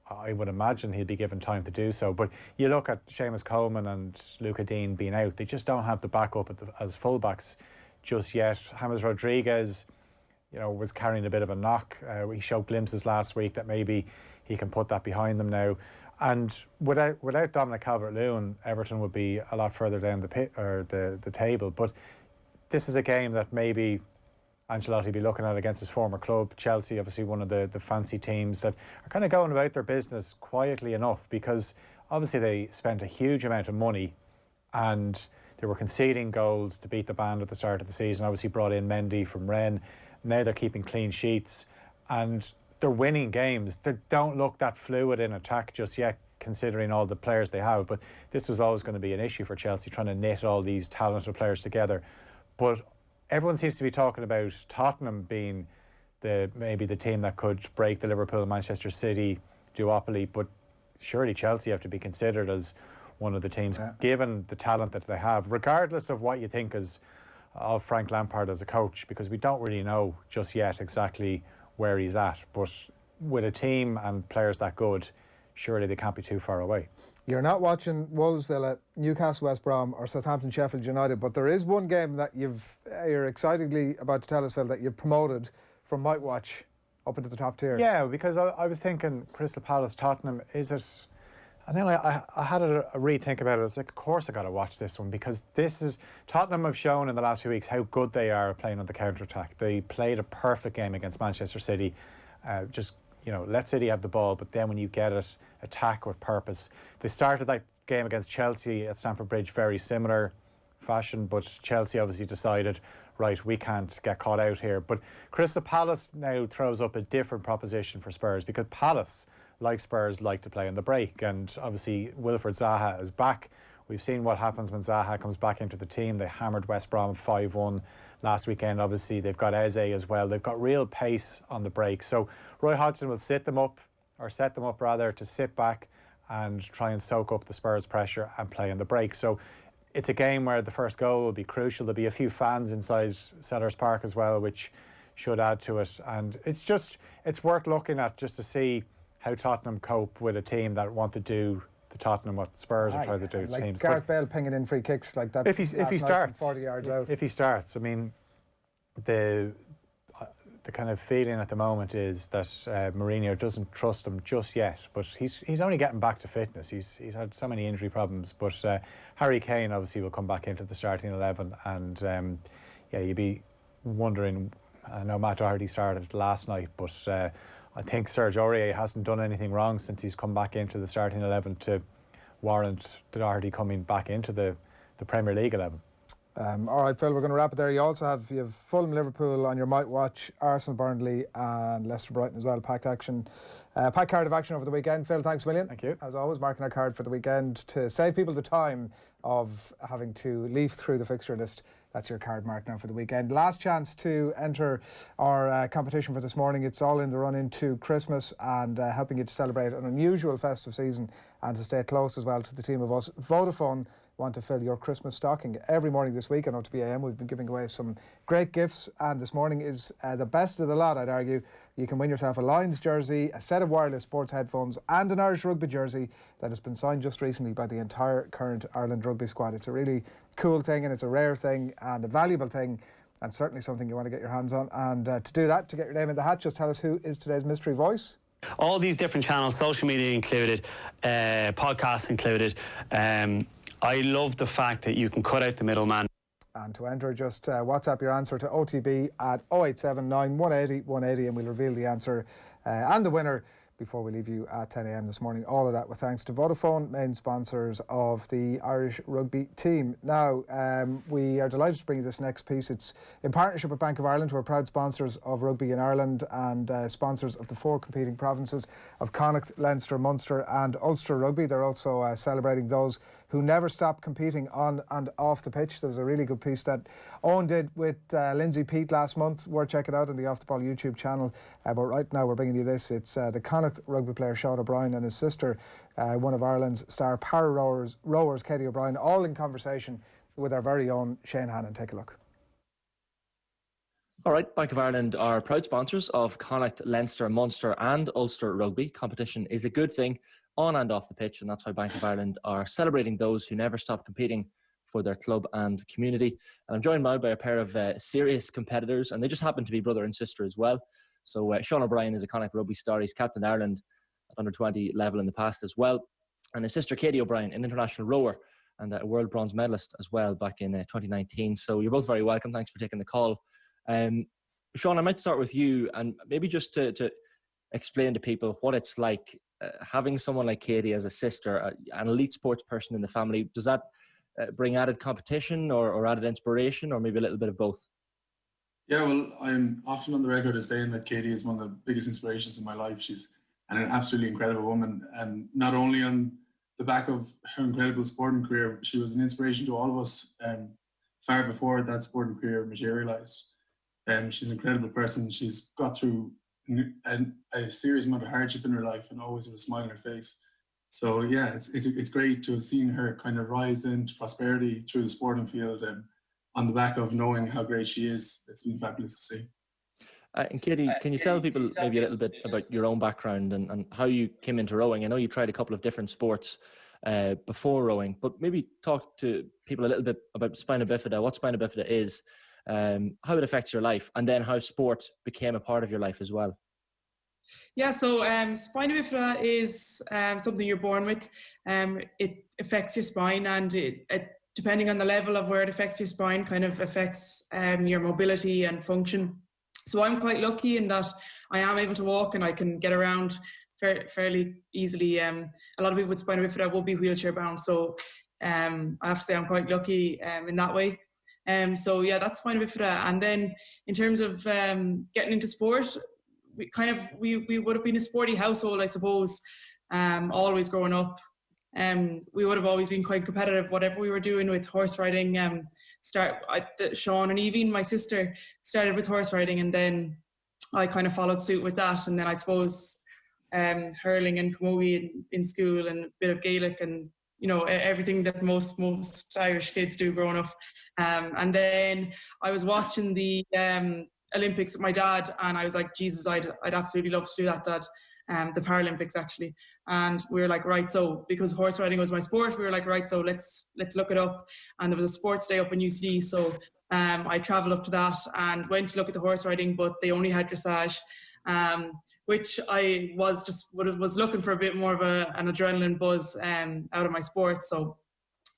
[SPEAKER 6] I would imagine he'll be given time to do so. But you look at Seamus Coleman and Luca Dean being out, they just don't have the backup as fullbacks just yet. James Rodriguez, you know, was carrying a bit of a knock. He showed glimpses last week that maybe he can put that behind them now. And without Dominic Calvert-Lewin, Everton would be a lot further down the table. But this is a game that maybe Ancelotti be looking at against his former club, Chelsea, obviously one of the fancy teams that are kind of going about their business quietly enough, because obviously they spent a huge amount of money and they were conceding goals to beat the band at the start of the season. Obviously brought in Mendy from Rennes. Now they're keeping clean sheets and they're winning games. They don't look that fluid in attack just yet, considering all the players they have. But this was always going to be an issue for Chelsea, trying to knit all these talented players together. But everyone seems to be talking about Tottenham being maybe the team that could break the Liverpool-Manchester City duopoly. But surely Chelsea have to be considered as one of the teams, given the talent that they have, regardless of what you think of Frank Lampard as a coach, because we don't really know just yet exactly where he's at. But with a team and players that good, surely they can't be too far away.
[SPEAKER 3] You're not watching Wolves Villa, Newcastle West Brom or Southampton Sheffield United, but there is one game that you're excitedly about to tell us, Phil, that you've promoted from Might Watch up into the top tier.
[SPEAKER 6] Yeah, because I was thinking Crystal Palace Tottenham, is it? And then I had a rethink about it. I was like, of course I got to watch this one, because Tottenham have shown in the last few weeks how good they are playing on the counter-attack. They played a perfect game against Manchester City. Let City have the ball, but then when you get it, attack with purpose. They started that game against Chelsea at Stamford Bridge very similar fashion, but Chelsea obviously decided, right, we can't get caught out here. But Crystal Palace now throws up a different proposition for Spurs, because Palace, like Spurs, like to play on the break, and obviously Wilfried Zaha is back. We've seen what happens when Zaha comes back into the team. They hammered West Brom 5-1 last weekend. Obviously they've got Eze as well. They've got real pace on the break. So Roy Hodgson will set them up to sit back and try and soak up the Spurs pressure and play on the break. So it's a game where the first goal will be crucial. There'll be a few fans inside Sellers Park as well, which should add to it. And it's worth looking at just to see how Tottenham cope with a team that want to do the Tottenham what Spurs are trying to do to teams.
[SPEAKER 3] Gareth Bale pinging in free kicks like that.
[SPEAKER 6] If he starts
[SPEAKER 3] 40 yards out.
[SPEAKER 6] If he starts, I mean, the kind of feeling at the moment is that Mourinho doesn't trust him just yet, but he's only getting back to fitness. He's had so many injury problems, but Harry Kane obviously will come back into the starting 11, and you'd be wondering. I know Matt Doherty started last night, but I think Serge Aurier hasn't done anything wrong since he's come back into the starting 11 to warrant Doherty coming back into the Premier League 11.
[SPEAKER 3] All right, Phil, we're going to wrap it there. You have Fulham, Liverpool on your Might Watch, Arsenal, Burnley and Leicester, Brighton as well. Packed card of action over the weekend. Phil, thanks a million.
[SPEAKER 6] Thank you.
[SPEAKER 3] As always, marking our card for the weekend to save people the time of having to leaf through the fixture list. That's your card mark now for the weekend. Last chance to enter our competition for this morning. It's all in the run into Christmas and helping you to celebrate an unusual festive season and to stay close as well to the team of us. Vodafone want to fill your Christmas stocking. Every morning this week on OTB AM we've been giving away some great gifts, and this morning is the best of the lot, I'd argue. You can win yourself a Lions jersey, a set of wireless sports headphones and an Irish Rugby jersey that has been signed just recently by the entire current Ireland Rugby squad. It's a really cool thing and it's a rare thing and a valuable thing, and certainly something you want to get your hands on. And to do that, to get your name in the hat, just tell us who is today's mystery voice.
[SPEAKER 7] All these different channels, social media included, podcasts included. I love the fact that you can cut out the middleman.
[SPEAKER 3] And to enter, just WhatsApp your answer to OTB at 0879 180 180 and we'll reveal the answer and the winner before we leave you at 10 a.m. this morning. All of that with thanks to Vodafone, main sponsors of the Irish rugby team. Now, we are delighted to bring you this next piece. It's in partnership with Bank of Ireland, who are proud sponsors of rugby in Ireland and sponsors of the 4 competing provinces of Connacht, Leinster, Munster and Ulster Rugby. They're also celebrating those who never stop competing on and off the pitch. There was a really good piece that Owen did with Lindsay Peat last month. Worth checking out on the Off the Ball YouTube channel. But right now we're bringing you this. It's the Connacht rugby player Sean O'Brien and his sister, one of Ireland's star para-rowers, Katie O'Brien, all in conversation with our very own Shane Hannon. Take a look.
[SPEAKER 4] All right, Bank of Ireland are proud sponsors of Connacht, Leinster, Munster and Ulster Rugby. Competition is a good thing on and off the pitch, and that's why Bank of Ireland are celebrating those who never stop competing for their club and community. And I'm joined now by a pair of serious competitors, and they just happen to be brother and sister as well. So Sean O'Brien is a Connacht rugby star. He's captained Ireland at under-20 level in the past as well. And his sister Katie O'Brien, an international rower and a world bronze medalist as well back in 2019. So you're both very welcome. Thanks for taking the call. Sean, I might start with you, and maybe just to explain to people what it's like having someone like Katie as a sister, an elite sports person in the family. Does that bring added competition or added inspiration, or maybe a little bit of both?
[SPEAKER 21] Yeah, well, I'm often on the record as saying that Katie is one of the biggest inspirations in my life. She's an absolutely incredible woman, and not only on the back of her incredible sporting career, she was an inspiration to all of us far before that sporting career materialised. She's an incredible person. She's got through a serious amount of hardship in her life and always with a smile on her face. So yeah, it's great to have seen her kind of rise into prosperity through the sporting field and on the back of knowing how great she is. It's been fabulous to see.
[SPEAKER 4] And Katie, can you tell people maybe a little bit about your own background and how you came into rowing? I know you tried a couple of different sports before rowing, but maybe talk to people a little bit about spina bifida, what spina bifida is, how it affects your life, and then how sport became a part of your life as well.
[SPEAKER 22] Yeah, so spina bifida is something you're born with. It affects your spine, and it depending on the level of where it affects your spine, kind of affects your mobility and function. So I'm quite lucky in that I am able to walk and I can get around fairly easily. A lot of people with spina bifida will be wheelchair bound, so I have to say I'm quite lucky in that way. So yeah, that's spina bifida. And then in terms of getting into sport, we would have been a sporty household, I suppose, always growing up. We would have always been quite competitive, whatever we were doing with horse riding. Sean and Evie, my sister, started with horse riding, and then I kind of followed suit with that. And then I suppose hurling and camogie in school, and a bit of Gaelic, and everything that most Irish kids do growing up. And then I was watching the Olympics with my dad, and I was like, Jesus, I'd absolutely love to do that, Dad. The Paralympics, actually. And we were like, right, so because horse riding was my sport, we were like, right, so let's look it up. And there was a sports day up in UCD, so I travelled up to that and went to look at the horse riding, but they only had dressage, which I was looking for a bit more of an adrenaline buzz out of my sport. So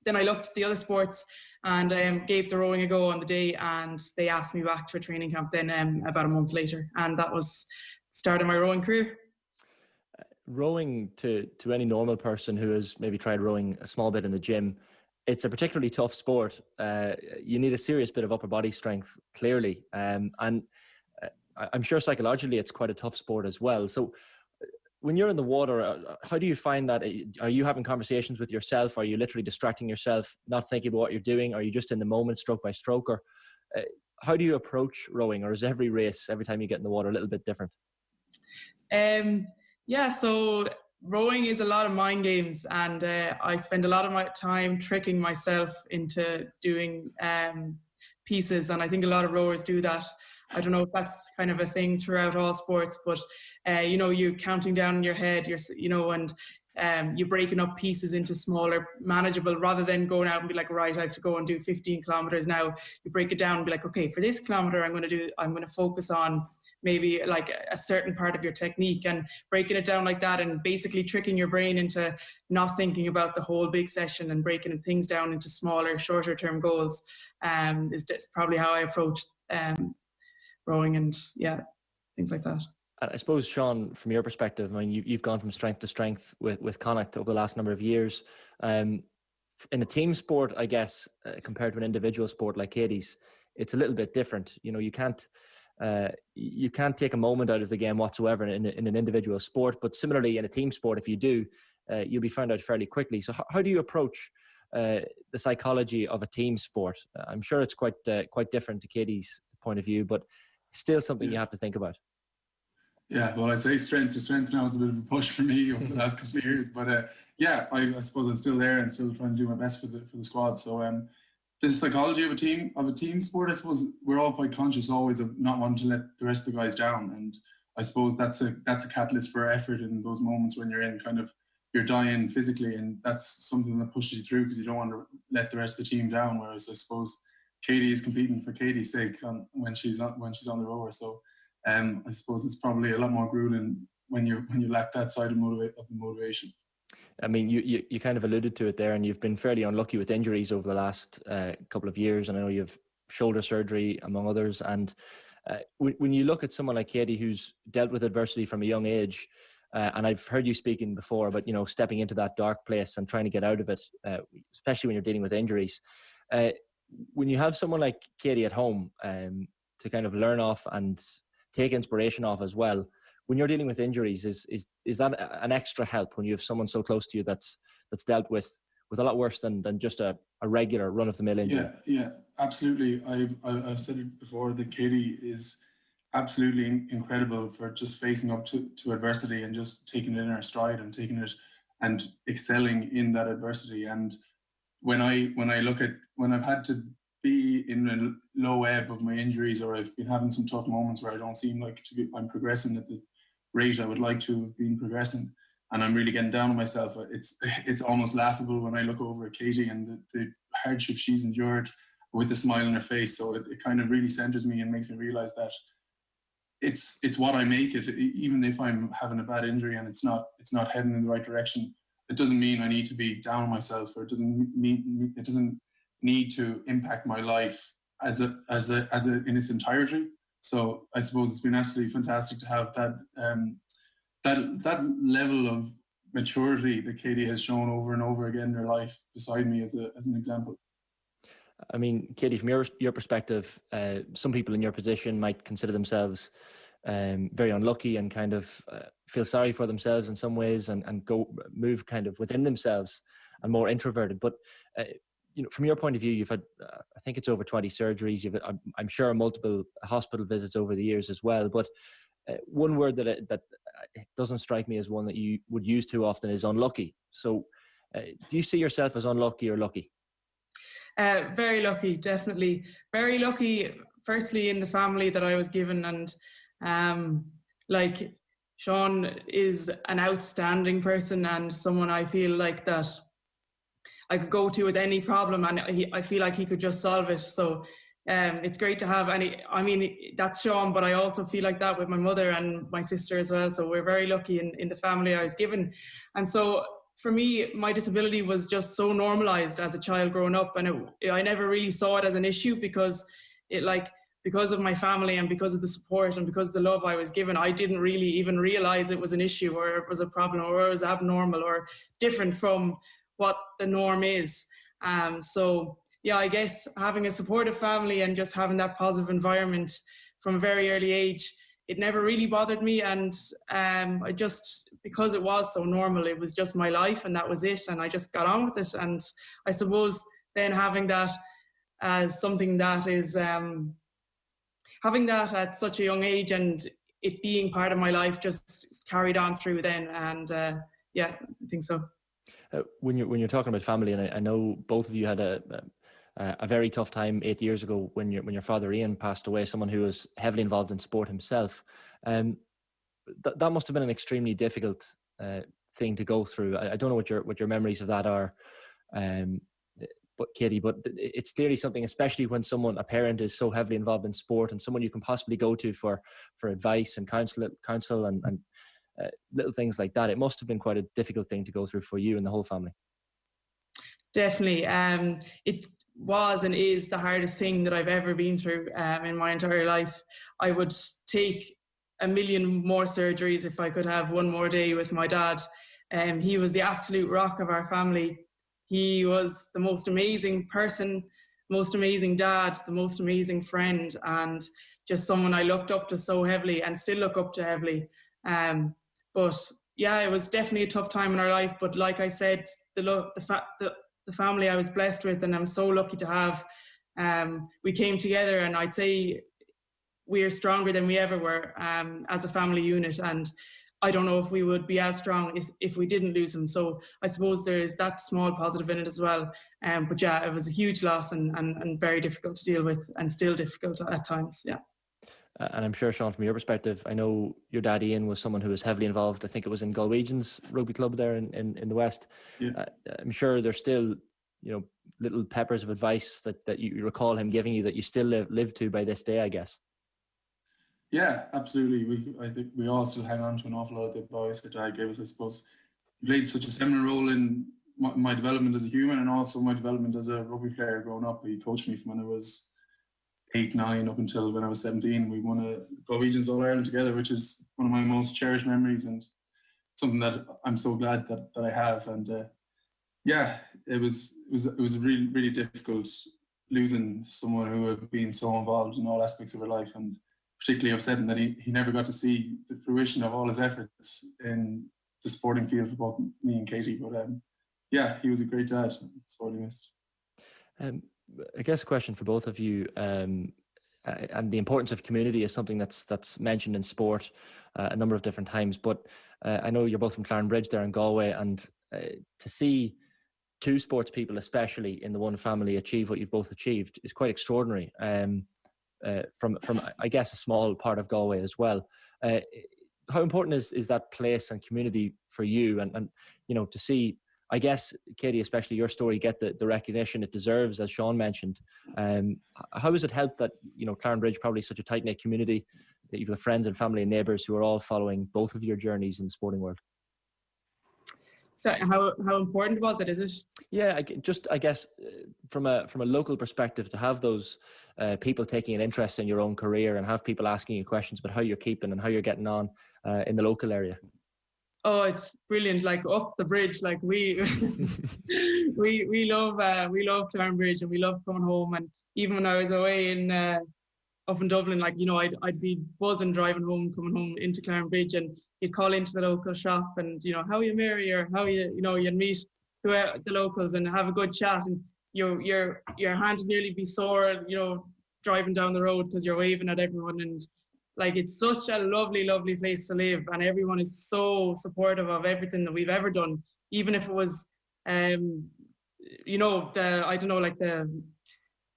[SPEAKER 22] then I looked at the other sports and gave the rowing a go on the day, and they asked me back for a training camp then about a month later, and that was the start of my rowing career.
[SPEAKER 4] Rowing, to any normal person who has maybe tried rowing a small bit in the gym, it's a particularly tough sport. You need a serious bit of upper body strength, clearly. And I'm sure psychologically it's quite a tough sport as well. So when you're in the water, how do you find that? Are you having conversations with yourself? Are you literally distracting yourself, not thinking about what you're doing? Are you just in the moment, stroke by stroke? Or how do you approach rowing? Or is every race, every time you get in the water, a little bit different?
[SPEAKER 22] Yeah, so rowing is a lot of mind games, and I spend a lot of my time tricking myself into doing pieces, and I think a lot of rowers do that. I don't know if that's kind of a thing throughout all sports, but you're counting down in your head, and you're breaking up pieces into smaller, manageable, rather than going out and be like, right, I have to go and do 15 kilometers now. You break it down and be like, okay, for this kilometer, I'm going to focus on maybe like a certain part of your technique, and breaking it down like that and basically tricking your brain into not thinking about the whole big session and breaking things down into smaller, shorter term goals is probably how I approach rowing and things like that.
[SPEAKER 4] I suppose, Sean, from your perspective, I mean, you've gone from strength to strength with Connacht over the last number of years. In a team sport, I guess, compared to an individual sport like Katie's, it's a little bit different. You know, you can't take a moment out of the game whatsoever in an individual sport. But similarly, in a team sport, if you do, you'll be found out fairly quickly. So how do you approach the psychology of a team sport? I'm sure it's quite different to Katie's point of view, but still something you have to think about.
[SPEAKER 21] Yeah, well, I'd say strength to strength now is a bit of a push for me over the last couple of years, but I suppose I'm still there and still trying to do my best for the squad. So the psychology of a team sport, I suppose we're all quite conscious always of not wanting to let the rest of the guys down, and I suppose that's a catalyst for effort in those moments when you're in kind of you're dying physically, and that's something that pushes you through because you don't want to let the rest of the team down. Whereas I suppose Katie is competing for Katie's sake when she's on the rower. So I suppose it's probably a lot more grueling when you lack that side of motivation.
[SPEAKER 4] I mean, you kind of alluded to it there, and you've been fairly unlucky with injuries over the last couple of years. I know you have shoulder surgery, among others. And when you look at someone like Katie, who's dealt with adversity from a young age, and I've heard you speaking before about, you know, stepping into that dark place and trying to get out of it, especially when you're dealing with injuries. When you have someone like Katie at home to kind of learn off and take inspiration off as well, when you're dealing with injuries, is that an extra help when you have someone so close to you that's dealt with a lot worse than just a regular run-of-the-mill injury?
[SPEAKER 21] Yeah, absolutely. I've said it before that Katie is absolutely incredible for just facing up to adversity and just taking it in her stride and taking it and excelling in that adversity. And when I've had to be in a low ebb of my injuries, or I've been having some tough moments where I don't seem like I'm progressing at the rate I would like to have been progressing, and I'm really getting down on myself, it's almost laughable when I look over at Katie and the hardship she's endured with a smile on her face. So it kind of really centers me and makes me realize that it's what I make it. Even if I'm having a bad injury and it's not heading in the right direction, it doesn't mean I need to be down on myself, or it doesn't need to impact my life as in its entirety. So I suppose it's been absolutely fantastic to have that level of maturity that Katie has shown over and over again in her life beside me as an example.
[SPEAKER 4] I mean, Katie, from your perspective, some people in your position might consider themselves very unlucky and kind of feel sorry for themselves in some ways and move kind of within themselves and more introverted. But you know, from your point of view, you've had, I think it's over 20 surgeries. You've, I'm sure, multiple hospital visits over the years as well. But one word that it doesn't strike me as one that you would use too often is unlucky. So, do you see yourself as unlucky or lucky?
[SPEAKER 22] Very lucky, definitely. Very lucky. Firstly, in the family that I was given, and like Sean is an outstanding person and someone I feel like that I could go to with any problem, and I feel like he could just solve it. So it's great to have I mean, that's Sean, but I also feel like that with my mother and my sister as well. So we're very lucky in the family I was given. And so for me, my disability was just so normalized as a child growing up, and I never really saw it as an issue because of my family and because of the support and because of the love I was given, I didn't really even realize it was an issue or it was a problem or it was abnormal or different from what the norm is. So yeah, I guess having a supportive family and just having that positive environment from a very early age, it never really bothered me. And I just, because it was so normal, it was just my life and that was it. And I just got on with it. And I suppose then having that as something that is, having that at such a young age and it being part of my life just carried on through then. And yeah, I think so.
[SPEAKER 4] When you're talking about family, and I know both of you had a very tough time 8 years ago when your father Ian passed away, someone who was heavily involved in sport himself. That must have been an extremely difficult thing to go through. I don't know what your memories of that are. Katie, but it's clearly something, especially when a parent is so heavily involved in sport and someone you can possibly go to for advice and counsel and little things like that. It must have been quite a difficult thing to go through for you and the whole family.
[SPEAKER 22] Definitely. It was and is the hardest thing that I've ever been through in my entire life. I would take a million more surgeries if I could have one more day with my dad. He was the absolute rock of our family. He was the most amazing person, most amazing dad, the most amazing friend, and just someone I looked up to so heavily and still look up to heavily. But yeah, it was definitely a tough time in our life. But like I said, the family I was blessed with, and I'm so lucky to have, we came together, and I'd say we're stronger than we ever were as a family unit. And I don't know if we would be as strong if we didn't lose him. So I suppose there is that small positive in it as well. But yeah, it was a huge loss and very difficult to deal with, and still difficult at times. Yeah.
[SPEAKER 4] And I'm sure, Sean, from your perspective, I know your dad Ian was someone who was heavily involved. I think it was in Galwegians rugby club there in the West.
[SPEAKER 21] Yeah.
[SPEAKER 4] I'm sure there's still, little peppers of advice that you recall him giving you that you still live to by this day, I guess.
[SPEAKER 21] Yeah, absolutely. I think we all still hang on to an awful lot of the advice that Dad gave us. I suppose he played such a seminal role in my development as a human, and also my development as a rugby player growing up. He coached me from when I was 8, 9 up until when I was 17. We won a Galwegians All-Ireland together, which is one of my most cherished memories, and something that I'm so glad that I have. And yeah, it was really, really difficult losing someone who had been so involved in all aspects of her life, and particularly upsetting that he never got to see the fruition of all his efforts in the sporting field for both me and Katie. But yeah, he was a great dad. Sorely missed.
[SPEAKER 4] I guess a question for both of you, and the importance of community is something that's mentioned in sport a number of different times. But I know you're both from Clarenbridge there in Galway, and to see two sports people, especially in the one family, achieve what you've both achieved is quite extraordinary. From I guess a small part of Galway as well. How important is that place and community for you, and to see, I guess, Katie, especially your story, get the recognition it deserves, as Sean mentioned. How has it helped that Clarenbridge, probably such a tight-knit community, that you've got friends and family and neighbours who are all following both of your journeys in the sporting world?
[SPEAKER 22] So how important was it? Is it?
[SPEAKER 4] Yeah, I guess from a local perspective, to have those people taking an interest in your own career and have people asking you questions about how you're keeping and how you're getting on in the local area.
[SPEAKER 22] Oh, it's brilliant! Like up the bridge, like we we love Clarenbridge, and we love coming home. And even when I was away up in Dublin, like I'd be buzzing driving home, coming home into Clarenbridge, and you'd call into the local shop, and how are you, Mary, or how are you, you'd meet the locals and have a good chat, and your hand would nearly be sore, driving down the road because you're waving at everyone. And like, it's such a lovely, lovely place to live, and everyone is so supportive of everything that we've ever done, even if it was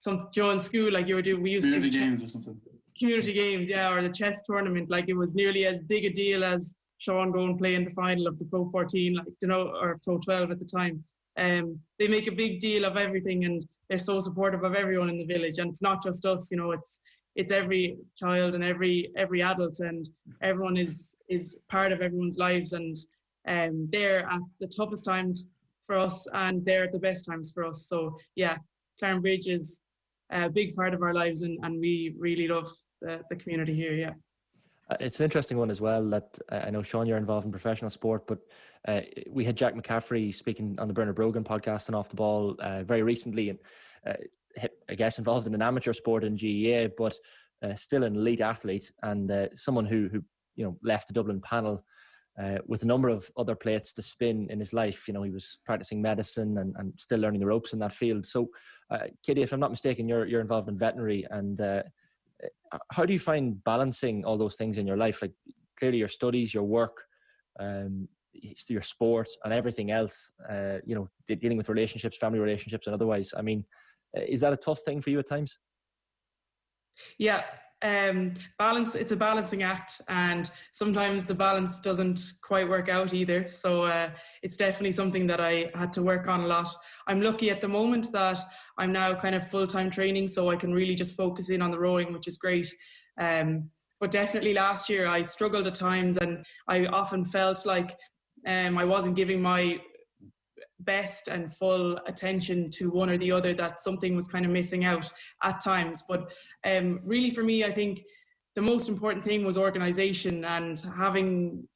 [SPEAKER 22] some Joan school, like we used
[SPEAKER 21] community
[SPEAKER 22] to
[SPEAKER 21] games or something.
[SPEAKER 22] Community games, yeah, or the chess tournament. Like, it was nearly as big a deal as Sean going and playing the final of the Pro 14, or Pro 12 at the time. They make a big deal of everything, and they're so supportive of everyone in the village. And it's not just us, it's every child and every adult, and everyone is part of everyone's lives. And they're at the toughest times for us, and they're at the best times for us. So yeah, Clarenbridge is a big part of our lives, and we really love the community here. Yeah.
[SPEAKER 4] It's an interesting one as well, that I know, Sean, you're involved in professional sport, but we had Jack McCaffrey speaking on the Bernard Brogan podcast and Off the Ball very recently, and I guess involved in an amateur sport in GEA, but still an elite athlete, and someone who left the Dublin panel with a number of other plates to spin in his life. He was practicing medicine and still learning the ropes in that field. So, Katie, if I'm not mistaken, you're involved in veterinary, and how do you find balancing all those things in your life? Like, clearly your studies, your work, your sport, and everything else, dealing with relationships, family relationships, and otherwise. I mean, is that a tough thing for you at times?
[SPEAKER 22] Yeah, balance. It's a balancing act, and sometimes the balance doesn't quite work out either. So it's definitely something that I had to work on a lot. I'm lucky at the moment that I'm now kind of full-time training, so I can really just focus in on the rowing, which is great. But definitely last year I struggled at times, and I often felt like I wasn't giving my best and full attention to one or the other, that something was kind of missing out at times. But really for me, I think the most important thing was organisation and having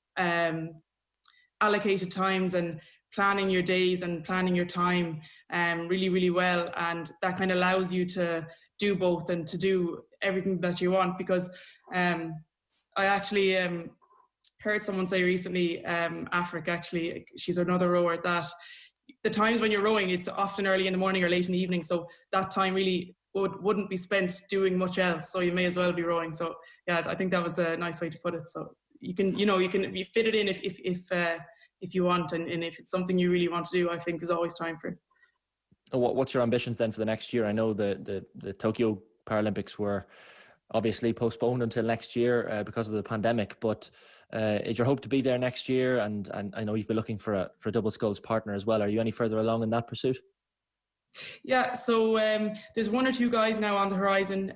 [SPEAKER 22] allocated times and planning your days and planning your time really, really well. And that kind of allows you to do both and to do everything that you want. Because I actually heard someone say recently, Africa actually, she's another rower, that the times when you're rowing, it's often early in the morning or late in the evening. So that time really wouldn't be spent doing much else. So you may as well be rowing. So yeah, I think that was a nice way to put it. So you can fit it in if you want, and if it's something you really want to do, I think there's always time for it.
[SPEAKER 4] What's your ambitions then for the next year? I know the Tokyo Paralympics were obviously postponed until next year because of the pandemic, but is your hope to be there next year? And I know you've been looking for a double sculls partner as well. Are you any further along in that pursuit?
[SPEAKER 22] Yeah, so there's one or two guys now on the horizon.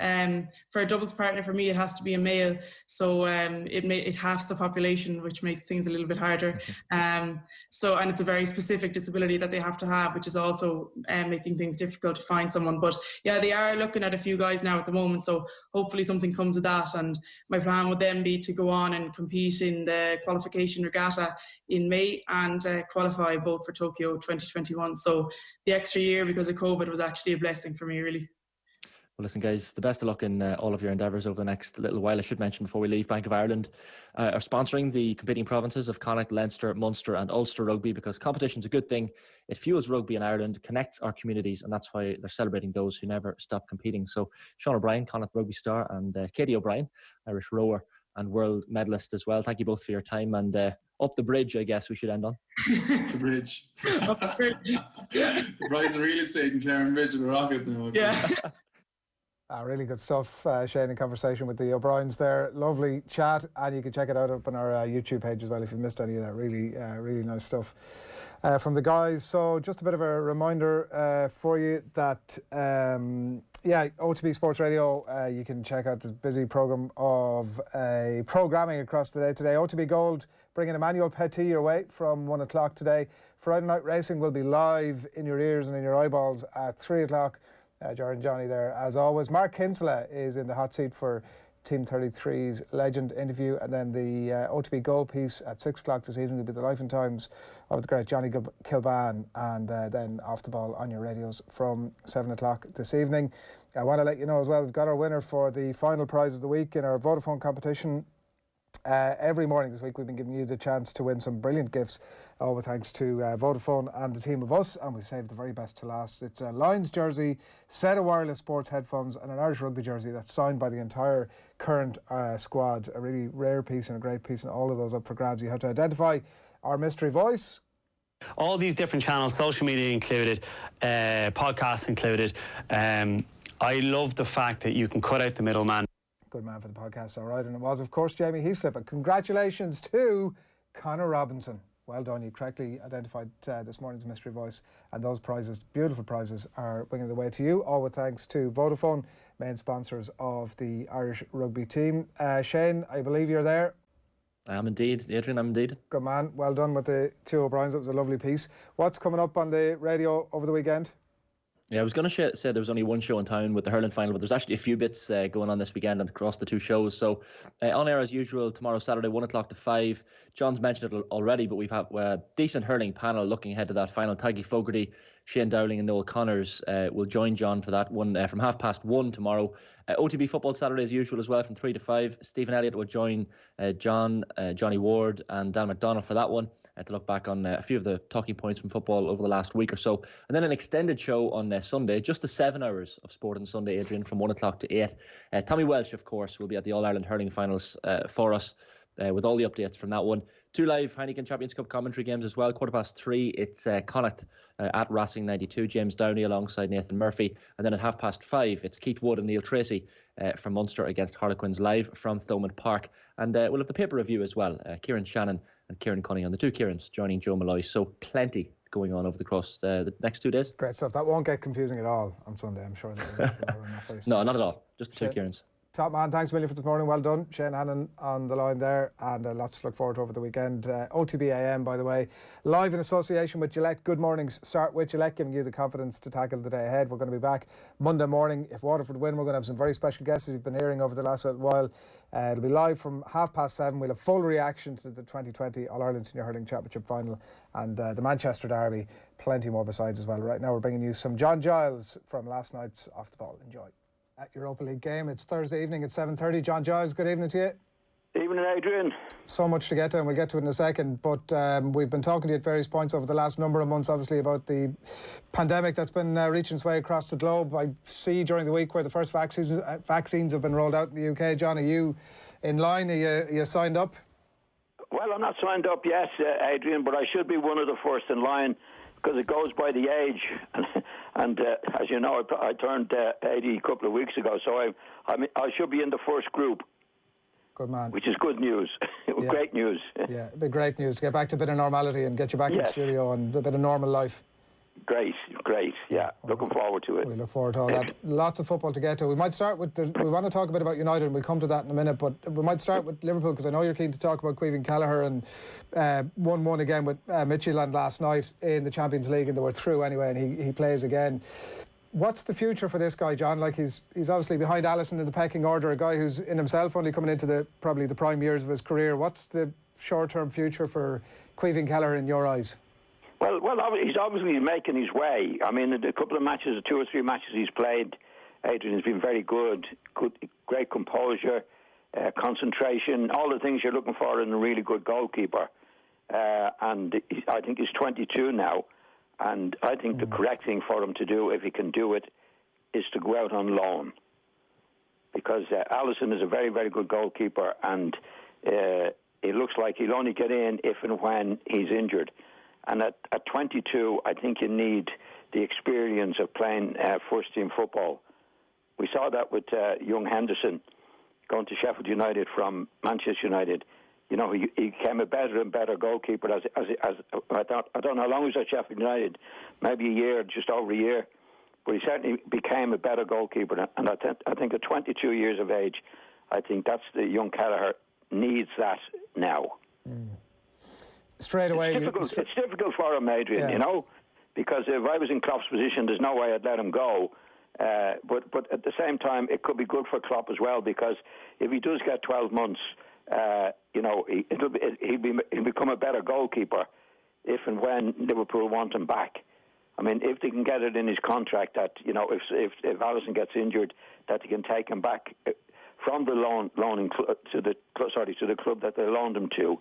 [SPEAKER 22] For a doubles partner, for me, it has to be a male. So it halves the population, which makes things a little bit harder. And it's a very specific disability that they have to have, which is also making things difficult to find someone. But yeah, they are looking at a few guys now at the moment. So hopefully something comes of that. And my plan would then be to go on and compete in the qualification regatta in May and qualify both for Tokyo 2021. So the extra year because of COVID was actually a blessing for me, really.
[SPEAKER 4] Well, listen, guys, the best of luck in all of your endeavours over the next little while. I should mention before we leave, Bank of Ireland are sponsoring the competing provinces of Connacht, Leinster, Munster and Ulster Rugby, because competition's a good thing. It fuels rugby in Ireland, connects our communities, and that's why they're celebrating those who never stop competing. So Sean O'Brien, Connacht rugby star, and Katie O'Brien, Irish rower and world medalist as well. Thank you both for your time, and up the bridge, I guess we should end on.
[SPEAKER 21] The bridge. Up the bridge. The price of real estate in Claren Bridge and a rocket now.
[SPEAKER 22] Yeah.
[SPEAKER 3] Really good stuff, Shane, in conversation with the O'Briens there. Lovely chat, and you can check it out up on our YouTube page as well if you missed any of that. Really, really nice stuff from the guys. So just a bit of a reminder for you that, OTB Sports Radio, you can check out the busy programme of programming across the day today. OTB Gold bringing Emmanuel Petit your way from 1 o'clock today. Friday Night Racing will be live in your ears and in your eyeballs at 3 o'clock. Jared and Johnny there as always. Mark Kinsella is in the hot seat for Team 33's Legend interview, and then the OTB Goal piece at 6 o'clock this evening will be the life and times of the great Johnny Kilban, and then Off the Ball on your radios from 7 o'clock this evening. I want to let you know as well, we've got our winner for the final prize of the week in our Vodafone competition. Every morning this week we've been giving you the chance to win some brilliant gifts, all with thanks to Vodafone and the team of us, and we've saved the very best to last. It's a Lions jersey, set of wireless sports headphones and an Irish rugby jersey that's signed by the entire current squad. A really rare piece and a great piece, and all of those up for grabs. You have to identify our mystery voice.
[SPEAKER 7] All these different channels, social media included, podcasts included. I love the fact that you can cut out the middleman.
[SPEAKER 3] Good man for the podcast, all right. And it was, of course, Jamie Heaslip. And congratulations to Conor Robinson. Well done. You correctly identified this morning's mystery voice. And those prizes, beautiful prizes, are winging the way to you. All with thanks to Vodafone, main sponsors of the Irish rugby team. Shane, I believe you're there.
[SPEAKER 4] I am indeed. Adrian, I'm indeed.
[SPEAKER 3] Good man. Well done with the two O'Briens. That was a lovely piece. What's coming up on the radio over the weekend?
[SPEAKER 4] Yeah, I was going to say there was only one show in town with the hurling final, but there's actually a few bits going on this weekend across the two shows. So on air as usual tomorrow, Saturday, 1 o'clock to 5. John's mentioned it already, but we've had a decent hurling panel looking ahead to that final. Taggy Fogarty, Shane Dowling and Noel Connors will join John for that one from 1:30 tomorrow. OTB football Saturday as usual as well from 3 to 5. Stephen Elliott will join John, Johnny Ward and Dan McDonald for that one to look back on a few of the talking points from football over the last week or so. And then an extended show on Sunday, just the 7 hours of sport on Sunday, Adrian, from 1 o'clock to 8. Tommy Welsh, of course, will be at the All-Ireland hurling finals for us with all the updates from that one. 2 live Heineken Champions Cup commentary games as well. 3:15, it's Connacht at Racing 92, James Downey alongside Nathan Murphy. And then at 5:30, it's Keith Wood and Neil Tracy from Munster against Harlequins live from Thomond Park. And we'll have the paper review as well. Kieran Shannon and Kieran Cunningham, the two Kierans, joining Joe Malloy. So plenty going on over the course the next 2 days.
[SPEAKER 3] Great stuff. That won't get confusing at all on Sunday, I'm sure.
[SPEAKER 4] No, not at all. Just the two Kierans.
[SPEAKER 3] Top man, thanks a million for this morning. Well done. Shane Hannon on the line there, and lots to look forward to over the weekend. OTB AM, by the way, live in association with Gillette. Good mornings. Start with Gillette, giving you the confidence to tackle the day ahead. We're going to be back Monday morning. If Waterford win, we're going to have some very special guests, as you've been hearing over the last while. It'll be live from 7:30. We'll have full reaction to the 2020 All-Ireland Senior Hurling Championship final and the Manchester Derby. Plenty more besides as well. Right now, we're bringing you some John Giles from last night's Off the Ball. Enjoy. At Europa League game. It's Thursday evening at 7:30. John Giles, good evening to you.
[SPEAKER 8] Evening, Adrian.
[SPEAKER 3] So much to get to, and we'll get to it in a second, but we've been talking to you at various points over the last number of months, obviously, about the pandemic that's been reaching its way across the globe. I see during the week where the first vaccines have been rolled out in the UK. John, are you in line? Are you signed up?
[SPEAKER 8] Well, I'm not signed up yet, Adrian, but I should be one of the first in line, because it goes by the age. And as you know, I turned 80 a couple of weeks ago, so I should be in the first group.
[SPEAKER 3] Good man.
[SPEAKER 8] Which is good news. Great news.
[SPEAKER 3] Yeah, it'd be great news to get back to a bit of normality and get you back in the studio and a bit of normal life.
[SPEAKER 8] Great. Yeah. Looking forward to it.
[SPEAKER 3] We look forward to all that. Lots of football to get to. We might start with we want to talk a bit about United, and we'll come to that in a minute, but we might start with Liverpool, because I know you're keen to talk about Caoimhín Kelleher, and 1-1 again with Midtjylland last night in the Champions League, and they were through anyway, and he plays again. What's the future for this guy, John? Like, he's obviously behind Alisson in the pecking order, a guy who's in himself only coming into probably the prime years of his career. What's the short-term future for Caoimhín Kelleher in your eyes?
[SPEAKER 8] Well, he's obviously making his way. I mean, a couple of matches, the 2 or 3 matches he's played, Adrian, has been very good. Great composure, concentration, all the things you're looking for in a really good goalkeeper. And I think he's 22 now, and I think the correct thing for him to do, if he can do it, is to go out on loan. Because Alisson is a very, very good goalkeeper, and it looks like he'll only get in if and when he's injured. And at 22, I think you need the experience of playing first-team football. We saw that with young Henderson going to Sheffield United from Manchester United. You know, he became a better and better goalkeeper. As I don't know how long he was at Sheffield United, maybe a year, just over a year. But he certainly became a better goalkeeper. And I think at 22 years of age, I think that's the young Kelleher needs that now.
[SPEAKER 3] Straight away.
[SPEAKER 8] It's difficult for him, Adrian, you know, because if I was in Klopp's position, there's no way I'd let him go. But at the same time, it could be good for Klopp as well, because if he does get 12 months, you know, he'll become a better goalkeeper if and when Liverpool want him back. I mean, if they can get it in his contract that, you know, if Alisson gets injured, that they can take him back from the loaning to the club that they loaned him to.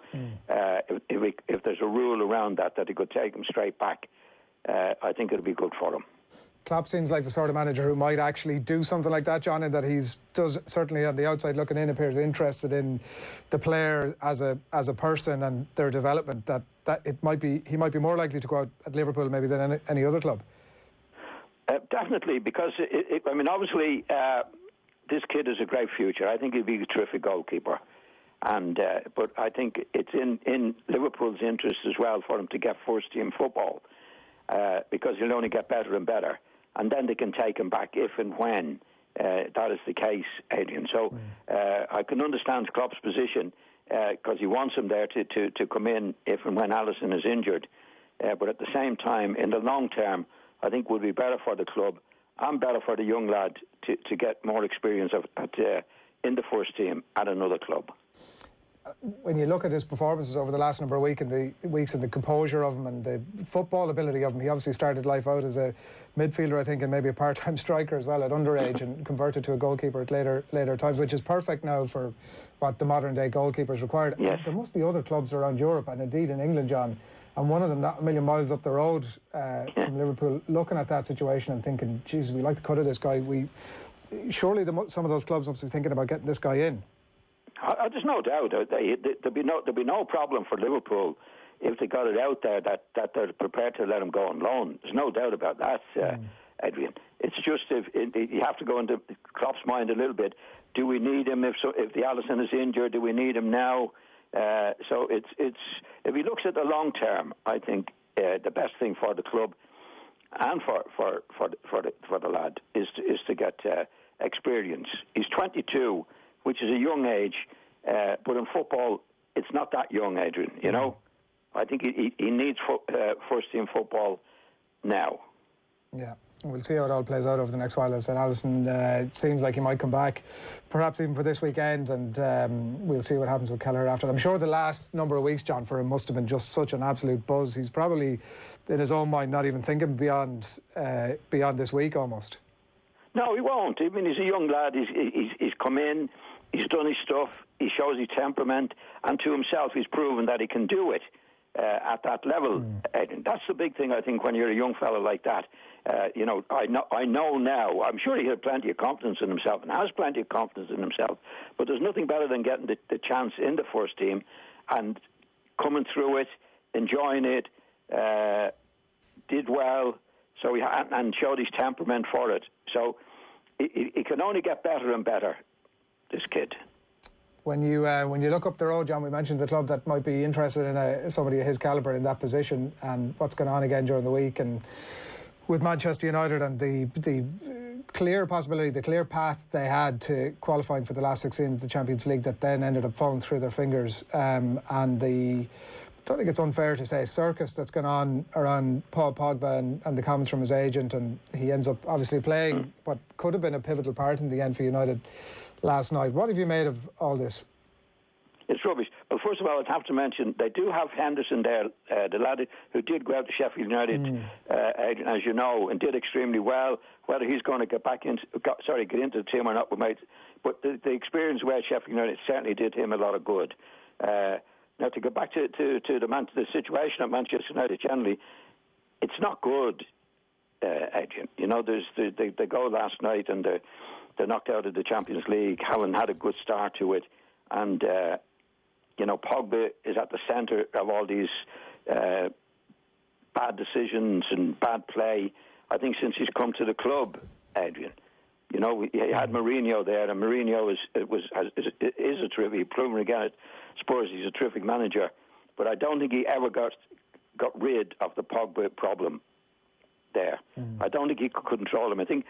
[SPEAKER 8] If there's a rule around that he could take him straight back, I think it'll be good for him.
[SPEAKER 3] Klopp seems like the sort of manager who might actually do something like that, John, in that does certainly on the outside looking in appears interested in the player as a person and their development. That he might be more likely to go out at Liverpool maybe than any other club.
[SPEAKER 8] Definitely, because I mean, obviously, this kid has a great future. I think he'll be a terrific goalkeeper, and but I think it's in Liverpool's interest as well for him to get first-team football, because he'll only get better and better. And then they can take him back if and when that is the case, Adrian. So I can understand Klopp's position, because he wants him there to come in if and when Alisson is injured. But at the same time, in the long term, I think would be better for the club and better for the young lad to get more experience in the first team at another club.
[SPEAKER 3] When you look at his performances over the last number of weeks and the composure of him and the football ability of him, he obviously started life out as a midfielder, I think, and maybe a part-time striker as well at underage, and converted to a goalkeeper at later times, which is perfect now for what the modern-day goalkeepers required.
[SPEAKER 8] Yes.
[SPEAKER 3] There must be other clubs around Europe, and indeed in England, John, and one of them not a million miles up the road from Liverpool, looking at that situation and thinking, Jesus, we like the cut of this guy. Surely some of those clubs must be thinking about getting this guy in.
[SPEAKER 8] there's no doubt. There'd be no problem for Liverpool if they got it out there that they're prepared to let him go on loan. There's no doubt about that, Adrian. It's just if you have to go into Klopp's mind a little bit. Do we need him if the Alisson is injured? Do we need him now? So it's if he looks at the long term, I think the best thing for the club and for the lad is to get experience. He's 22, which is a young age, but in football, it's not that young, Adrian. You know, I think he needs first team football now.
[SPEAKER 3] Yeah. We'll see how it all plays out over the next while. As I said, Alisson, it seems like he might come back, perhaps even for this weekend, and we'll see what happens with Kelleher after. I'm sure the last number of weeks, John, for him must have been just such an absolute buzz. He's probably, in his own mind, not even thinking beyond this week almost. No, he won't. I mean, he's a young lad. He's come in, he's done his stuff, he shows his temperament, and to himself he's proven that he can do it at that level. That's the big thing, I think, when you're a young fella like that. You know, I know now, I'm sure he had plenty of confidence in himself and has plenty of confidence in himself, but there's nothing better than getting the chance in the first team and coming through it, enjoying it, did well, so and showed his temperament for it. So he can only get better and better, this kid. When you look up the road, John, we mentioned the club that might be interested in somebody of his calibre in that position, and what's going on again during the week, and with Manchester United and the clear possibility, the clear path they had to qualifying for the last 16 of the Champions League that then ended up falling through their fingers, and I don't think it's unfair to say circus that's gone on around Paul Pogba and the comments from his agent, and he ends up obviously playing what could have been a pivotal part in the end for United last night. What have you made of all this? It's rubbish. Well, first of all, I'd have to mention they do have Henderson there, the lad who did go out to Sheffield United, as you know, and did extremely well. Whether he's going to get into the team or not, but the experience with Sheffield United certainly did him a lot of good. Now, to go back to the situation at Manchester United generally, it's not good, Adrian. You know, they go last night and they're knocked out of the Champions League, haven't had a good start to it, and you know, Pogba is at the centre of all these bad decisions and bad play, I think, since he's come to the club, Adrian. You know, he had Mourinho there, and Mourinho is a terrific, proven again at Spurs, he's a terrific manager, but I don't think he ever got rid of the Pogba problem there. I don't think he could control him. I think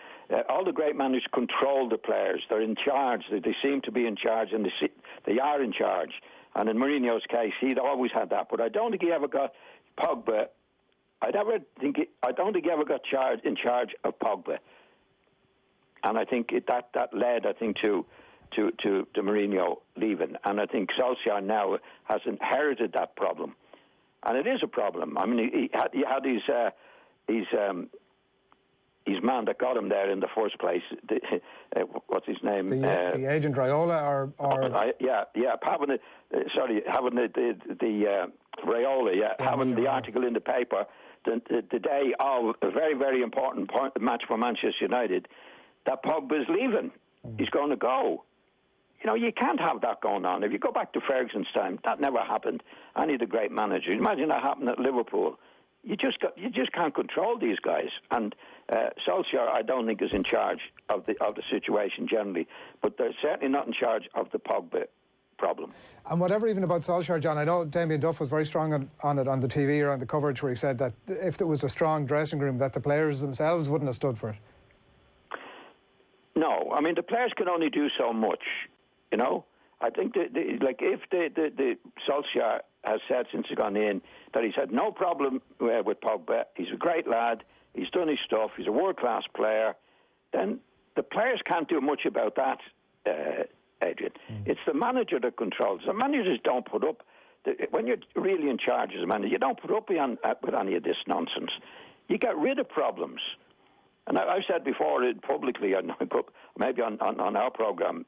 [SPEAKER 3] all the great managers control the players. They're in charge. They seem to be in charge, and they are in charge. And in Mourinho's case, he'd always had that. But I don't think he ever got Pogba. I don't think he ever got in charge of Pogba. And I think that led, I think, to Mourinho leaving. And I think Solskjaer now has inherited that problem, and it is a problem. I mean, he had his man that got him there in the first place. What's his name? The agent Raiola, having the Raiola, having the article in the paper the day of a very, very important match for Manchester United, that Pogba's leaving. He's going to go. You know, you can't have that going on. If you go back to Ferguson's time, that never happened. Any of the great managers. Imagine that happened at Liverpool. You just can't control these guys. And Solskjaer, I don't think, is in charge of the situation generally, but they're certainly not in charge of the Pogba problem. And whatever even about Solskjaer, John, I know Damien Duff was very strong on it on the TV or on the coverage, where he said that if there was a strong dressing room, that the players themselves wouldn't have stood for it. No, I mean, the players can only do so much, you know. I think if the Solskjaer has said since he's gone in that he's had no problem with Pogba, he's a great lad, he's done his stuff, he's a world-class player, then the players can't do much about that, Adrian. It's the manager that controls. The managers don't put up, when you're really in charge as a manager, you don't put up with any of this nonsense. You get rid of problems. And I've said before publicly, maybe on our programme,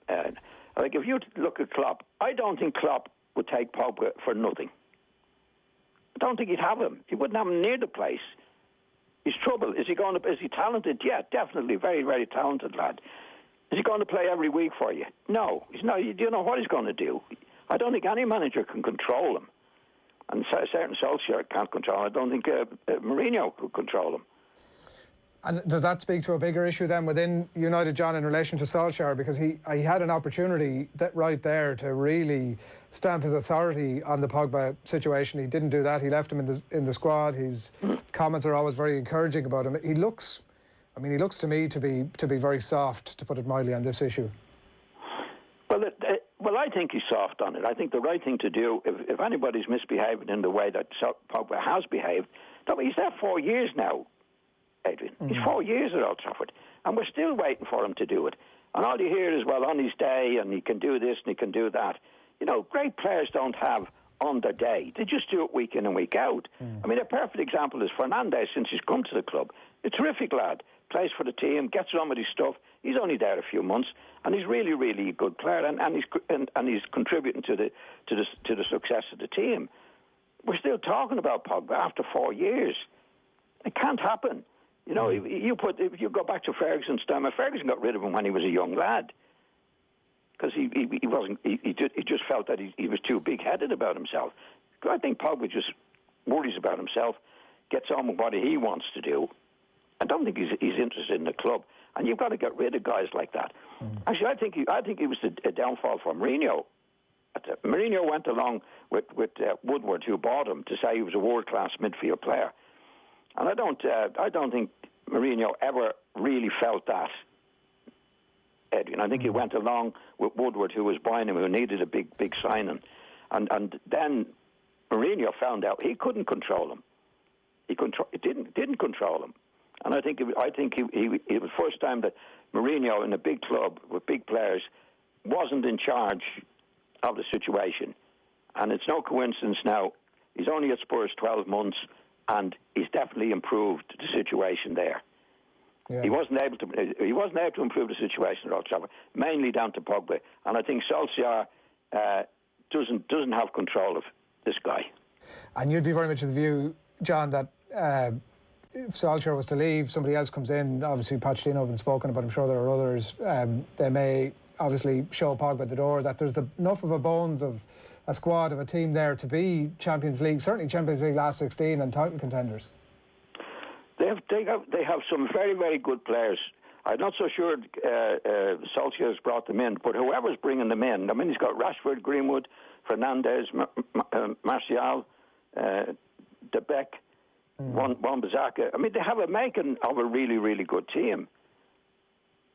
[SPEAKER 3] like if you look at Klopp, I don't think Klopp would take Pogba for nothing. I don't think he'd have him. He wouldn't have him near the place. He's trouble. Is he talented? Yeah, definitely, very, very talented lad. Is he going to play every week for you? No, he's not. Do you know what he's going to do?
[SPEAKER 8] I don't think any manager can control him. And certain Solskjaer can't control him. I don't think Mourinho could control him.
[SPEAKER 3] And does that speak to a bigger issue then within United, John, in relation to Solskjaer? Because he had an opportunity right there to really stamp his authority on the Pogba situation. He didn't do that. He left him in the squad. His comments are always very encouraging about him. He looks to me to be very soft, to put it mildly, on this issue.
[SPEAKER 8] Well, I think he's soft on it. I think the right thing to do, if anybody's misbehaving in the way that Pogba has behaved, he's there 4 years now, Adrian. He's 4 years at Old Trafford, and we're still waiting for him to do it. And all you hear is, well, on his day, and he can do this and he can do that. You know, great players don't have on their day. They just do it week in and week out. I mean, a perfect example is Fernandes, since he's come to the club. A terrific lad, plays for the team, gets on with his stuff. He's only there a few months, and he's really, really a good player, and he's contributing to the success of the team. We're still talking about Pogba after 4 years. It can't happen. You know, if you go back to Ferguson's time, Ferguson got rid of him when he was a young lad, because he just felt that he was too big-headed about himself. I think Pogba just worries about himself, gets on with what he wants to do. I don't think he's interested in the club, and you've got to get rid of guys like that. Actually, I think he was a downfall for Mourinho. Mourinho went along with Woodward, who bought him, to say he was a world-class midfield player, and I don't think Mourinho ever really felt that, Adrian. I think he went along with Woodward, who was buying him, who needed a big signing, and then Mourinho found out he couldn't control him. He didn't control him. And I think it was the first time that Mourinho, in a big club with big players, wasn't in charge of the situation. And it's no coincidence now. He's only at Spurs 12 months, and he's definitely improved the situation there. Yeah. He wasn't able to improve the situation at Old Trafford, mainly down to Pogba. And I think Solskjaer doesn't have control of this guy. And you'd be very much of the view, John, that if Solskjaer was to leave, somebody else comes in. Obviously, Pochettino have been spoken about. I'm sure there are others. They may obviously show Pogba at the door. That there's enough of a bones of a squad, of a team there to be Champions League, certainly Champions League last 16 and title contenders. They have some very, very good players. I'm not so sure Solskjaer's brought them in, but whoever's bringing them in, I mean, he's got Rashford, Greenwood, Fernandes, Martial, De Beek, Wan-Bissaka. I mean, they have a making of a really, really good team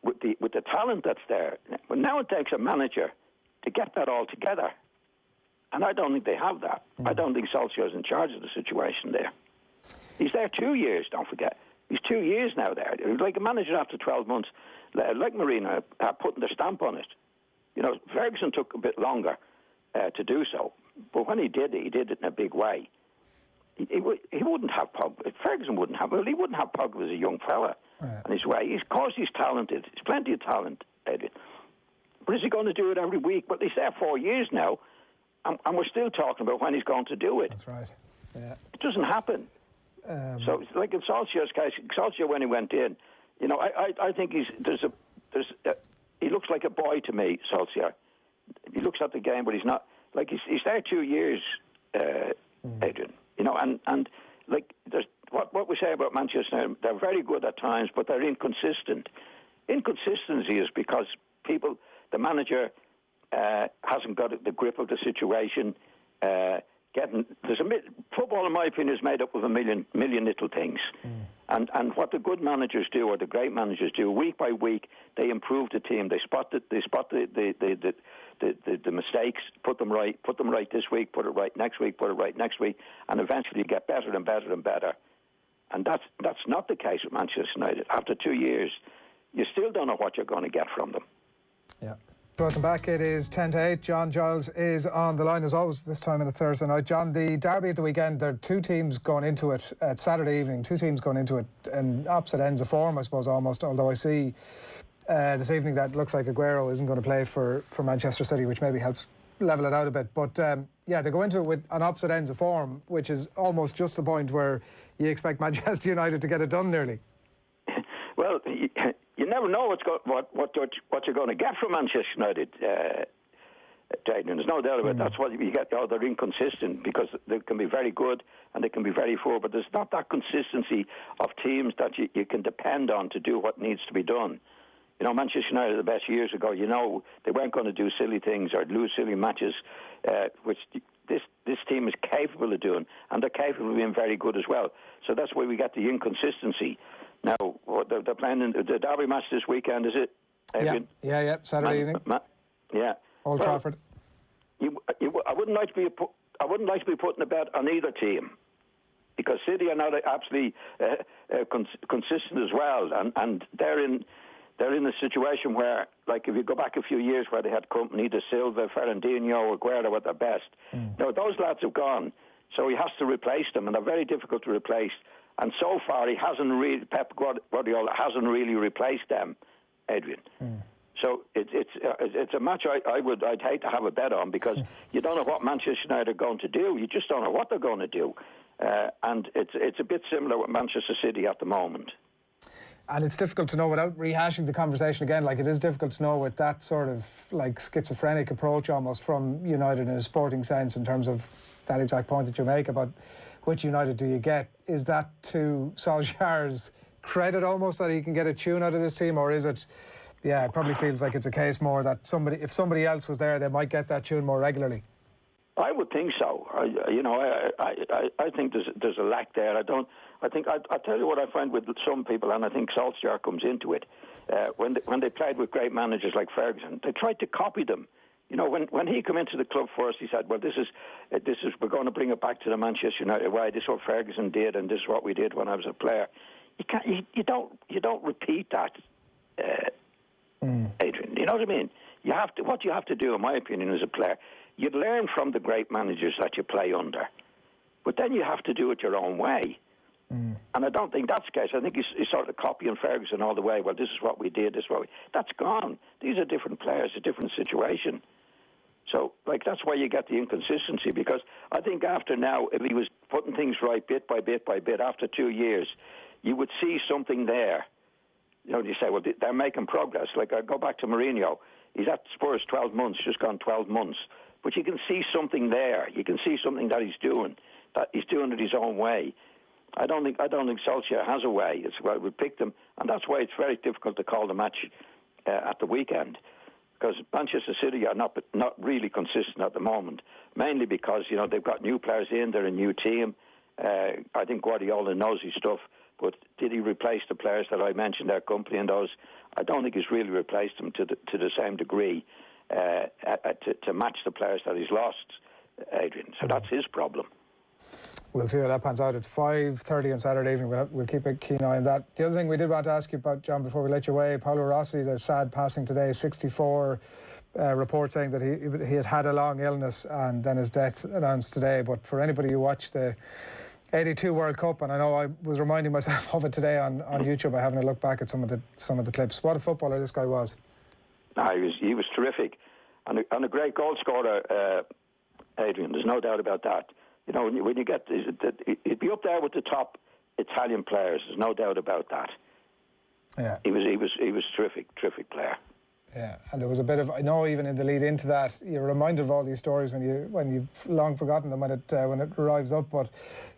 [SPEAKER 8] with the talent that's there. But now it takes a manager to get that all together, and I don't think they have that. I don't think Solskjaer's in charge of the situation there. He's there 2 years, don't forget. He's 2 years now there. Like a manager after 12 months, like Mourinho, putting their stamp on it. You know, Ferguson took a bit longer to do so, but when he did it in a big way. He wouldn't have Pogba. Ferguson wouldn't have. Well, he wouldn't have Pogba as a young fella in his way. Of course, he's talented. He's plenty of talent, Adrian. But is he going to do it every week? But he's there 4 years now, and we're still talking about when he's going to do it. That's right. Yeah. It doesn't happen. So, it's like in Solskjaer's case, Solskjaer, when he went in, you know, I think he looks like a boy to me, Solskjaer. He looks at the game, but he's not. Like, he's there 2 years, Adrian. You know, and like, there's what we say about Manchester, they're very good at times, but they're inconsistent. Inconsistency is because the manager hasn't got the grip of the situation. Football, in my opinion, is made up of a million little things, and what the good managers do, or the great managers do, week by week, they improve the team. They spot the mistakes, put them right this week, put it right next week, put it right next week, and eventually you get better and better and better. And that's not the case with Manchester United. After 2 years, you still don't know what you're going to get from them. Yeah. Welcome back. It is 10 to 8. John Giles is on the line as always this time on a Thursday night. John, the derby at the weekend, there are two teams going into it at Saturday evening, two teams going into it in opposite ends of form, I suppose, almost, although I see this evening that looks like Aguero isn't going to play for Manchester City, which maybe helps level it out a bit. But yeah, they go into it with on opposite ends of form, which is almost just the point where you expect Manchester United to get it done nearly. Well, you never know what you're going to get from Manchester United, Adrian. There's no doubt about it. That's what you get. Oh, they're inconsistent because they can be very good and they can be very poor, but there's not that consistency of teams that you can depend on to do what needs to be done. You know, Manchester United, the best years ago, you know, they weren't going to do silly things or lose silly matches, which this team is capable of doing, and they're capable of being very good as well. So that's why we get the inconsistency. Now, they're playing in the Derby match this weekend, is it, Adrian?
[SPEAKER 3] Yeah, Saturday evening.
[SPEAKER 8] Yeah.
[SPEAKER 3] Old Trafford.
[SPEAKER 8] I wouldn't like to be putting a bet on either team, because City are not absolutely consistent as well, and they're in a situation where, like, if you go back a few years where they had company, De Silva, Fernandinho, Aguero at their best. Now those lads have gone, so he has to replace them, and they're very difficult to replace. And so far, Pep Guardiola hasn't really replaced them, Adrian. So it's a match I'd hate to have a bet on, because you don't know what Manchester United are going to do. You just don't know what they're going to do, and it's a bit similar with Manchester City at the moment.
[SPEAKER 3] And it's difficult to know, without rehashing the conversation again, like, it is difficult to know with that sort of like schizophrenic approach almost from United in a sporting sense, in terms of that exact point that you make about which United do you get. Is that to Solskjaer's credit almost, that he can get a tune out of this team, or is it, it probably feels like it's a case more that if somebody else was there, they might get that tune more regularly?
[SPEAKER 8] I would think so. I think there's a lack there. I'll tell you what I find with some people, and I think Solskjaer comes into it. When they played with great managers like Ferguson, they tried to copy them. You know, when he came into the club first, he said, "Well, this is we're going to bring it back to the Manchester United way. This is what Ferguson did, and this is what we did when I was a player." You don't repeat that, Adrian. You know what I mean? What you have to do, in my opinion, as a player, you learn from the great managers that you play under, but then you have to do it your own way. And I don't think that's the case. I think he's sort of copying Ferguson all the way. Well, this is what we did. That's gone. These are different players, a different situation. So, like, that's why you get the inconsistency, because I think after now, if he was putting things right bit by bit by bit, after 2 years, you would see something there. You know, you say, well, they're making progress. Like, I go back to Mourinho. He's at Spurs 12 months, just gone 12 months. But you can see something there. You can see something that he's doing it his own way. I don't think Solskjaer has a way. It's why we picked him, and that's why it's very difficult to call the match at the weekend, because Manchester City are not really consistent at the moment, mainly because, you know, they've got new players in, they're a new team. I think Guardiola knows his stuff, but did he replace the players that I mentioned, their company and those? I don't think he's really replaced them to the same degree to match the players that he's lost, Adrian. So that's his problem.
[SPEAKER 3] We'll see how that pans out. It's 5:30 on Saturday evening. We'll keep a keen eye on that. The other thing we did want to ask you about, John, before we let you away, Paolo Rossi, the sad passing today, 64, report saying that he had a long illness, and then his death announced today. But for anybody who watched the 82 World Cup, and I know I was reminding myself of it today on YouTube by having a look back at some of the clips. What a footballer this guy was.
[SPEAKER 8] He was terrific, and a great goal scorer, Adrian. There's no doubt about that. You know, when you get, he'd be up there with the top Italian players. There's no doubt about that.
[SPEAKER 3] Yeah,
[SPEAKER 8] he was terrific player.
[SPEAKER 3] Yeah, and there was a bit of, I know, even in the lead into that, you're reminded of all these stories when you've long forgotten them when it arrives up. But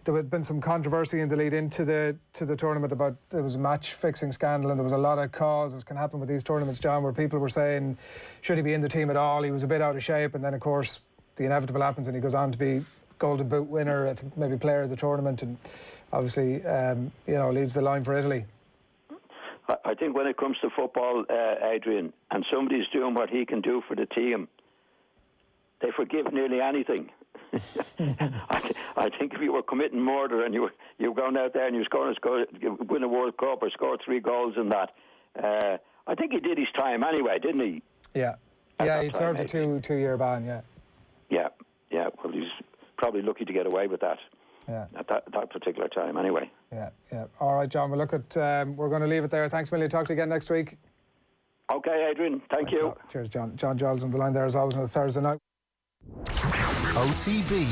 [SPEAKER 3] there had been some controversy in the lead into the tournament about, there was a match fixing scandal, and there was a lot of causes can happen with these tournaments, John, where people were saying, should he be in the team at all? He was a bit out of shape, and then of course the inevitable happens, and he goes on to be Golden Boot winner, I think maybe player of the tournament, and obviously leads the line for Italy.
[SPEAKER 8] I think when it comes to football, Adrian, and somebody's doing what he can do for the team, they forgive nearly anything. I think if you were committing murder and you were going out there and you were going to win a World Cup or score 3 goals in that, I think he did his time anyway, didn't he?
[SPEAKER 3] Yeah, he served a 2-year ban. Yeah. Well, he's probably lucky to get away with that. Yeah.
[SPEAKER 8] At that particular time, anyway.
[SPEAKER 3] Yeah. All right, John. We're going to leave it there. Thanks, million. Talk to you again next week.
[SPEAKER 8] Okay, Adrian. Thanks you.
[SPEAKER 3] Cheers, John. John Giles on the line there as always on a Thursday night.
[SPEAKER 1] OTB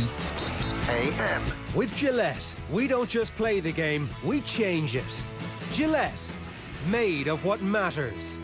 [SPEAKER 1] AM.
[SPEAKER 2] With Gillette, we don't just play the game, we change it. Gillette, made of what matters.